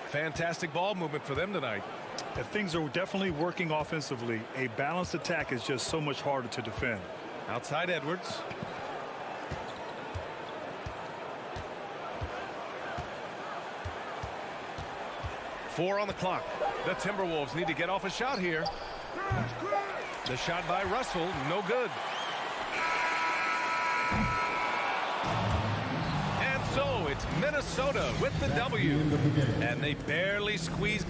Fantastic ball movement for them tonight. If things are definitely working offensively, a balanced attack is just so much harder to defend. Outside Edwards. Four on the clock. The Timberwolves need to get off a shot here. The shot by Russell, no good. And so it's Minnesota with the W. And they barely squeeze.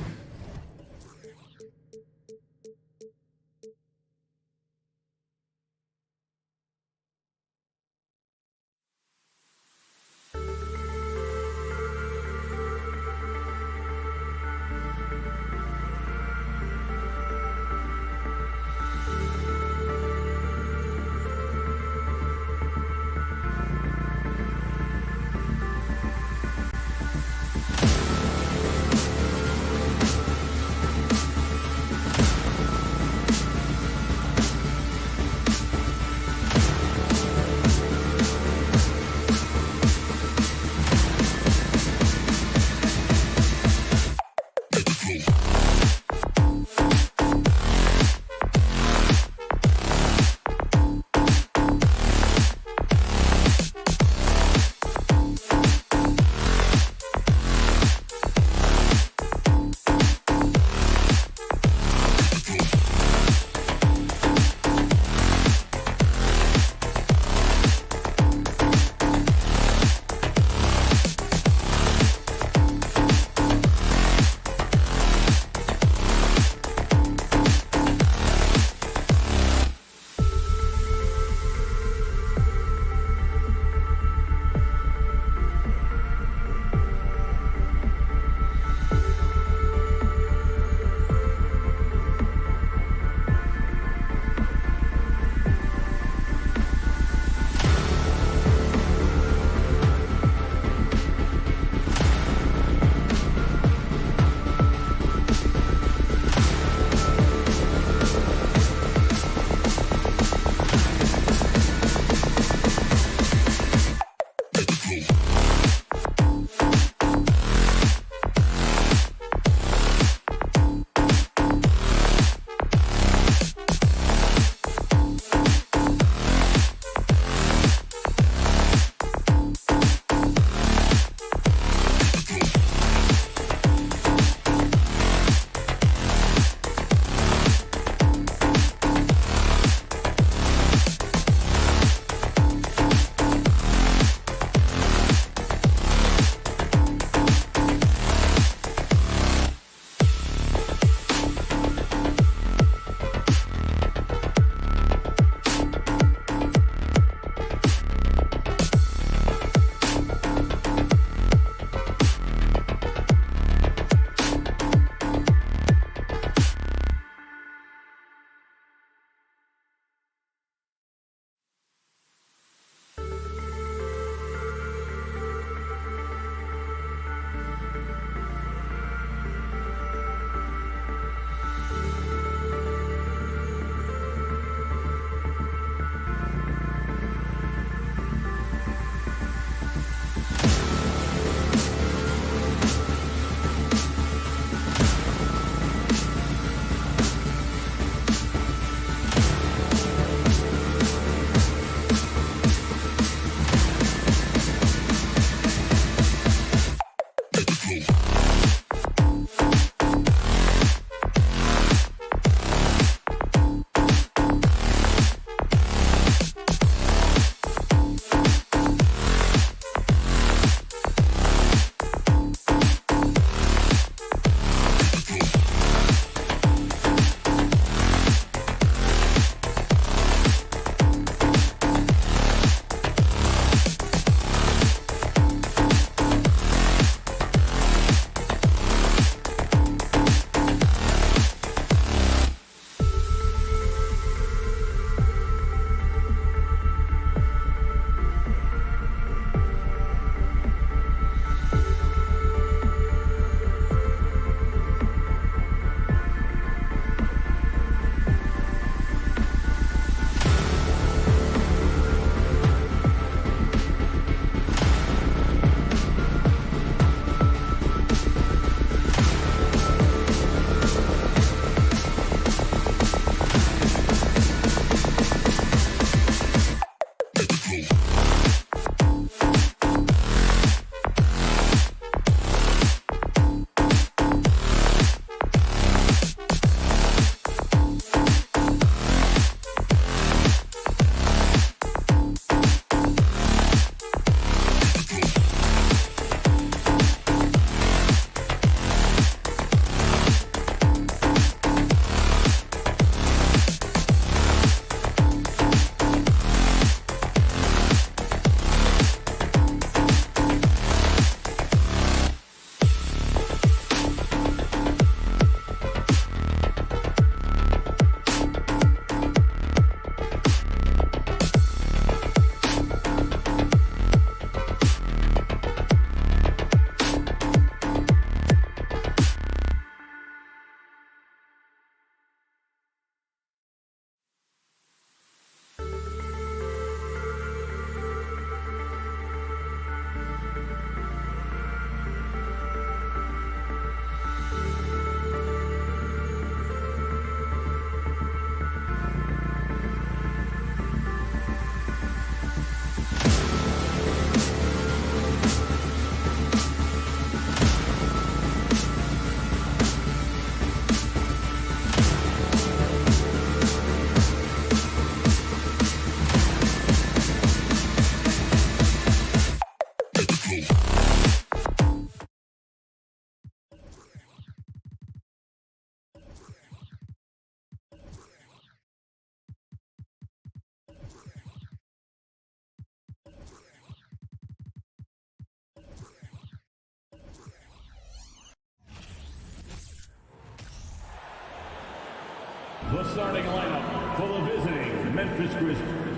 The starting lineup for the visiting Memphis Grizzlies.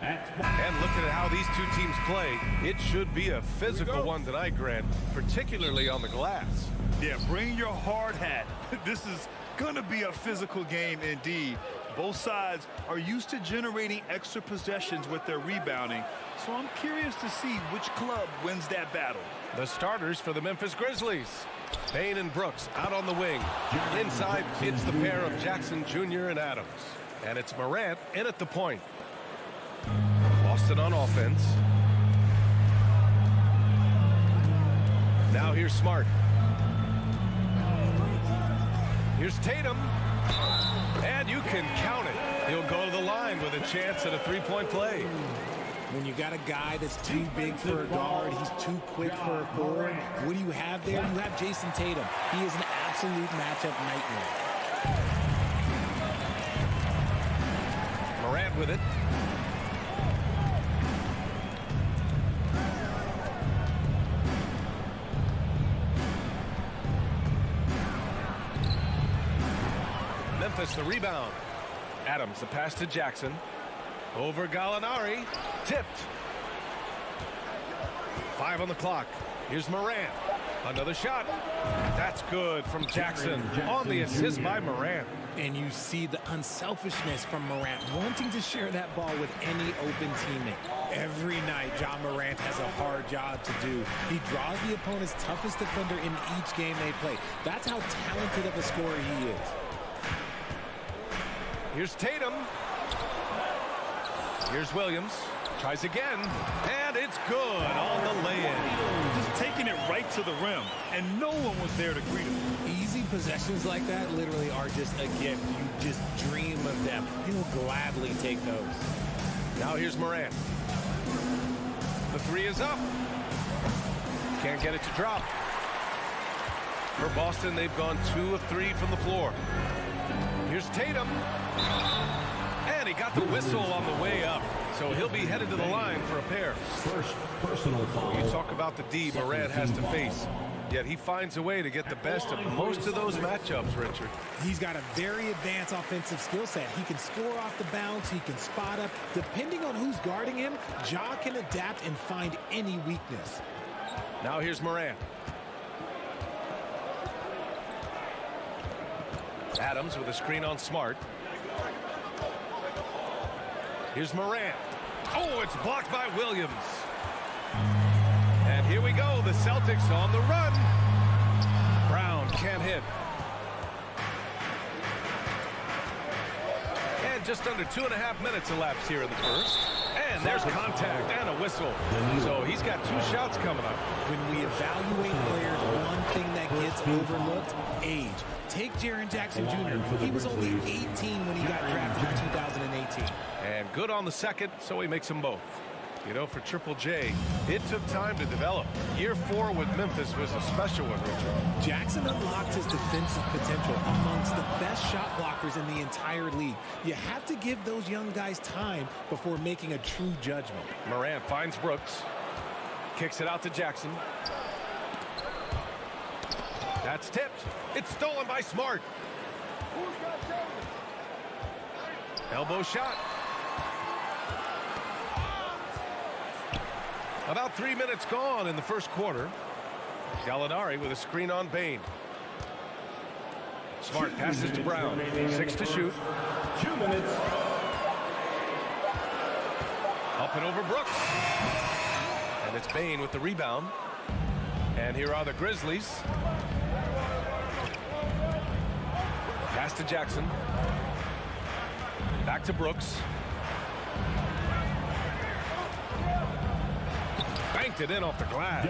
And looking at how these two teams play, it should be a physical one tonight, Grant, particularly on the glass. Yeah, bring your hard hat. This is going to be a physical game indeed. Both sides are used to generating extra possessions with their rebounding, so I'm curious to see which club wins that battle. The starters for the Memphis Grizzlies. Payne and Brooks out on the wing. Inside, it's the pair of Jackson Jr. and Adams. And it's Morant in at the point. Boston on offense. Now here's Smart. Here's Tatum. And you can count it. He'll go to the line with a chance at a three-point play. When you got a guy that's too big for a guard, he's too quick for a forward, what do you have there? You have Jason Tatum. He is an absolute matchup nightmare. Morant with it. Memphis the rebound. Adams the pass to Jackson. Over Gallinari. Tipped. 5 on the clock. Here's Morant. Another shot. That's good from Jackson on the assist by Morant. And you see the unselfishness from Morant, wanting to share that ball with any open teammate. Every night, Ja Morant has a hard job to do. He draws the opponent's toughest defender in each game they play. That's how talented of a scorer he is. Here's Tatum. Here's Williams. Tries again. And it's good on the lay-in. Just taking it right to the rim, and no one was there to greet him. Easy possessions like that literally are just a gift. You just dream of them. He'll gladly take those. Now here's Morant. The three is up. Can't get it to drop. For Boston, they've gone 2 of 3 from the floor. Here's Tatum. And he got the whistle on the way up. So he'll be headed to the line for a pair. First personal foul. You talk about the D Morant has to face. Yet he finds a way to get the best of most of those matchups, Richard. He's got a very advanced offensive skill set. He can score off the bounce. He can spot up. Depending on who's guarding him, Ja can adapt and find any weakness. Now here's Morant. Adams with a screen on Smart. Here's Morant. Oh, it's blocked by Williams. And here we go. The Celtics on the run. Brown can't hit. And just under 2.5 minutes elapsed here in the first. And there's contact and a whistle. So he's got 2 shots coming up. When we evaluate players, one thing that gets overlooked, age. Take Jaren Jackson Jr. He was only 18 when he got drafted in 2018. And good on the second, so he makes them both. You know, for Triple J, it took time to develop. Year 4 with Memphis was a special one, Richard. Jackson unlocked his defensive potential amongst the best shot blockers in the entire league. You have to give those young guys time before making a true judgment. Morant finds Brooks. Kicks it out to Jackson. That's tipped. It's stolen by Smart. Elbow shot. About 3 minutes gone in the first quarter. Gallinari with a screen on Payne. Smart passes to Brown. 6 to shoot. 2 minutes. Up and over Brooks. And it's Payne with the rebound. And here are the Grizzlies. Pass to Jackson. Back to Brooks. Banked it in off the glass.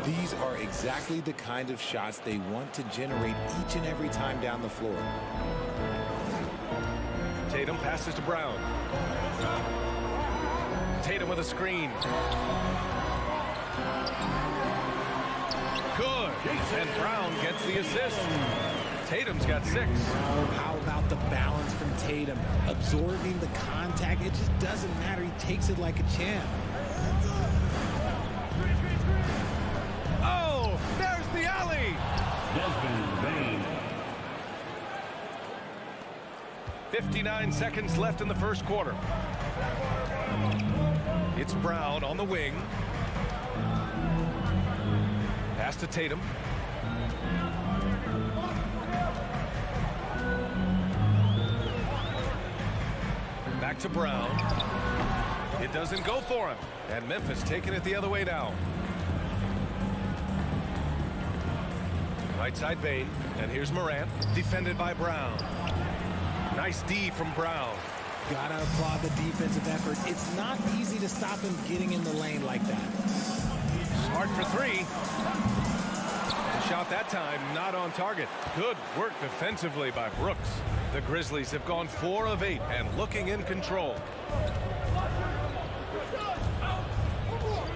These are exactly the kind of shots they want to generate each and every time down the floor. Tatum passes to Brown. Tatum with a screen. Good. And Brown gets the assist. Tatum's got 6. How about the balance from Tatum? Absorbing the contact. It just doesn't matter. He takes it like a champ. Oh, there's the alley. Desmond Bain. 59 seconds left in the first quarter. It's Brown on the wing. Pass to Tatum. Back to Brown. It doesn't go for him. And Memphis taking it the other way down. Right side Bain. And here's Morant. Defended by Brown. Nice D from Brown. Gotta applaud the defensive effort. It's not easy to stop him getting in the lane like that. Smart for three. The shot that time not on target. Good work defensively by Brooks. The Grizzlies have gone 4 of 8 and looking in control.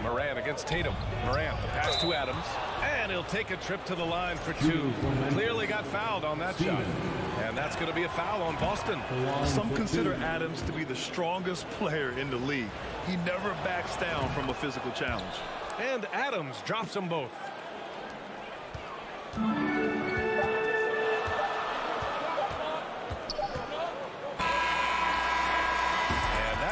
Morant against Tatum. Morant, the pass to Adams. And he'll take a trip to the line for 2. Clearly got fouled on that shot. And that's going to be a foul on Boston. Some consider Adams to be the strongest player in the league. He never backs down from a physical challenge. And Adams drops them both.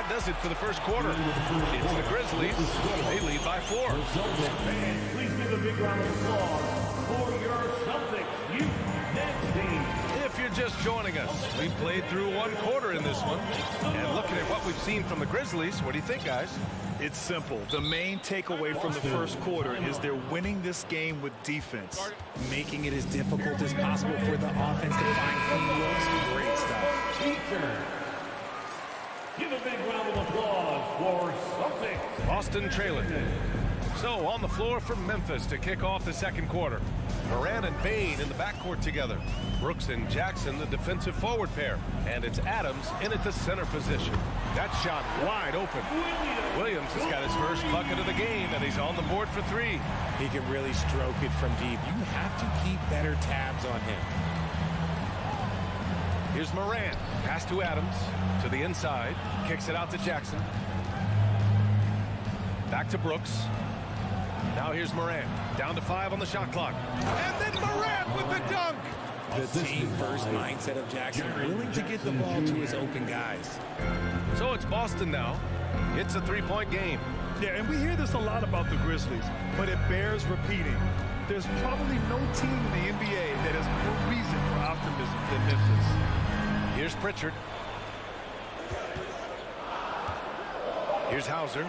Does it for the first quarter. It's the Grizzlies. They lead by 4. Please give a big round of applause for your Celtics next team. If you're just joining us, we played through 1 quarter in this one. And looking at what we've seen from the Grizzlies, what do you think, guys? It's simple. The main takeaway from the first quarter is they're winning this game with defense. Making it as difficult as possible for the offense to find clean looks. Great stuff. Give a big round of applause for Celtics. Boston trailing. So on the floor for Memphis to kick off the second quarter. Morant and Bain in the backcourt together. Brooks and Jackson, the defensive forward pair. And it's Adams in at the center position. That shot wide open. Williams has got his first bucket of the game, and he's on the board for 3. He can really stroke it from deep. You have to keep better tabs on him. Here's Morant. Pass to Adams. To the inside. Kicks it out to Jackson. Back to Brooks. Now here's Morant. Down to 5 on the shot clock. And then Morant with the dunk. The team-first mindset of Jackson, willing to get the ball to his open guys. So it's Boston now. It's a 3-point game. Yeah, and we hear this a lot about the Grizzlies, but it bears repeating. There's probably no team in the NBA that has more reason for optimism than Memphis. Here's Pritchard. Here's Hauser.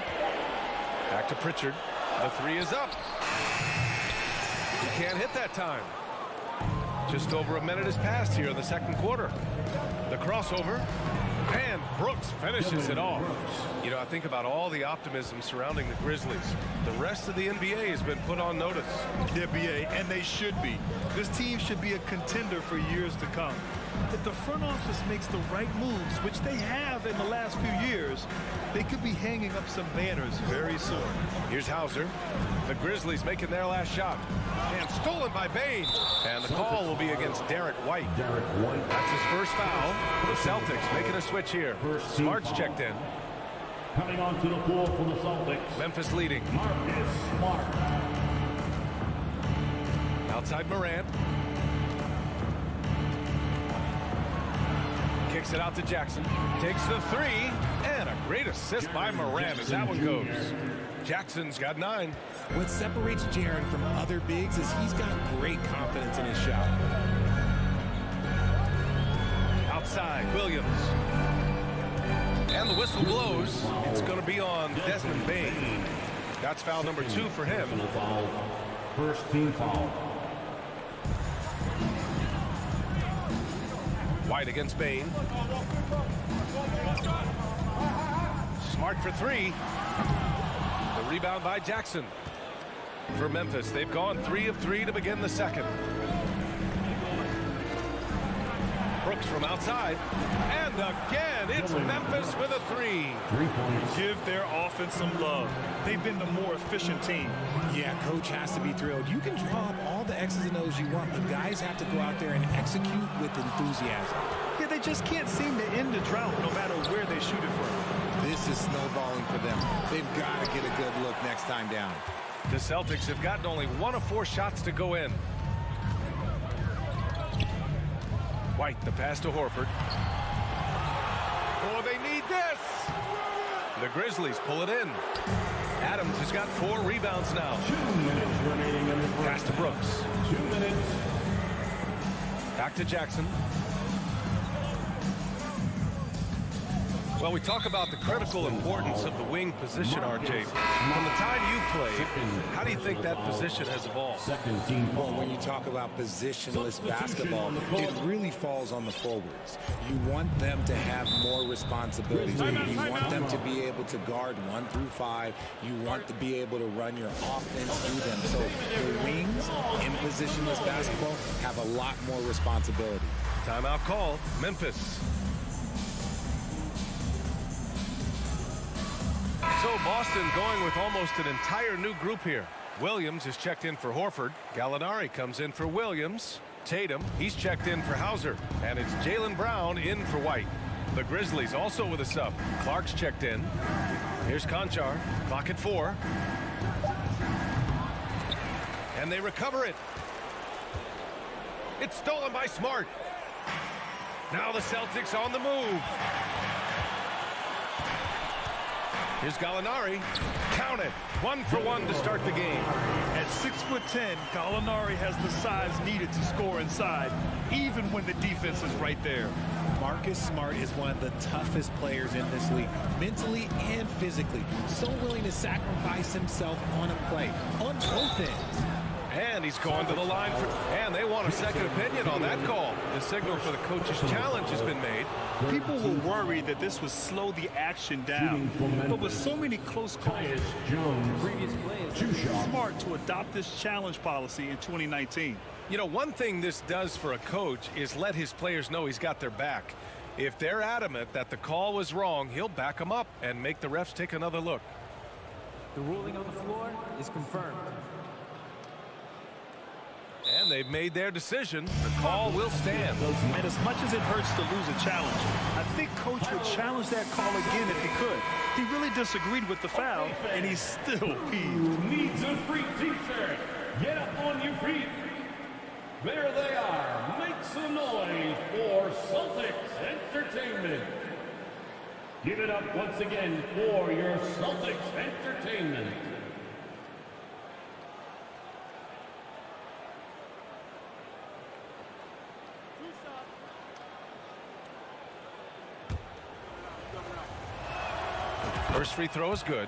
Back to Pritchard. The 3 is up. He can't hit that time. Just over a minute has passed here in the second quarter. The crossover. And Brooks finishes it off. You know, I think about all the optimism surrounding the Grizzlies. The rest of the NBA has been put on notice. The NBA, and they should be. This team should be a contender for years to come. If the front office makes the right moves, which they have in the last few years, they could be hanging up some banners very soon. Here's Hauser. The Grizzlies making their last shot. And stolen by Bain. And the call will be against Derek White. That's his first foul. The Celtics making a switch here. Smart's checked in. Coming onto the floor for the Celtics. Memphis leading. Marcus Smart. Outside Morant. Kicks it out to Jackson. Takes the 3. And a great assist by Morant as that one goes. Jackson's got 9. What separates Jaren from other bigs is he's got great confidence in his shot. Outside, Williams. And the whistle blows. It's going to be on Desmond Bain. That's foul number 2 for him. First team foul. White against Bain. Smart for 3. The rebound by Jackson. For Memphis, they've gone 3 of 3 to begin the second. Brooks from outside. And again, it's Memphis with a 3. Give their offense some love. They've been the more efficient team. Yeah, coach has to be thrilled. You can draw up all the X's and O's you want, but guys have to go out there and execute with enthusiasm. Yeah, they just can't seem to end the drought no matter where they shoot it from. This is snowballing for them. They've got to get a good look next time down. The Celtics have gotten only 1 of 4 shots to go in. White, the pass to Horford. Oh, they need this! The Grizzlies pull it in. Adams has got 4 rebounds now. 2 minutes remaining in the pass to Brooks. 2 minutes. Back to Jackson. Well, we talk about the critical importance of the wing position, RJ. From the time you played, how do you think that position has evolved? Well, when you talk about positionless basketball, it really falls on the forwards. You want them to have more responsibilities. You want them to be able to guard 1 through 5. You want to be able to run your offense through them. So the wings in positionless basketball have a lot more responsibility. Timeout called. Memphis. So Boston going with almost an entire new group here. Williams is checked in for Horford. Gallinari comes in for Williams. Tatum, he's checked in for Hauser. And it's Jaylen Brown in for White. The Grizzlies also with a sub. Clark's checked in. Here's Conchar. Clock at 4. And they recover it. It's stolen by Smart. Now the Celtics on the move. Here's Gallinari. Count it. 1 for 1 to start the game. At 6'10", Gallinari has the size needed to score inside, even when the defense is right there. Marcus Smart is one of the toughest players in this league, mentally and physically. So willing to sacrifice himself on a play, on both ends. And he's going to the line for, and they want a second opinion on that call. The signal for the coach's challenge has been made. People were worried that this would slow the action down, but with so many close calls, Smart to adopt this challenge policy in 2019. You know, one thing this does for a coach is let his players know he's got their back. If they're adamant that the call was wrong, he'll back them up and make the refs take another look. The ruling on the floor is confirmed. And they've made their decision. The call will stand. And as much as it hurts to lose a challenge, I think Coach would challenge that call again if he could. He really disagreed with the foul, and he's still peeved. Needs a free t-shirt. Get up on your feet. There they are. Make some noise for Celtics Entertainment. Give it up once again for your Celtics Entertainment. First free throw is good.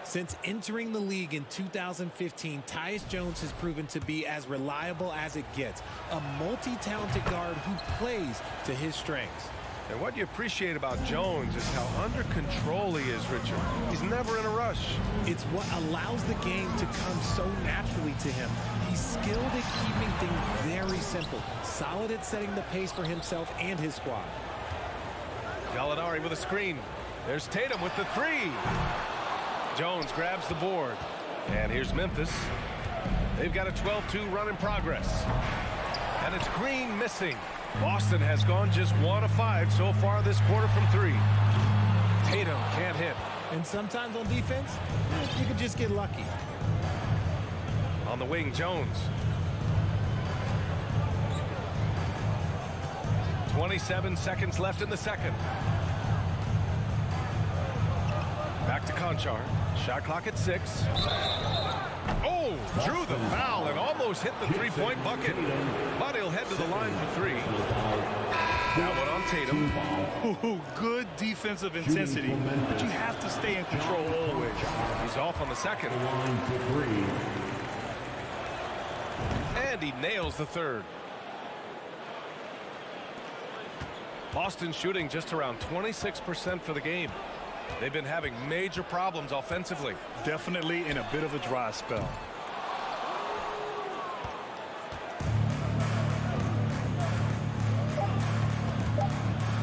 Since entering the league in 2015, Tyus Jones has proven to be as reliable as it gets. A multi-talented guard who plays to his strengths. And what you appreciate about Jones is how under control he is, Richard. He's never in a rush. It's what allows the game to come so naturally to him. He's skilled at keeping things very simple. Solid at setting the pace for himself and his squad. Gallinari with a screen. There's Tatum with the 3. Jones grabs the board. And here's Memphis. They've got a 12-2 run in progress. And it's Green missing. Boston has gone just 1 of 5 so far this quarter from 3. Tatum can't hit. And sometimes on defense, you can just get lucky. On the wing, Jones. 27 seconds left in the second. Back to Conchar. Shot clock at 6. Oh, drew the foul and almost hit the three-point bucket. But he'll head to the line for 3. That one on Tatum. Ooh, good defensive intensity, but you have to stay in control always. He's off on the second. And he nails the third. Boston shooting just around 26% for the game. They've been having major problems offensively. Definitely in a bit of a dry spell.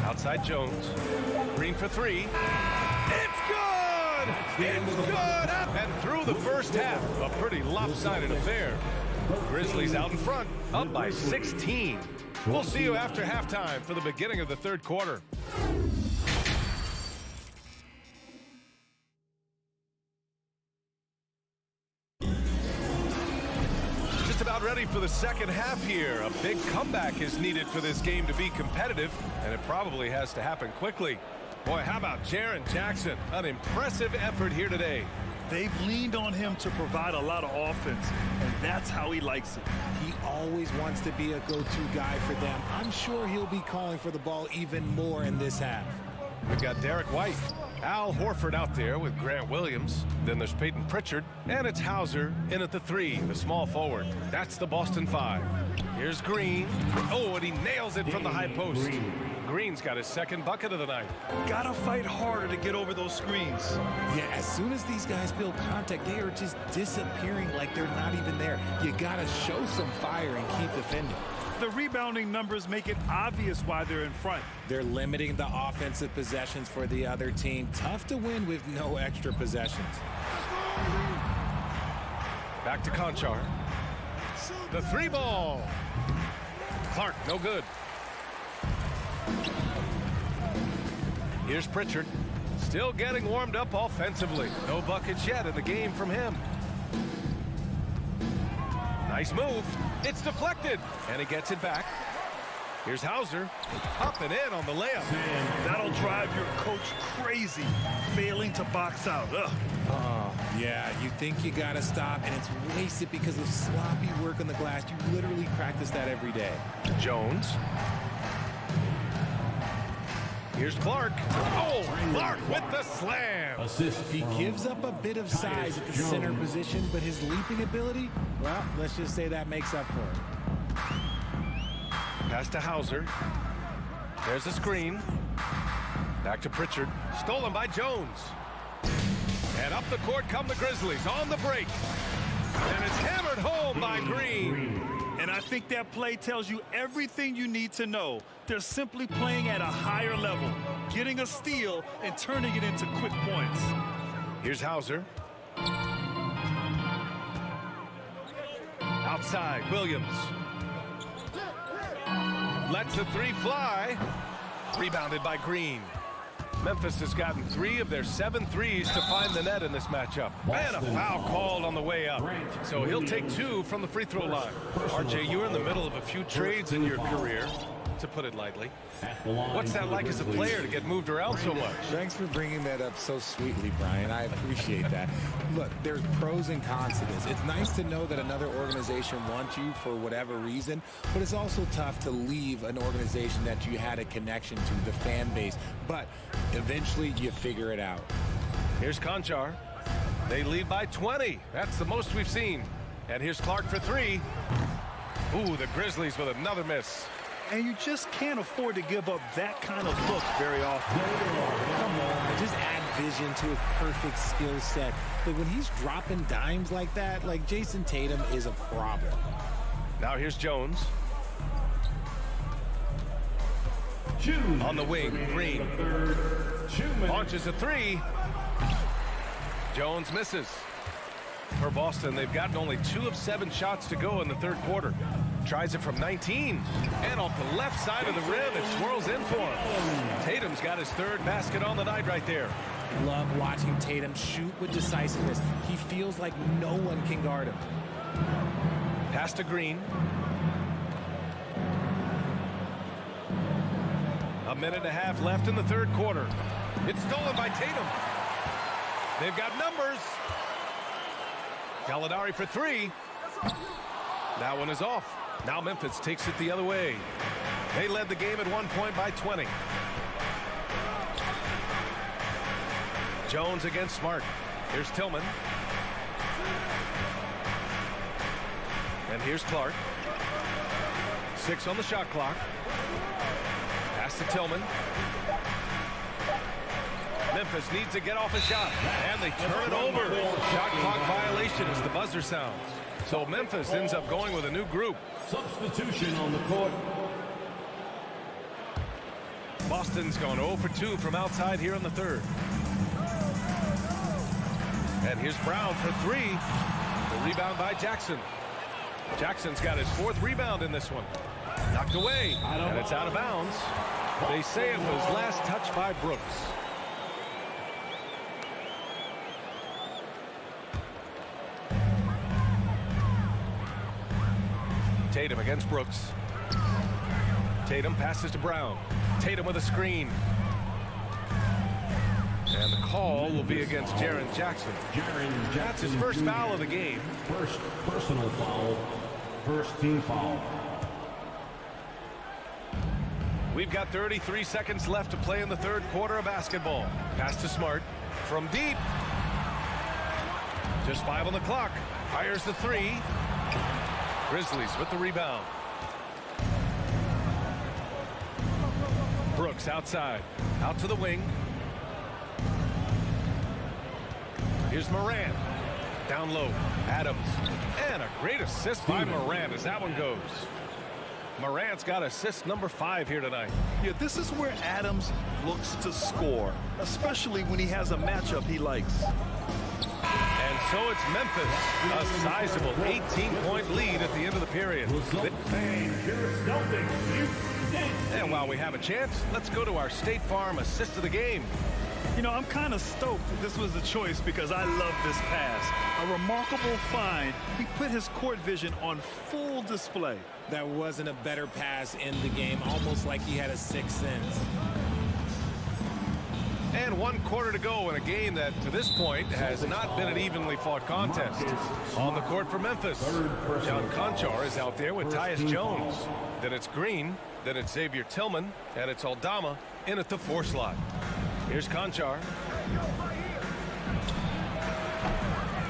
Outside Jones. Green for 3. It's good! It's good! And through the first half, a pretty lopsided affair. Grizzlies out in front, up by 16. We'll see you after halftime for the beginning of the third quarter. About ready for the second half here. A big comeback is needed for this game to be competitive, and it probably has to happen quickly. Boy, how about Jaren Jackson? An impressive effort here today. They've leaned on him to provide a lot of offense, and that's how he likes it. He always wants to be a go-to guy for them. I'm sure he'll be calling for the ball even more in this half. We've got Derek White, Al Horford out there with Grant Williams. Then there's Peyton Pritchard, and it's Hauser in at the 3, the small forward. That's the Boston 5. Here's Green. Oh, and he nails it from the high post. Green's got his second bucket of the night. Gotta fight harder to get over those screens. Yeah, as soon as these guys feel contact, they are just disappearing like they're not even there. You gotta show some fire and keep defending. The rebounding numbers make it obvious why they're in front. They're limiting the offensive possessions for the other team. Tough to win with no extra possessions. Back to Conchar. The 3 ball. Clark, no good. Here's Pritchard. Still getting warmed up offensively. No buckets yet in the game from him. Nice move. It's deflected, and he gets it back. Here's Hauser, up and in on the layup. That'll drive your coach crazy, failing to box out. Oh, yeah, you think you got to stop, and it's wasted because of sloppy work on the glass. You literally practice that every day. Jones. Here's Clark. Oh, Clark with the slam. He gives up a bit of size at the center position, but his leaping ability, well, let's just say that makes up for it. Pass to Hauser. There's a screen. Back to Pritchard. Stolen by Jones. And up the court come the Grizzlies on the break. And it's hammered home by Green. And I think that play tells you everything you need to know. They're simply playing at a higher level, getting a steal and turning it into quick points. Here's Hauser. Outside, Williams. Lets the 3 fly. Rebounded by Green. Memphis has gotten 3 of their 7 threes to find the net in this matchup. And a foul called on the way up. So he'll take 2 from the free throw line. RJ, you're in the middle of a few trades in your career, to put it lightly. What's that like as a player to get moved around so much? Thanks for bringing that up so sweetly, Brian. I appreciate that. Look, there's pros and cons to this. It's nice to know that another organization wants you for whatever reason, but it's also tough to leave an organization that you had a connection to, the fan base. But eventually you figure it out. Here's Conchar. They lead by 20. That's the most we've seen. And here's Clark for 3. Ooh, the Grizzlies with another miss. And you just can't afford to give up that kind of look very often. Come on, just add vision to his perfect skill set. But when he's dropping dimes like that, like Jason Tatum is a problem. Now here's Jones. On the wing, Green. Launches a 3. Jones misses. For Boston, they've gotten only 2 of 7 shots to go in the third quarter. Tries it from 19. And off the left side of the rim, it swirls in for him. Tatum's got his 3rd basket on the night right there. Love watching Tatum shoot with decisiveness. He feels like no one can guard him. Pass to Green. A minute and a half left in the third quarter. It's stolen by Tatum. They've got numbers. Gallinari for 3. That one is off. Now Memphis takes it the other way. They led the game at 1 point by 20. Jones against Smart. Here's Tillman. And here's Clark. 6 on the shot clock. Pass to Tillman. Memphis needs to get off a shot, and they turn it over. Shot clock violation as the buzzer sounds. So Memphis ends up going with a new group. Substitution on the court. Boston's gone 0 for 2 from outside here in the third. And here's Brown for 3. The rebound by Jackson. Jackson's got his 4th rebound in this one. Knocked away, and it's out of bounds. They say it was last touched by Brooks. Tatum against Brooks. Tatum passes to Brown. Tatum with a screen. And the call will be against Jaren Jackson. That's his first foul of the game. First personal foul. First team foul. We've got 33 seconds left to play in the third quarter of basketball. Pass to Smart from deep. Just 5 on the clock. Fires the 3. Grizzlies with the rebound. Brooks outside. Out to the wing. Here's Morant. Down low. Adams. And a great assist by Morant as that one goes. Morant's got assist number 5 here tonight. Yeah, this is where Adams looks to score, especially when he has a matchup he likes. And so it's Memphis, a sizable 18-point lead at the end of the period. And while we have a chance, let's go to our State Farm assist of the game. You know, I'm kind of stoked that this was the choice because I love this pass. A remarkable find. He put his court vision on full display. That wasn't a better pass in the game, almost like he had a sixth sense. And 1 quarter to go in a game that, to this point, has not been an evenly fought contest. On the court for Memphis, John Conchar is out there with Tyus Jones. Then it's Green, then it's Xavier Tillman, and it's Aldama in at the 4 slot. Here's Conchar.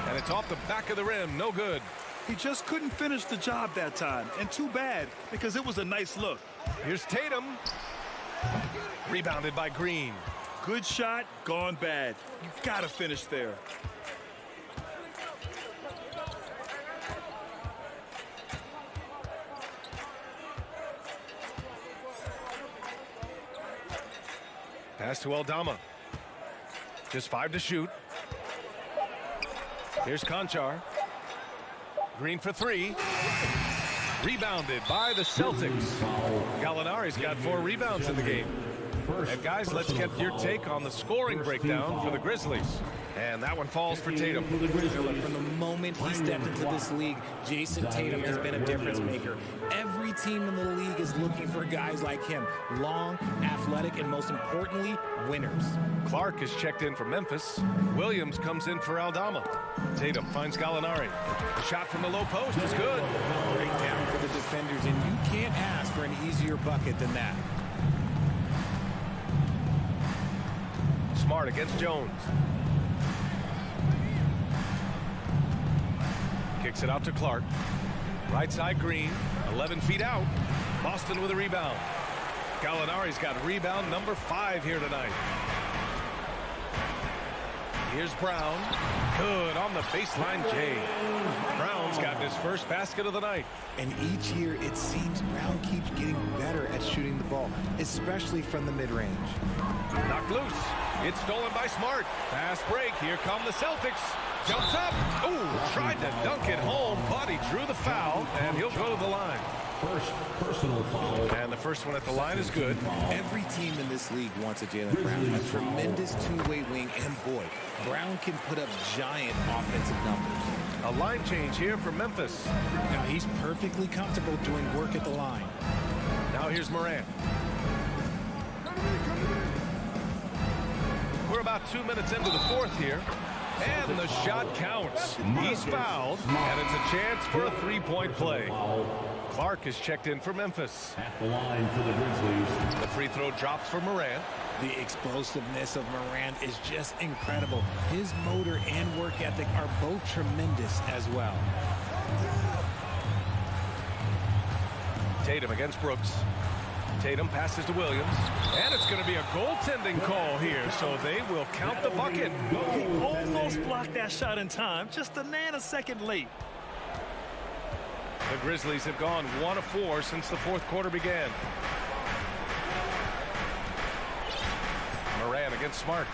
And it's off the back of the rim, no good. He just couldn't finish the job that time, and too bad, because it was a nice look. Here's Tatum. Rebounded by Green. Good shot, gone bad. You gotta finish there. Pass to Aldama. Just 5 to shoot. Here's Conchar. Green for 3. Rebounded by the Celtics. Gallinari's got 4 rebounds in the game. And guys, let's get your take on the scoring breakdown for the Grizzlies. And that one falls for Tatum. From the moment he stepped into this league, Jason Tatum has been a difference maker. Every team in the league is looking for guys like him. Long, athletic, and most importantly, winners. Clark is checked in for Memphis. Williams comes in for Aldama. Tatum finds Gallinari. The shot from the low post is good. Great down for the defenders, and you can't ask for an easier bucket than that. Smart against Jones. Kicks it out to Clark. Right side Green. 11 feet out. Boston with a rebound. Gallinari's got rebound number 5 here tonight. Here's Brown. Good on the baseline, Jay. Brown's got his first basket of the night. And each year, it seems Brown keeps getting better at shooting the ball, especially from the mid-range. Knocked loose. It's stolen by Smart. Fast break. Here come the Celtics. Jumps up. Ooh, tried to dunk it home, but he drew the foul, and he'll go to the line. First personal foul. And the first one at the line is good. Every team in this league wants a Jaylen Brown, a tremendous two-way wing, and boy, Brown can put up giant offensive numbers. A line change here for Memphis. Now he's perfectly comfortable doing work at the line. Now here's Morant. We're about 2 minutes into the 4th here. And the shot counts. He's fouled, and it's a chance for a 3-point play. Clark is checked in for Memphis. At the line for the Grizzlies. The free throw drops for Morant. The explosiveness of Morant is just incredible. His motor and work ethic are both tremendous as well. Tatum against Brooks. Tatum passes to Williams, and it's going to be a goaltending call here, so they will count the bucket. He almost blocked that shot in time, just a nanosecond late. The Grizzlies have gone 1 of 4 since the 4th quarter began. Morant against Smart.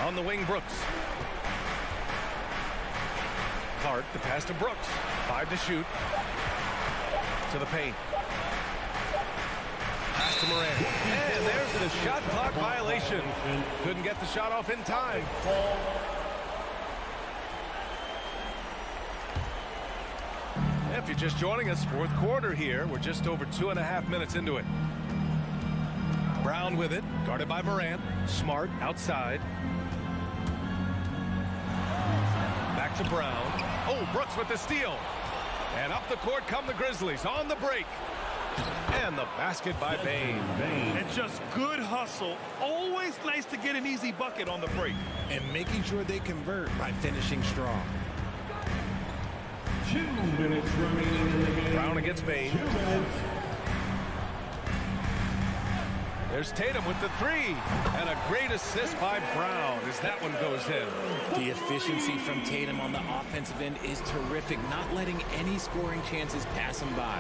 On the wing, Brooks. Clark, the pass to Brooks. 5 to shoot. To the paint. Pass to Morant. And there's the shot clock violation. Couldn't get the shot off in time. If you're just joining us, 4th quarter here. We're just over 2.5 minutes into it. Brown with it, guarded by Morant. Smart outside. Back to Brown. Oh, Brooks with the steal. And up the court come the Grizzlies on the break. And the basket by Bane. And just good hustle. Always nice to get an easy bucket on the break. And making sure they convert by finishing strong. 2 minutes remaining in the game. Brown against Bane. 2 minutes. There's Tatum with the three. And a great assist by Brown as that one goes in. The efficiency from Tatum on the offensive end is terrific, not letting any scoring chances pass him by.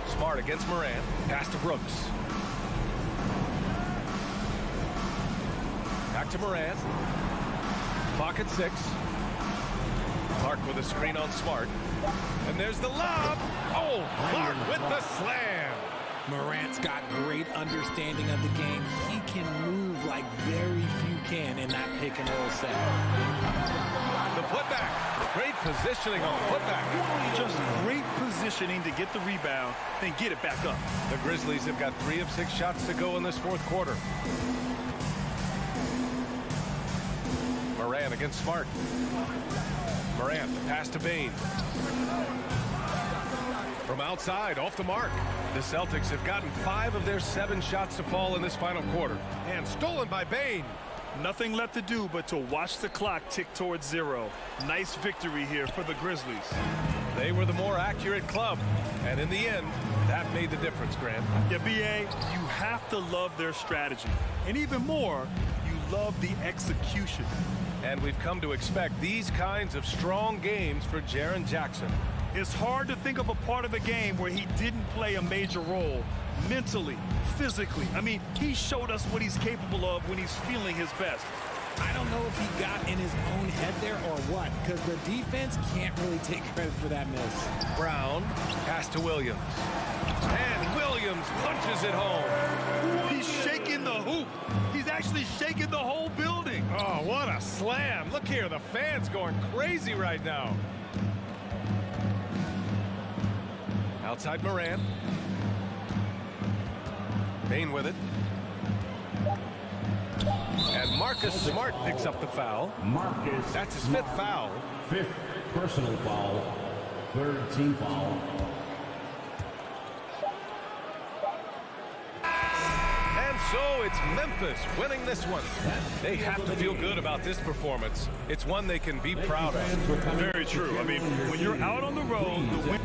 Smart against Morant. Pass to Brooks. Back to Morant. Pocket 6. Clark with a screen on Smart. And there's the lob. Oh, Clark with the slam. Morant's got great understanding of the game. He can move like very few can in that pick and roll set. The putback. Great positioning on the putback. Just great positioning to get the rebound, then get it back up. The Grizzlies have got 3 of 6 shots to go in this fourth quarter. Morant against Smart. Morant, the pass to Bane. From outside, off the mark. The Celtics have gotten 5 of their 7 shots to fall in this final quarter. And stolen by Bane. Nothing left to do but to watch the clock tick towards 0. Nice victory here for the Grizzlies. They were the more accurate club. And in the end, that made the difference, Grant. Yeah, B.A., you have to love their strategy. And even more, you love the execution. And we've come to expect these kinds of strong games for Jaren Jackson. It's hard to think of a part of the game where he didn't play a major role. Mentally, physically. I mean, he showed us what he's capable of when he's feeling his best. I don't know if he got in his own head there or what, because the defense can't really take credit for that miss. Brown, pass to Williams. And Williams punches it home. He's shaking the hoop. He's actually shaking the whole building. Oh, what a slam. Look here, the fans going crazy right now. Outside Morant. Bane with it. And Marcus Smart picks up the foul. Marcus. That's his 5th foul. 5th personal foul. 3rd team foul. And so it's Memphis winning this one. They have to feel good about this performance. It's one they can be proud of. Very true. I mean, when you're out on the road, the win